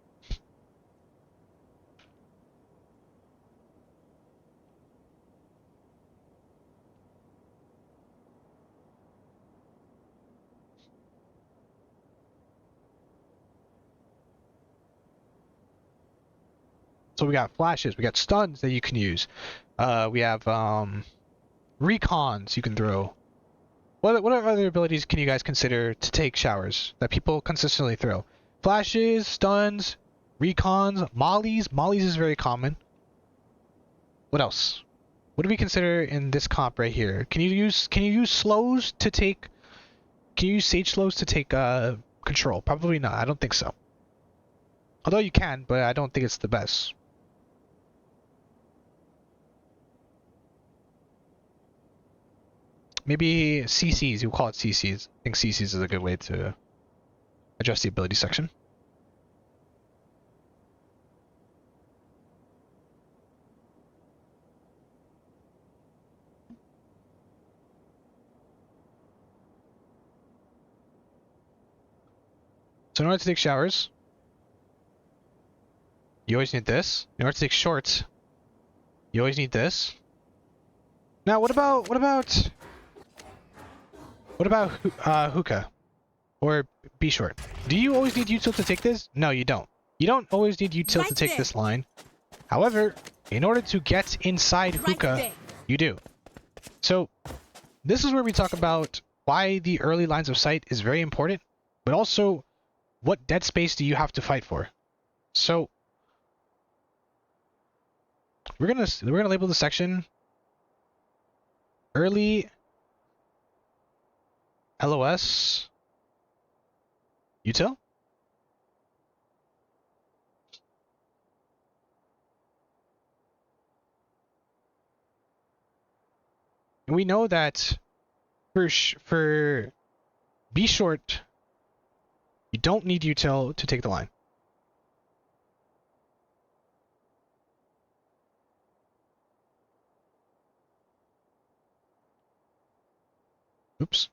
So we got flashes, we got stuns that you can use. We have recons you can throw. What other abilities can you guys consider to take showers that people consistently throw? Flashes, stuns, recons, mollies. Mollies is very common. What else? What do we consider in this comp right here? Can you use slows to take? Can you use sage slows to take control? Probably not. I don't think so. Although you can, but I don't think it's the best. Maybe CCs, you call it CCs. I think CCs is a good way to address the ability section. So in order to take showers, you always need this. In order to take shorts, you always need this. Now what about hookah or B short? Do you always need util to take this? No, you don't. You don't always need util to take this line. However, in order to get inside hookah, you do. So this is where we talk about why the early lines of sight is very important, but also what dead space do you have to fight for. So we're gonna label the section early LOS util. And we know that for B short, you don't need util to take the line. Oops.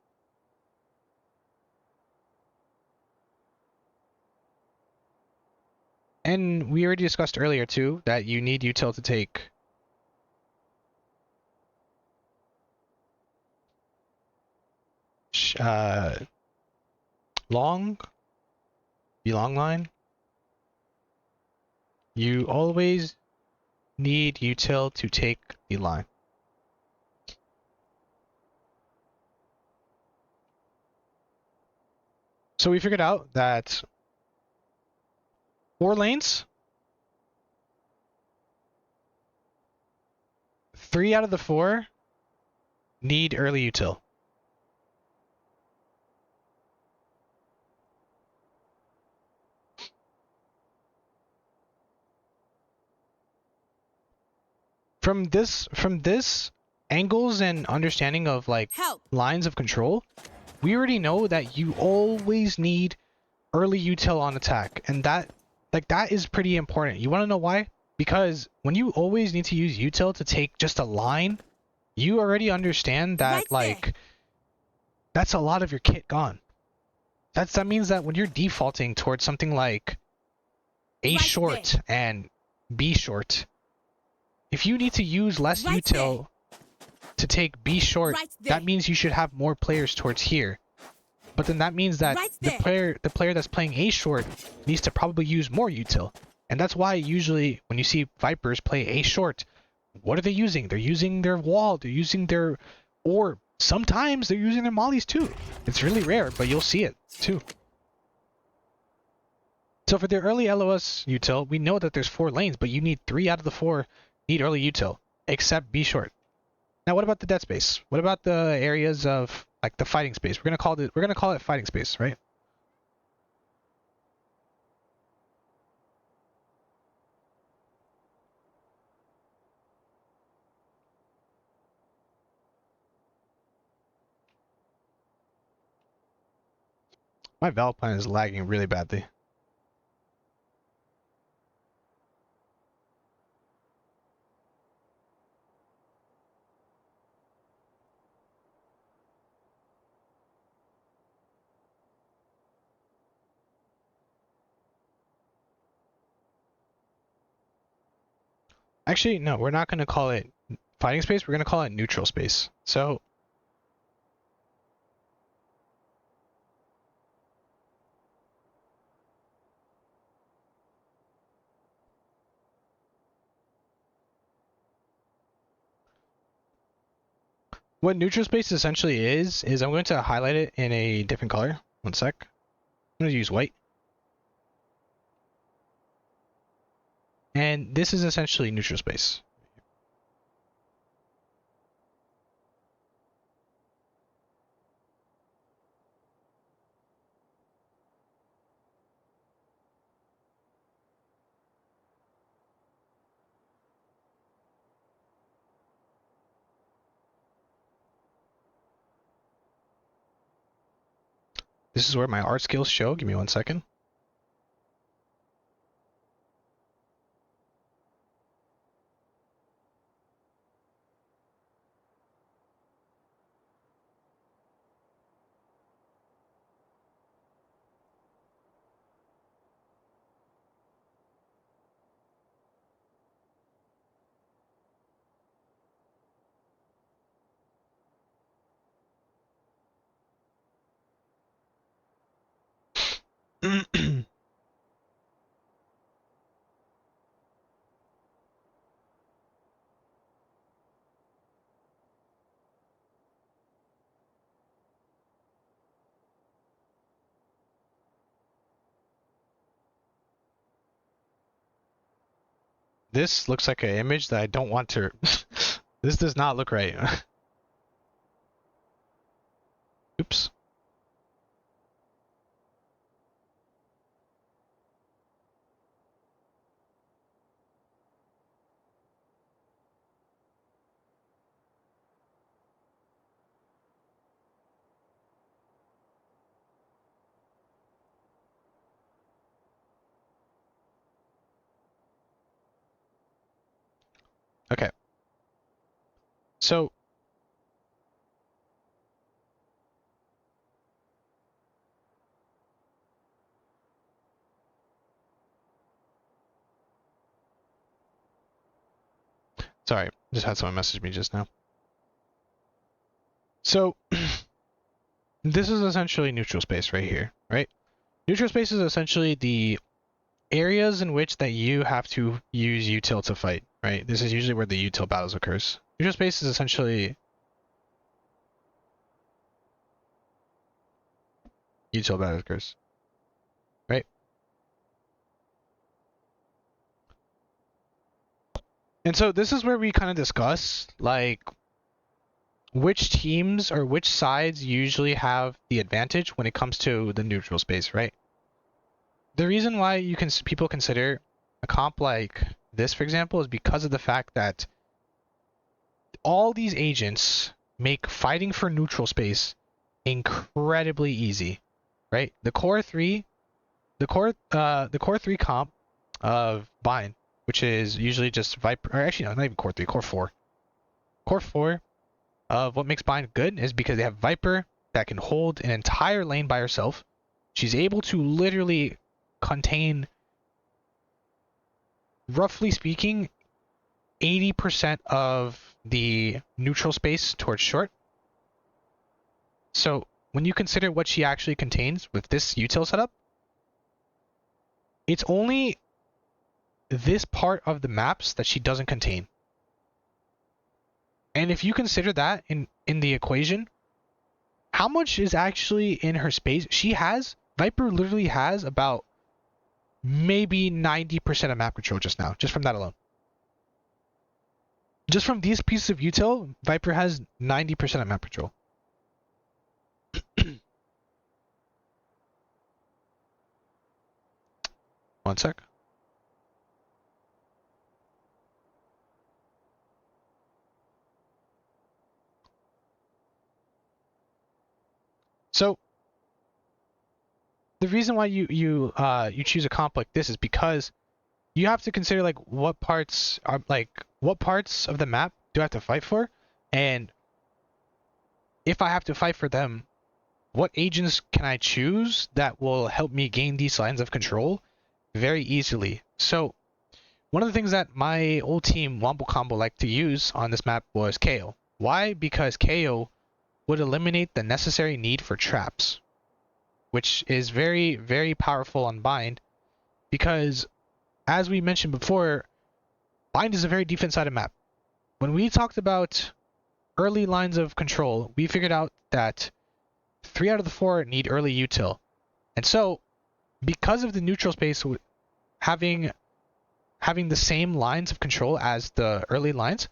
And we already discussed earlier too that you need util to take long line. You always need util to take the line. So we figured out that 4 lanes, 3 out of the 4 need early util. From this angles and understanding of like lines of control, we already know that you always need early util on attack, and that is pretty important. You want to know why? Because when you always need to use util to take just a line, you already understand that that's a lot of your kit gone. That means that when you're defaulting towards something like A short and B short, if you need to use less util to take B short, that means you should have more players towards here. but then that means that Right the there. player that's playing A short needs to probably use more util. And that's why usually when you see Vipers play A short, what are they using? They're using their wall, they're using their orb. Sometimes they're using their mollies too. It's really rare, but you'll see it too. So for the early LOS util, we know that there's 4 lanes, but you need 3 out of the 4 need early util, except B short. Now what about the dead space? What about the areas of like the fighting space? We're gonna call it fighting space, right? My Val plan is lagging really badly. Actually, no, we're not going to call it fighting space. We're going to call it neutral space. So what neutral space essentially is I'm going to highlight it in a different color. One sec. I'm going to use white. And this is essentially neutral space. This is where my art skills show. Give me one second. This looks like an image that I don't want to. This does not look right. Oops. Okay. So sorry, just had someone message me just now. So this is essentially neutral space right here, right? Neutral space is essentially the areas in which that you have to use util to fight, right? This is usually where the util battles occurs. Neutral space is essentially util battles occurs, right? And so this is where we kind of discuss like which teams or which sides usually have the advantage when it comes to the neutral space, right? The reason why people consider a comp like this, for example, is because of the fact that all these agents make fighting for neutral space incredibly easy, right? The core three comp of Bind, which is usually just Viper, or actually no, not even core 3, core 4. Core 4 of what makes Bind good is because they have Viper that can hold an entire lane by herself. She's able to literally contain, roughly speaking, 80% of the neutral space towards short. So when you consider what she actually contains with this util setup, it's only this part of the maps that she doesn't contain. And if you consider that in the equation, how much is actually in her space? Viper literally has about maybe 90% of map control just now, just from that alone. Just from these pieces of util, Viper has 90% of map control. One sec. So the reason why you choose a comp like this is because you have to consider like what parts of the map do I have to fight for, and if I have to fight for them, what agents can I choose that will help me gain these lines of control very easily. So one of the things that my old team Wombo Combo liked to use on this map was KO. Why? Because KO would eliminate the necessary need for traps, which is very, very powerful on Bind, because as we mentioned before, Bind is a very defense-sided map. When we talked about early lines of control, we figured out that 3 out of the 4 need early util. And so, because of the neutral space having the same lines of control as the early lines,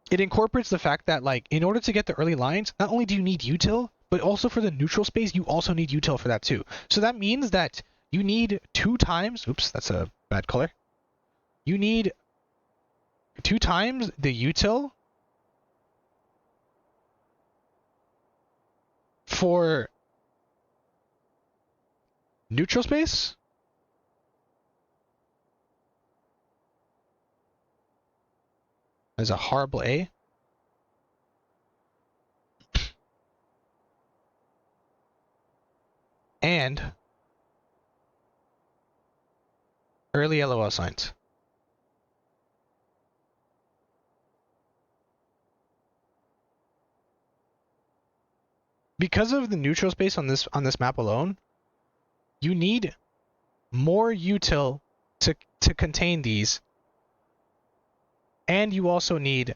it incorporates the fact that, like, in order to get the early lines, not only do you need util, but also for the neutral space, you also need util for that too. So that means that you need 2 times, oops, that's a bad color. You need 2 times the util for neutral space as a horrible A. And early LOL signs. Because of the neutral space on this map alone, you need more util to contain these, and you also need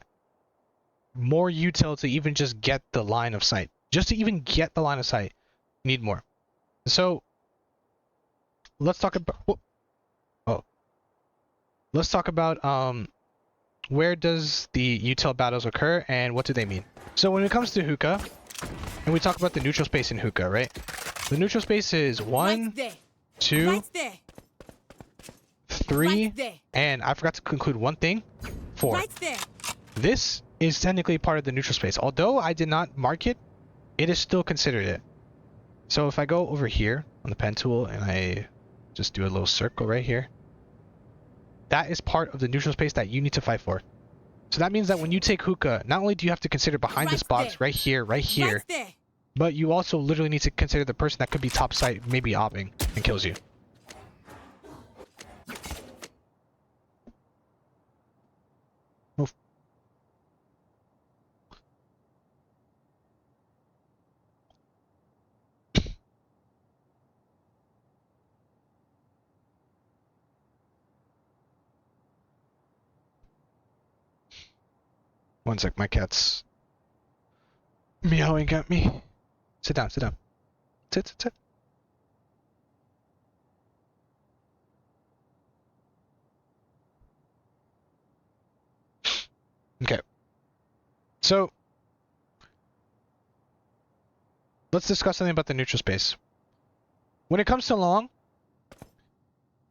more util to even just get the line of sight. Just to even get the line of sight, you need more. So let's talk about where does the util battles occur and what do they mean? So when it comes to hookah, and we talk about the neutral space in hookah, right? The neutral space is 1, Right there. 2, Right there. 3, Right there. and I forgot to conclude one thing, 4. Right there. This is technically part of the neutral space. Although I did not mark it, it is still considered it. So if I go over here on the pen tool and I just do a little circle right here, that is part of the neutral space that you need to fight for. So that means that when you take hookah, not only do you have to consider behind this box right here, Right there. but you also literally need to consider the person that could be top sight, maybe opping, and kills you. Move. One sec, my cat's meowing at me. Sit down, sit down. Sit, sit, sit. Okay. So, let's discuss something about the neutral space. When it comes to long,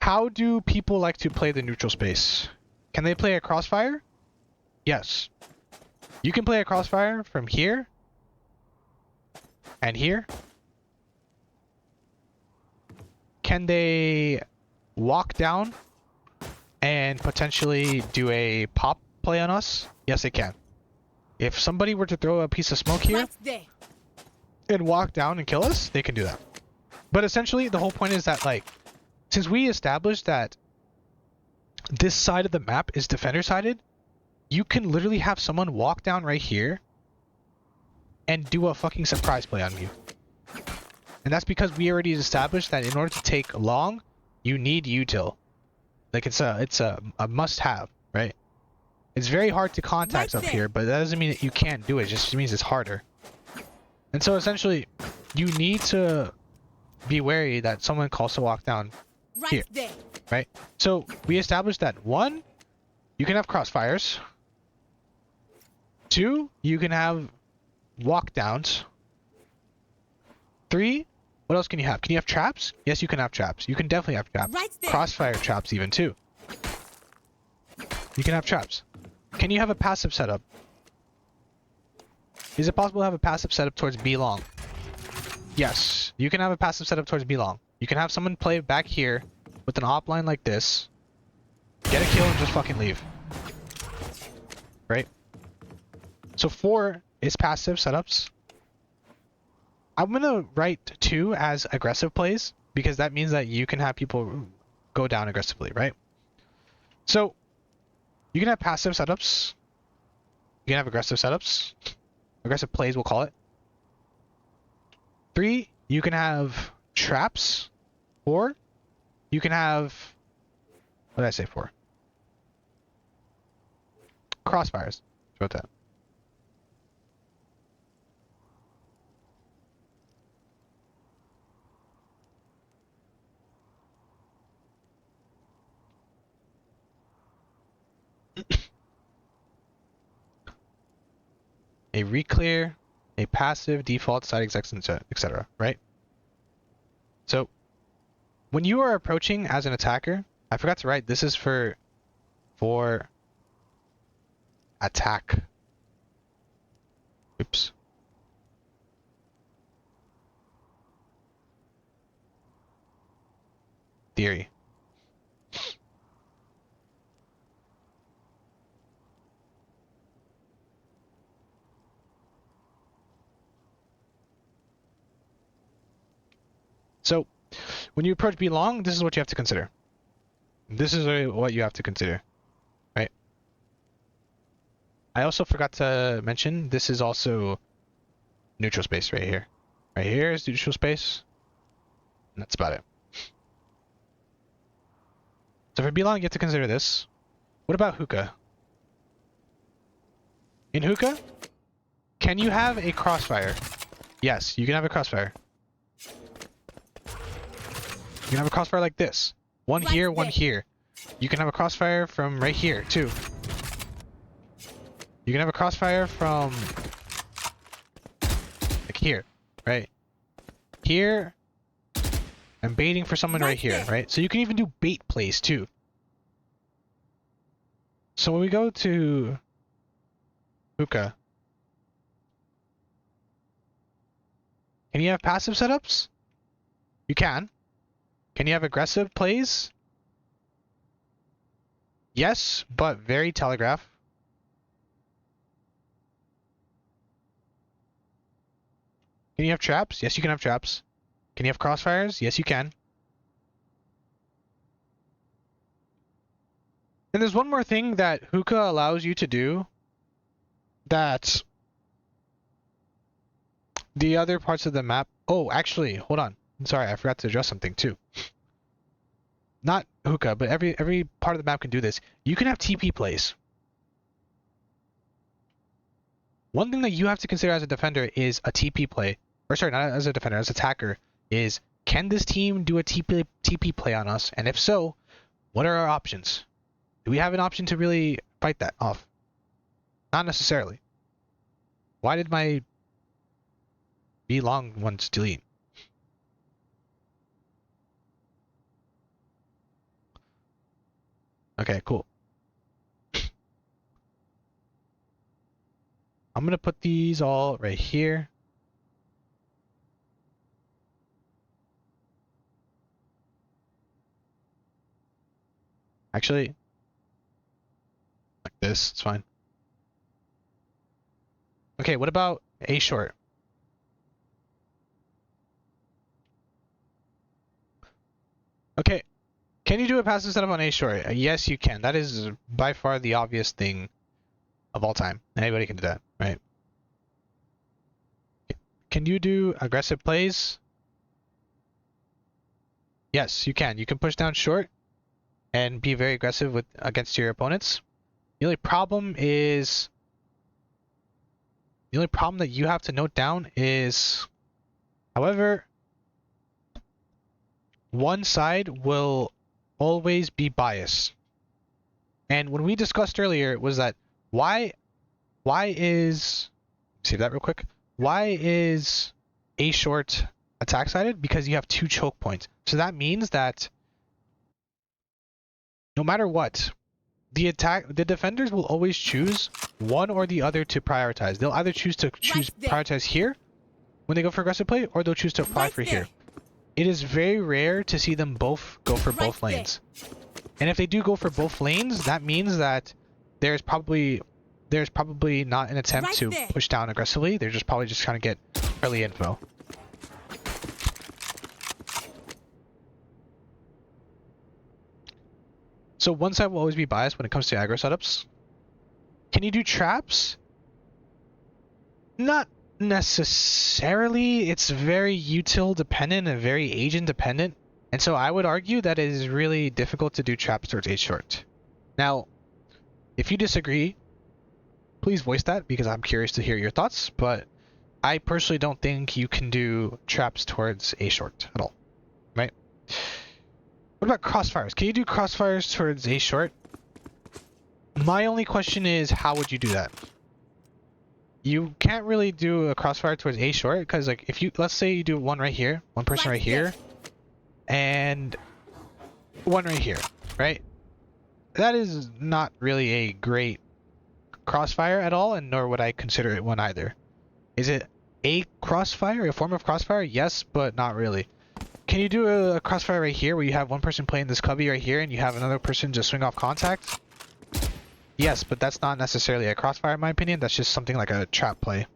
how do people like to play the neutral space? Can they play a crossfire? Yes. You can play a crossfire from here and here. Can they walk down and potentially do a pop play on us? Yes, they can. If somebody were to throw a piece of smoke here Right there. and walk down and kill us, they can do that. But essentially, the whole point is that, like, since we established that this side of the map is defender-sided, you can literally have someone walk down right here and do a fucking surprise play on you. And that's because we already established that in order to take long, you need util. Like it's a must-have, right? It's very hard to contact up here, but that doesn't mean that you can't do it. It just means it's harder. And so essentially, you need to be wary that someone calls to walk down here, right? So we established that 1, you can have crossfires. 2, you can have walk downs. 3, what else can you have? Can you have traps? Yes, you can have traps. You can definitely have traps. Crossfire traps even too. You can have traps. Can you have a passive setup? Is it possible to have a passive setup towards B long? Yes, you can have a passive setup towards B long. You can have someone play back here with an op line like this, get a kill and just fucking leave. Right? So 4 is passive setups. I'm gonna write 2 as aggressive plays because that means that you can have people go down aggressively, right? So you can have passive setups. You can have aggressive setups. Aggressive plays, we'll call it. 3, you can have traps. 4, you can have... What did I say 4? Crossfires. Wrote that. A reclear, a passive, default, side execs, etc. Right? So, when you are approaching as an attacker, I forgot to write, this is for attack. Oops. Theory. So, when you approach B long, this is what you have to consider. This is what you have to consider, right? I also forgot to mention, this is also neutral space right here. Right here is neutral space, and that's about it. So for B long, you have to consider this. What about hookah? In hookah, can you have a crossfire? Yes, you can have a crossfire. You can have a crossfire like this. One here, one here. You can have a crossfire from right here, too. You can have a crossfire from... like here, right? Here. I'm baiting for someone right here, right? So you can even do bait plays, too. So when we go to... hookah. Can you have passive setups? You can. Can you have aggressive plays? Yes, but very telegraph. Can you have traps? Yes, you can have traps. Can you have crossfires? Yes, you can. And there's one more thing that hookah allows you to do that the other parts of the map... Oh, actually, hold on. Sorry, I forgot to address something too. Not hookah, but every part of the map can do this. You can have TP plays. One thing that you have to consider as a defender is a TP play. Or sorry, not as a defender, as an attacker, is can this team do a TP play on us? And if so, what are our options? Do we have an option to really fight that off? Not necessarily. Why did my B long ones delete? Okay, cool. I'm gonna put these all right here. Actually, like this, it's fine. Okay, what about A short? Okay, can you do a passive setup on A short? Yes, you can. That is by far the obvious thing of all time. Anybody can do that, right? Can you do aggressive plays? Yes, you can. You can push down short and be very aggressive against your opponents. The only problem that you have to note down is, however, one side will always be biased. And when we discussed earlier was that why is, save that real quick. Why is A short attack sided? Because you have 2 choke points. So that means that no matter what, the defenders will always choose one or the other to prioritize. They'll either choose to prioritize here when they go for aggressive play, or they'll choose to apply for here. It is very rare to see them both go for both lanes. And if they do go for both lanes, that means that there's probably not an attempt to push down aggressively. They're just probably just trying to get early info. So one side will always be biased when it comes to aggro setups. Can you do traps? Not necessarily. It's very util dependent and very agent dependent. And so I would argue that it is really difficult to do traps towards A short. Now, if you disagree, please voice that because I'm curious to hear your thoughts. But I personally don't think you can do traps towards A short at all. Right? What about crossfires? Can you do crossfires towards A short? My only question is, how would you do that? You can't really do a crossfire towards A short because, like, if you, let's say you do one right here, one person right here, and one right here, right? That is not really a great crossfire at all, and nor would I consider it one either. Is it a crossfire, a form of crossfire? Yes, but not really. Can you do a crossfire right here where you have one person playing this cubby right here and you have another person just swing off contact? Yes, but that's not necessarily a crossfire in my opinion. That's just something like a trap play.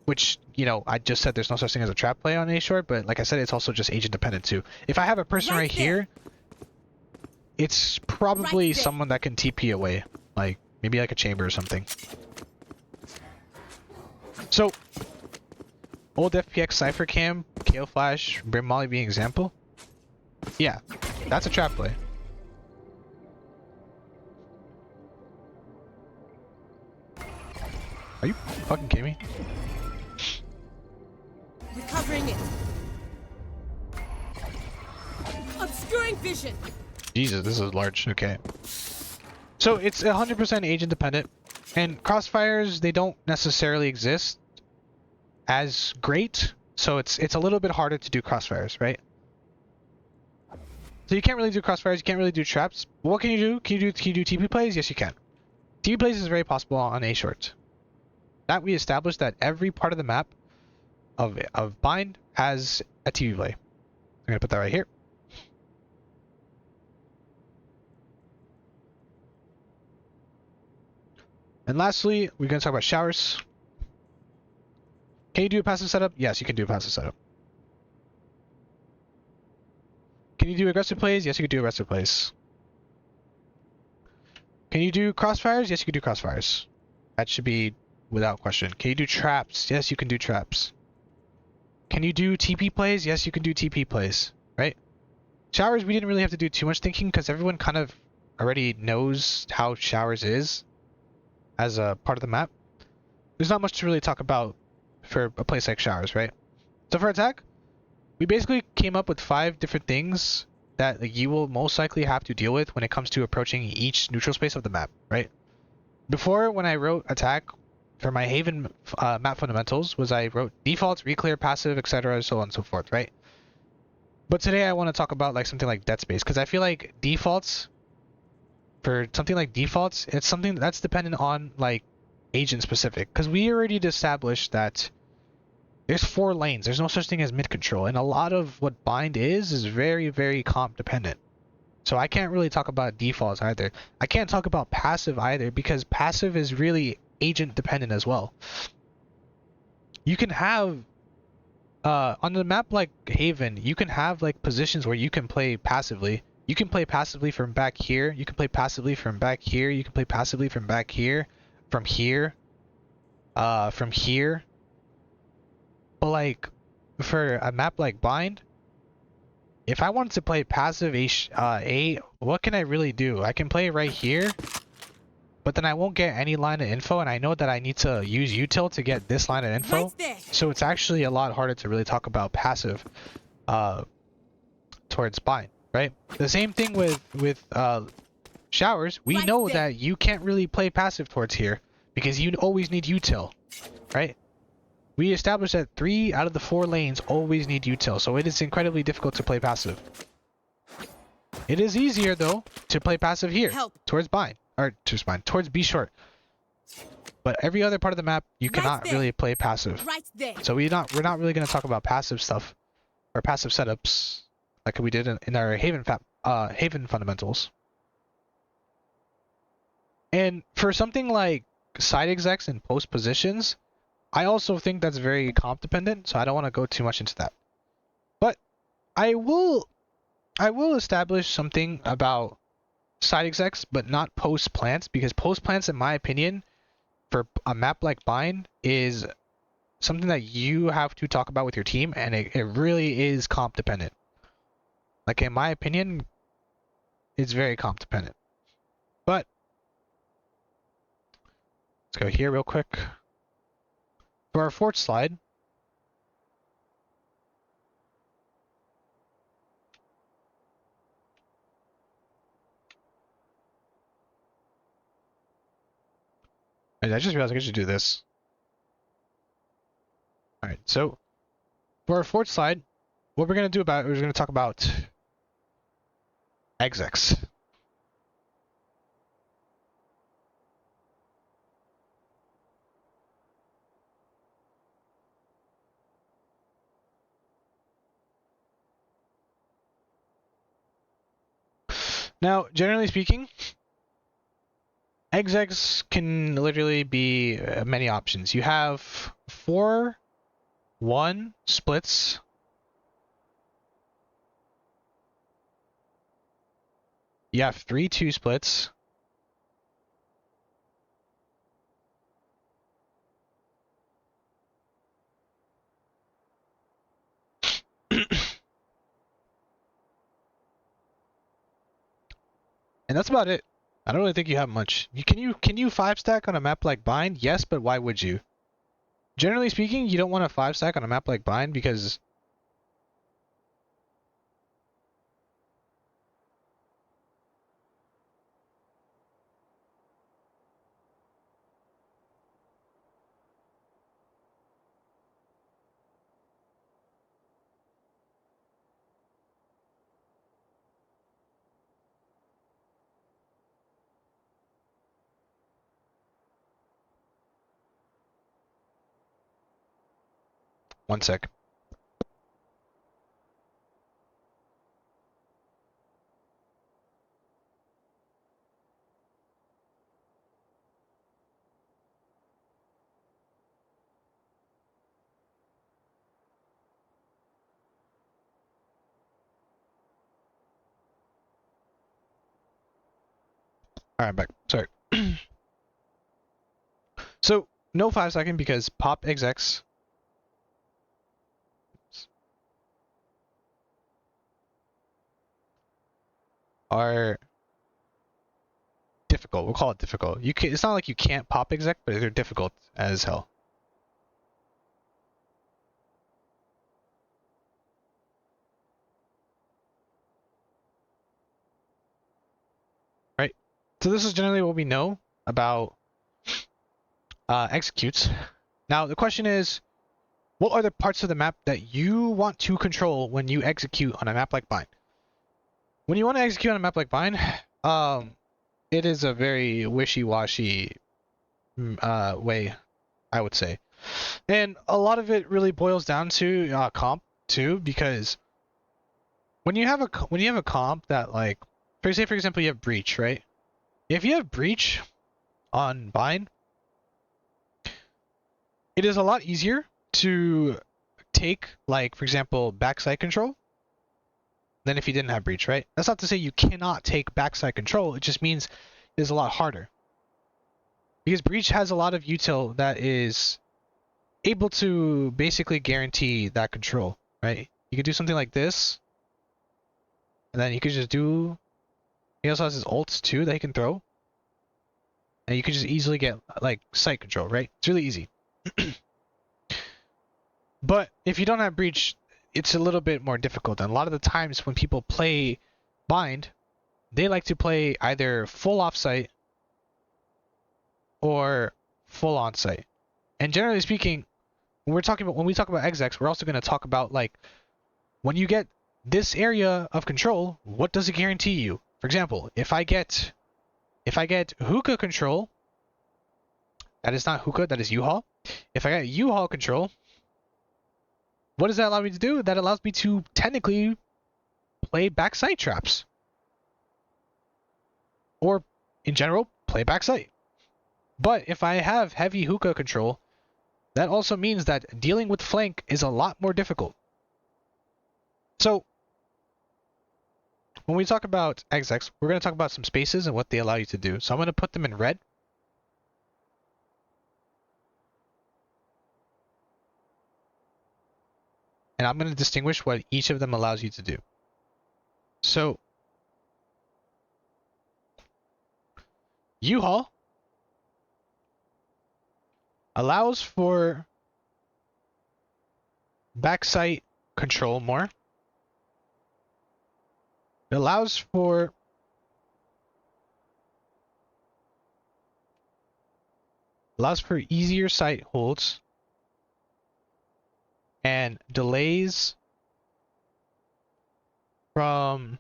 Which, you know, I just said there's no such thing as a trap play on A short, but like I said, it's also just agent dependent too. If I have a person right here, it's probably someone that can TP away. Like, maybe like a chamber or something. So, old FPX Cypher Cam, KO Flash, Brim Molly being example. Yeah, that's a trap play. Are you fucking kidding me? Recovering it. Obscuring vision. Jesus, this is large. Okay. So it's 100% agent dependent, and crossfires, they don't necessarily exist as great, so it's a little bit harder to do crossfires, right? So you can't really do crossfires, you can't really do traps. What can you do? Can you do TP plays? Yes, you can. TP plays is very possible on A short. That we established that every part of the map of bind has a TP play. I'm gonna put that right here. And lastly, we're gonna talk about showers. Can you do a passive setup? Yes, you can do a passive setup. Can you do aggressive plays? Yes, you can do aggressive plays. Can you do crossfires? Yes, you can do crossfires. That should be without question. Can you do traps? Yes, you can do traps. Can you do TP plays? Yes, you can do TP plays, right? Showers, we didn't really have to do too much thinking because everyone kind of already knows how showers is as a part of the map. There's not much to really talk about for a place like showers, right? So for attack, we basically came up with 5 different things that you will most likely have to deal with when it comes to approaching each neutral space of the map, right? Before, when I wrote attack for my Haven map fundamentals, I wrote defaults, reclear, passive, etc., so on and so forth, right? But today I want to talk about like something like dead space, because I feel like defaults, for something like defaults, it's something that's dependent on like agent specific, because we already established that there's 4 lanes. There's no such thing as mid control, and a lot of what bind is very, very comp dependent. So I can't really talk about defaults either. I can't talk about passive either, because passive is really agent dependent as well. You can have on the map like Haven, you can have like positions where you can play passively. You can play passively from back here. You can play passively from back here. You can play passively from back here, from here, from here. But like for a map like Bind, if I wanted to play passive A, what can I really do? I can play right here, but then I won't get any line of info, and I know that I need to use util to get this line of info. Right there. So it's actually a lot harder to really talk about passive towards Bind, right? The same thing with showers. We Right know there. that you can't really play passive towards here because you always need util, right? We established that 3 out of the 4 lanes always need util, so it is incredibly difficult to play passive. It is easier though to play passive here Help. towards Bind, or towards B short. But every other part of the map you Right cannot there. really play passive. Right there. So we're not really going to talk about passive stuff or passive setups like we did in our Haven fundamentals. And for something like side execs and post positions, I also think that's very comp dependent, so I don't want to go too much into that. But I will establish something about side execs, but not post plants, because post plants, in my opinion, for a map like Bind, is something that you have to talk about with your team, and it really is comp dependent. Like, in my opinion, it's very comp dependent. But let's go here real quick. For our fourth slide, I just realized I should do this. Alright, so for our fourth slide, what we're going to do about we're going to talk about execs. Now, generally speaking, execs can literally be many options. You have 4-1 splits. You have 3-2 splits. And that's about it. I don't really think you have much. Can you 5-stack on a map like Bind? Yes, but why would you? Generally speaking, you don't want to 5-stack on a map like Bind because one sec. Alright, back. Sorry. So, no 5-stacking because pop execs are difficult. We'll call it difficult. It's not like you can't pop exec, but they're difficult as hell. Right? So this is generally what we know about executes. Now the question is, what are the parts of the map that you want to control when you execute on a map like Bind? When you want to execute on a map like Bind, it is a very wishy-washy way, I would say. And a lot of it really boils down to comp too, because when you have a comp that, like, for example, you have Breach, right? If you have Breach on Bind, it is a lot easier to take, like, for example, backside control than if you didn't have Breach, right? That's not to say you cannot take backside control, it just means it's a lot harder. Because Breach has a lot of util that is able to basically guarantee that control, right? You could do something like this, and then you could just do. He also has his ults too that he can throw, and you could just easily get like sight control, right? It's really easy. But if you don't have breach, it's a little bit more difficult. And a lot of the times when people play bind, they like to play either full offsite or full onsite. And generally speaking, when we talk about execs, we're also going to talk about like when you get this area of control, what does it guarantee you? For example, if I get hookah control, that is not hookah, that is U-Haul. If I get U-Haul control, what does that allow me to do? That allows me to technically play backside traps. Or, in general, play backside. But if I have heavy hookah control, that also means that dealing with flank is a lot more difficult. So, when we talk about execs, we're going to talk about some spaces and what they allow you to do. So I'm going to put them in red. And I'm going to distinguish what each of them allows you to do. So, U-Haul allows for backside control more. It allows for easier sight holds and delays from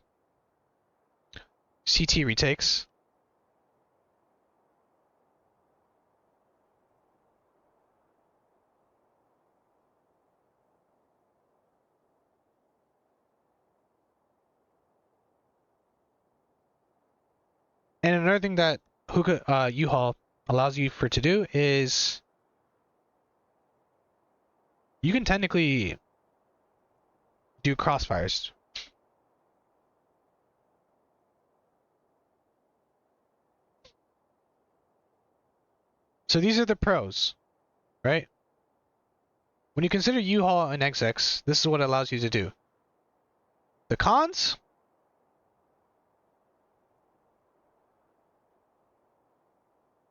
CT retakes. And another thing that hookah U-Haul allows you to do is you can technically do crossfires. So these are the pros, right? When you consider U-Haul and XX, this is what it allows you to do. The cons?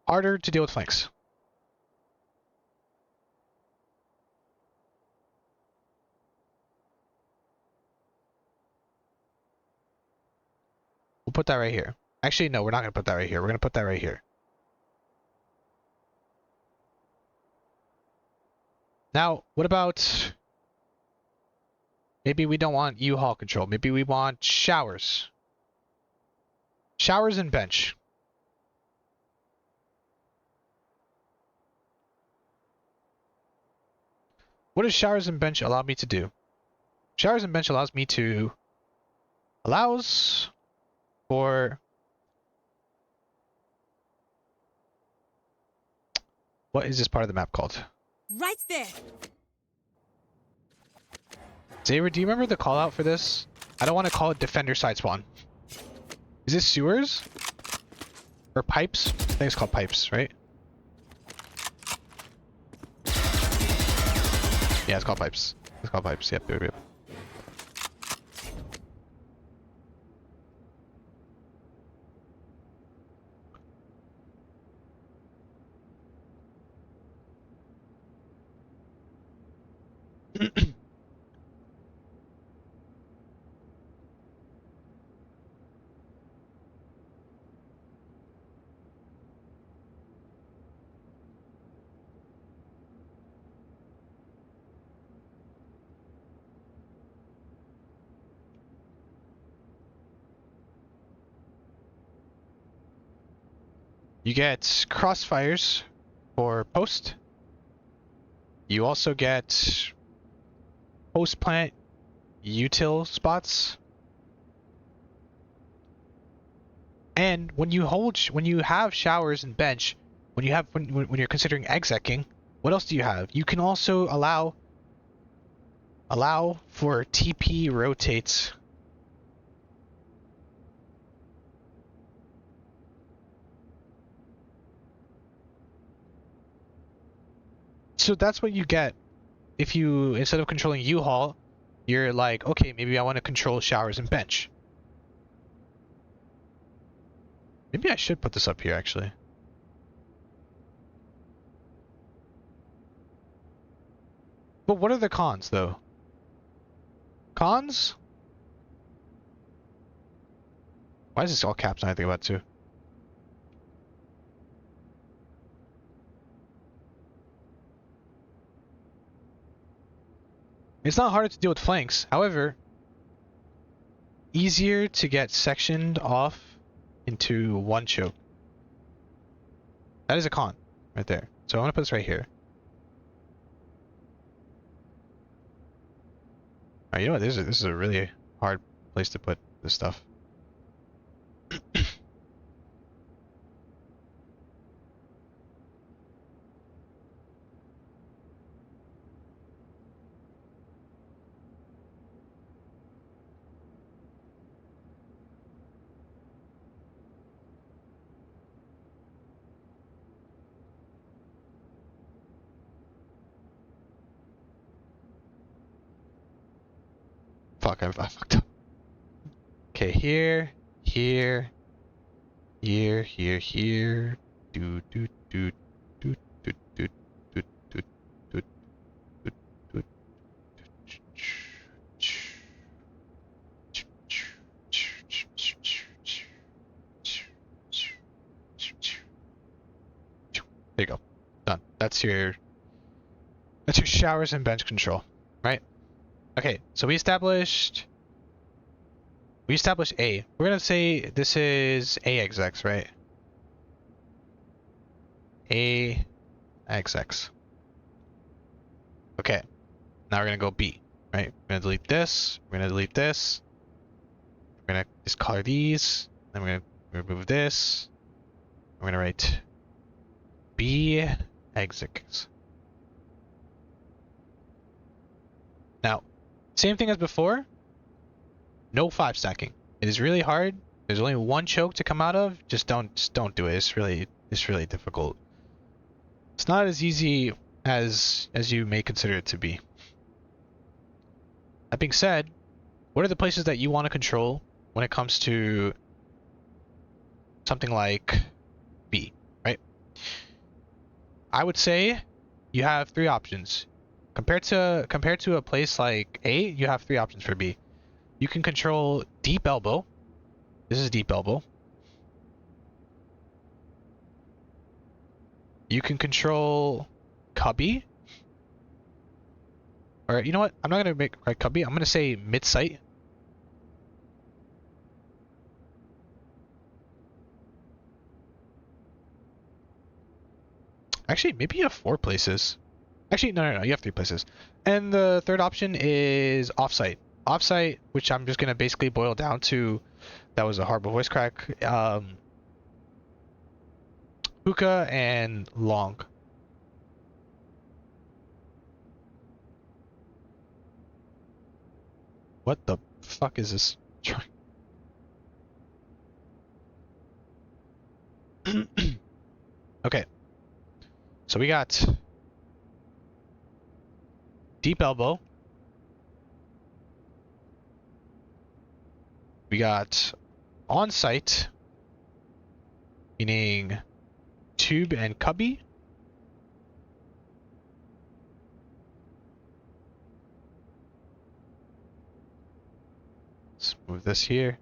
Harder to deal with flanks. We'll put that right here. Actually, no, we're not going to put that right here. We're going to put that right here. Now, what about... Maybe we don't want U-Haul control. Maybe we want showers. Showers and bench. What does showers and bench allow me to do? Showers and bench allows for... What is this part of the map called? Right there. Xavier, do you remember the call out for this? I don't want to call it defender side spawn. Is this sewers? Or pipes? I think it's called pipes, right? Yeah, it's called pipes. It's called pipes. Yep, yep, yep. You get crossfires for post. You also get post plant util spots. And when you have showers and bench, when you're considering execing, what else do you have? You can also allow for TP rotates. So that's what you get if you, instead of controlling U-Haul, you're like, okay, maybe I want to control showers and bench. Maybe I should put this up here, actually. But what are the cons, though? Cons? Why is this all caps and I think about too? It's not harder to deal with flanks. However, easier to get sectioned off into one choke. That is a con right there. So I'm gonna put this right here. Alright, you know what? This is a really hard place to put this stuff. Fuck, I fucked up. Okay, here, here, here, here, here. Do do do do do do do do do do do. There you go. Done. That's your showers and bench control, right? Okay, so we established A. We're gonna say this is AXX, right? AXX. Okay, now we're gonna go B, right? We're gonna delete this. We're gonna delete this. We're gonna discolor these. Then we're gonna remove this. We're gonna write BXX. Now, same thing as before. No 5 stacking. It is really hard. There's only one choke to come out of. Just don't do it. It's really difficult. It's not as easy as you may consider it to be. That being said, what are the places that you want to control when it comes to something like B, right? I would say you have 3 options. Compared to a place like A, you have 3 options for B. You can control deep elbow. This is deep elbow. You can control cubby. Or you know what? I'm not gonna make right cubby. I'm gonna say mid sight. Actually, maybe you have 4 places. Actually, no. You have 3 places. And the third option is offsite. Offsite, which I'm just gonna basically boil down to, that was a horrible voice crack. Hookah and long. What the fuck is this? Okay. So we got deep elbow. We got on-site, meaning tube and cubby. Let's move this here.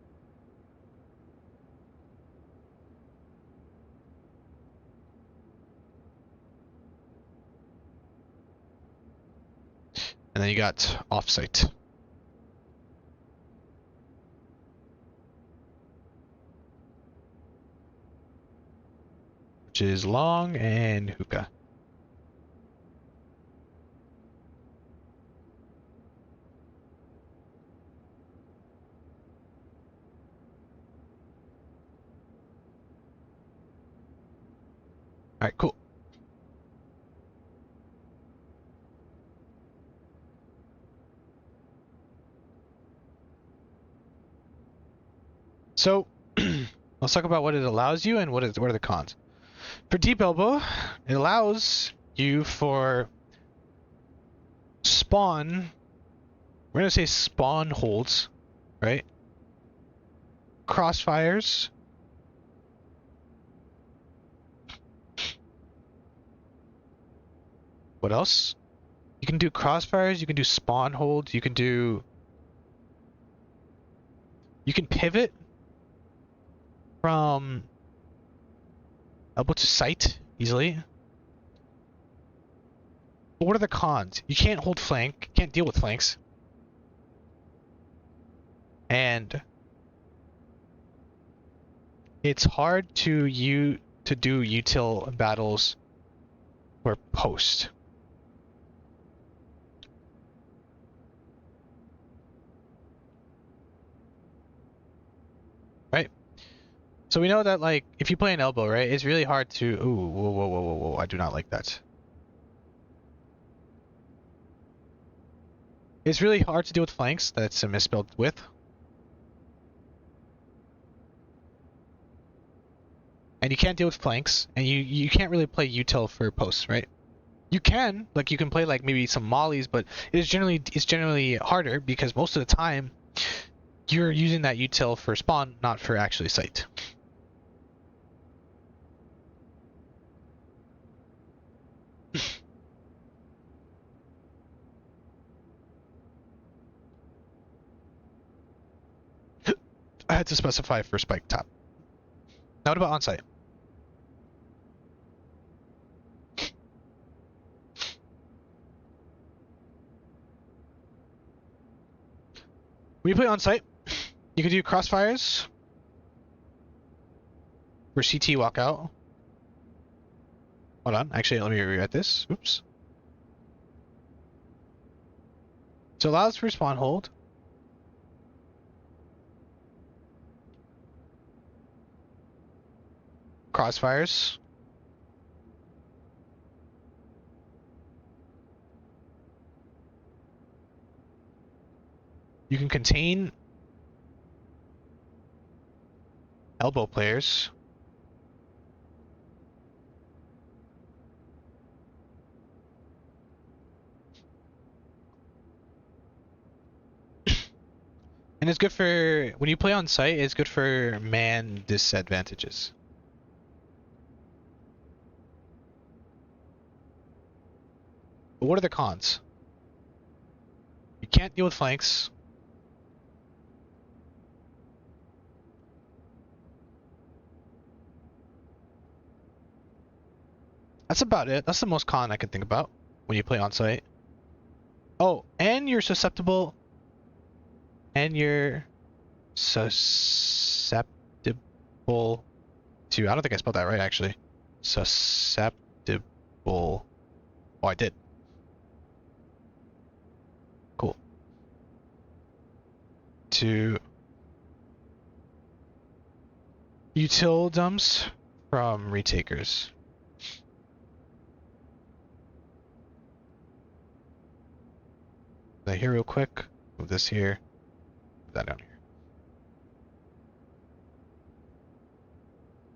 And then you got off-site. Which is long and hookah. All right, cool. So let's talk about what it allows you and what are the cons. For deep elbow, it allows you for spawn, we're gonna say spawn holds, right? Crossfires. What else? You can do crossfires, you can do spawn holds, you can pivot from elbow to sight easily. But what are the cons? You can't hold flank, can't deal with flanks. And it's hard to do util battles for post. Right? So we know that, like, if you play an elbow, right, it's really hard to... Ooh, whoa, whoa, whoa, whoa, whoa, I do not like that. It's really hard to deal with flanks. That's a misspelled width. And you can't deal with flanks, and you can't really play util for posts, right? You can, like, you can play, like, maybe some mollies, but it's generally harder because most of the time you're using that util for spawn, not for actually sight. I had to specify for spike top. Now what about onsite? When you play onsite, you can do crossfires for CT walkout. Hold on, actually, let me rewrite this. Oops. So allows for spawn hold. Crossfires. You can contain elbow players. And it's good for, when you play on site, it's good for man disadvantages. But what are the cons? You can't deal with flanks. That's about it. That's the most con I can think about when you play on site. Oh, and you're susceptible. And you're susceptible to, I don't think I spelled that right, actually. Susceptible. Oh, I did. Cool. To util dumps from retakers. That here real quick. Move this here. Put that down here.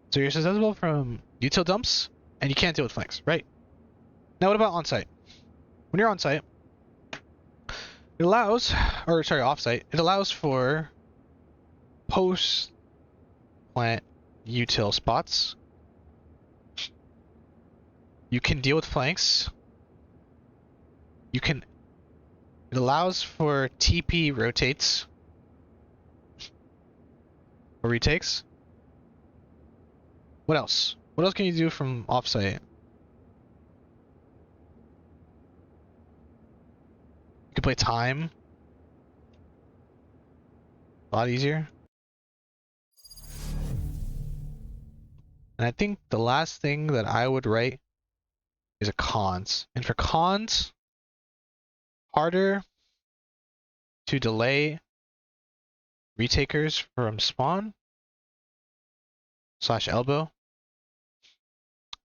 So you're susceptible from util dumps, and you can't deal with flanks, right? Now what about onsite? When you're onsite, it allows, or sorry, offsite, it allows for post plant util spots. You can deal with flanks. It allows for TP rotates or retakes. What else? What else can you do from offsite? You can play time. A lot easier. And I think the last thing that I would write is a cons. And for cons, harder to delay retakers from spawn / elbow.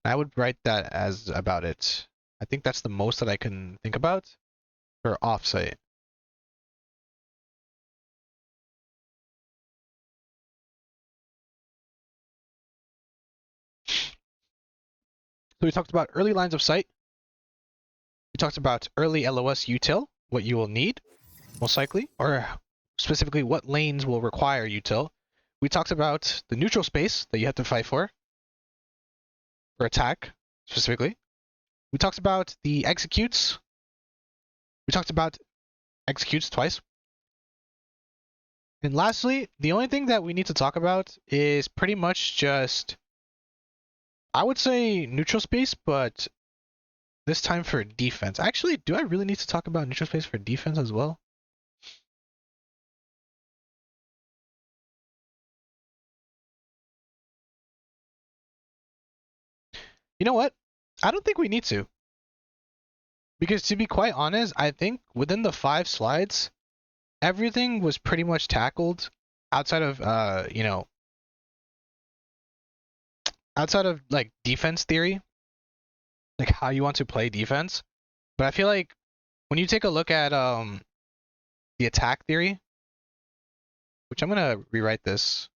I would write that as about it. I think that's the most that I can think about for offsite. So we talked about early lines of sight. We talked about early LOS util. what you will need, most likely, or specifically what lanes will require util. We talked about the neutral space that you have to fight for attack, specifically. We talked about the executes. We talked about executes twice. And lastly, the only thing that we need to talk about is pretty much just, I would say neutral space, but this time for defense. Actually, do I really need to talk about neutral space for defense as well? You know what? I don't think we need to. Because to be quite honest, I think within the 5 slides, everything was pretty much tackled outside of, outside of like defense theory, like how you want to play defense. But I feel like when you take a look at the attack theory, which I'm gonna rewrite this.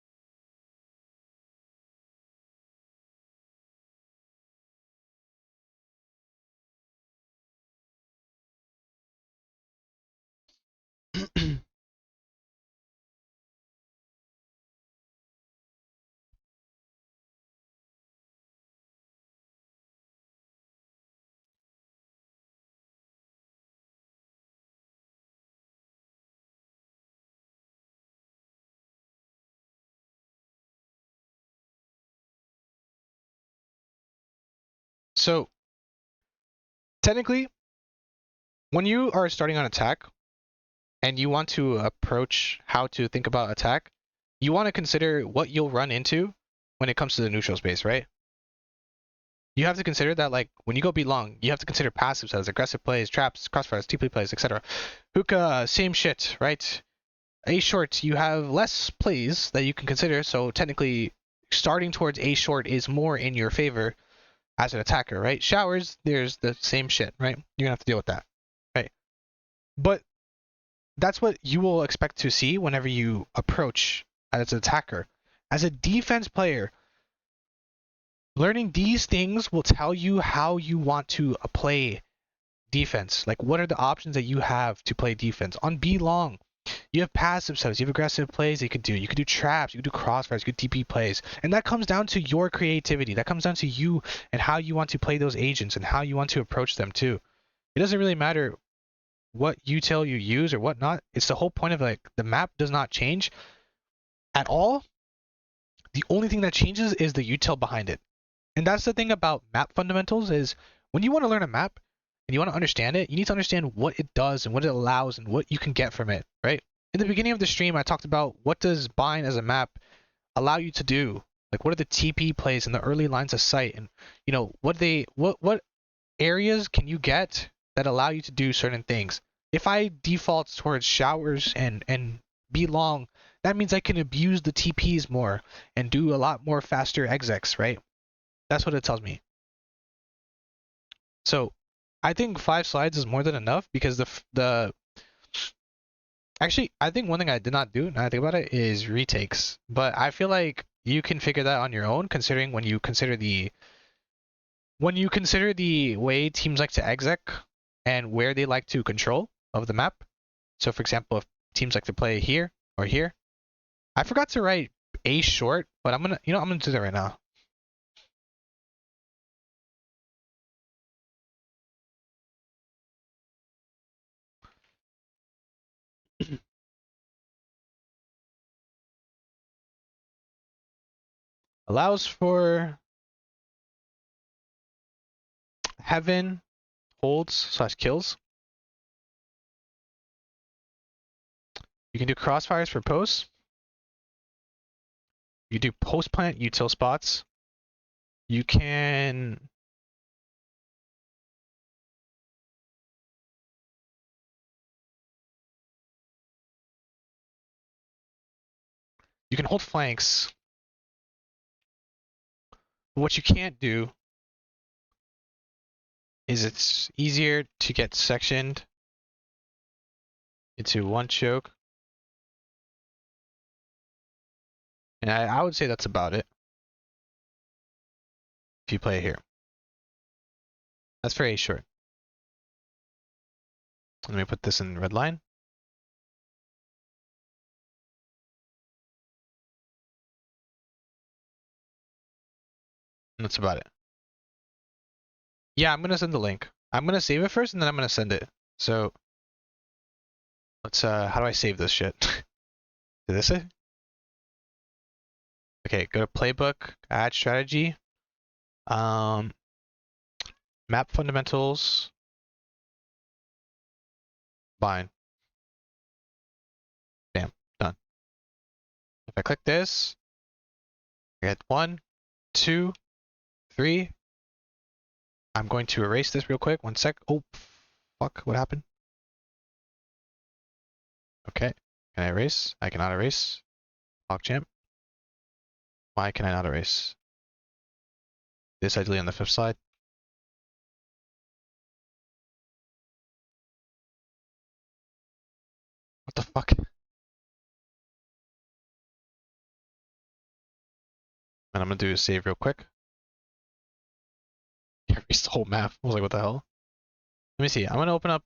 So technically, when you are starting on attack and you want to approach how to think about attack, you want to consider what you'll run into when it comes to the neutral space, right? You have to consider that, like, when you go B long, you have to consider passives as aggressive plays, traps, crossfires, TP plays, etc. Hookah, same shit, right? A short, you have less plays that you can consider, so technically starting towards A short is more in your favor as an attacker, right? Showers, there's the same shit, right? You're gonna have to deal with that, right? But that's what you will expect to see whenever you approach as an attacker. As a defense player, learning these things will tell you how you want to play defense. Like, what are the options that you have to play defense? On B long, you have passive setups, you have aggressive plays that you could do. You could do traps, you could do crossfires, you could TP plays. And that comes down to your creativity. That comes down to you and how you want to play those agents and how you want to approach them too. It doesn't really matter what util you use or whatnot. It's the whole point of, like, the map does not change at all. The only thing that changes is the util behind it. And that's the thing about map fundamentals is when you want to learn a map and you want to understand it, you need to understand what it does and what it allows and what you can get from it, right? In the beginning of the stream, I talked about what does bind as a map allow you to do? Like, what are the TP plays and the early lines of sight, and what areas can you get that allow you to do certain things? If I default towards showers and be long, that means I can abuse the TPs more and do a lot more faster execs, right? That's what it tells me. So I think 5 slides is more than enough because actually, I think one thing I did not do, now I think about it, is retakes. But I feel like you can figure that on your own, considering when you consider the way teams like to exec and where they like to control of the map. So for example, if teams like to play here or here. I forgot to write A short, but I'm gonna do that right now. Allows for heaven holds / kills. You can do crossfires for posts. You do post plant util spots. You can hold flanks. What you can't do is it's easier to get sectioned into one choke. And I would say that's about it. If you play here. That's for A short. Let me put this in red line. And that's about it. Yeah, I'm gonna send the link. I'm gonna save it first and then I'm gonna send it. So let's how do I save this shit? Did this it? Okay, go to playbook, add strategy, map fundamentals, bind. Bam, done. If I click this, I get 1, 2, 3. I'm going to erase this real quick. 1 sec. Oh, fuck, what happened? Okay, can I erase? I cannot erase. PogChamp. Why can I not erase? This I delete on the 5th slide. What the fuck? And I'm gonna do a save real quick. Erase the whole map. I was like, what the hell? Let me see. I'm gonna open up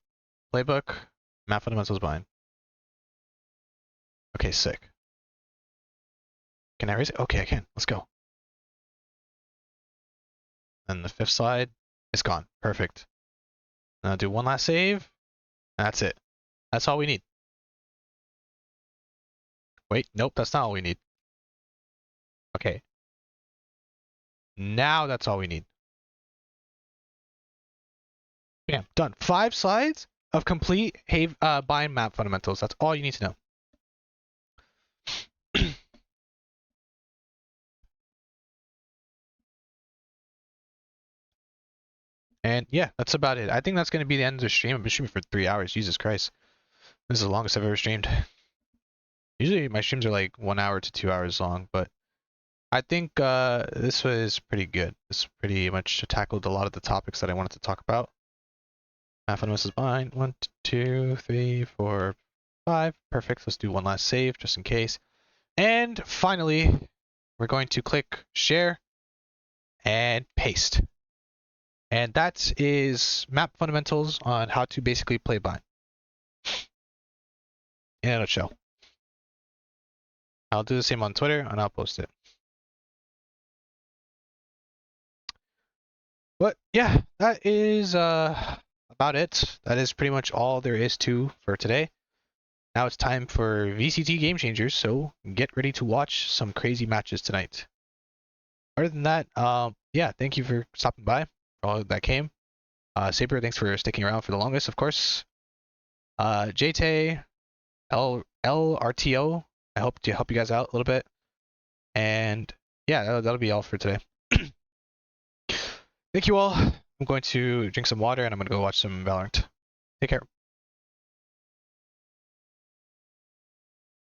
playbook, map fundamentals bind. Okay, sick. Can I erase it? Okay, I can. Let's go. And the 5th slide is gone. Perfect. And I'll do one last save. That's it. That's all we need. Wait, nope, that's not all we need. Okay. Now that's all we need. Bam, done. 5 slides of complete bind map fundamentals. That's all you need to know. And yeah, that's about it. I think that's going to be the end of the stream. I've been streaming for 3 hours. Jesus Christ. This is the longest I've ever streamed. Usually my streams are like 1 hour to 2 hours long, but I think this was pretty good. This pretty much tackled a lot of the topics that I wanted to talk about. Map fundamentals bind. 1, 2, 3, 4, 5. Perfect. Let's do one last save just in case. And finally, we're going to click share and paste. And that is map fundamentals on how to basically play bind. In a nutshell. I'll do the same on Twitter and I'll post it. But yeah, that is about it. That is pretty much all there is for today. Now it's time for VCT Game Changers, so get ready to watch some crazy matches tonight. Other than that, yeah, thank you for stopping by, for all that came. Saber, thanks for sticking around for the longest, of course. JT, LRTO, I hope to help you guys out a little bit. And yeah, that'll be all for today. Thank you all. I'm going to drink some water and I'm going to go watch some VALORANT. Take care.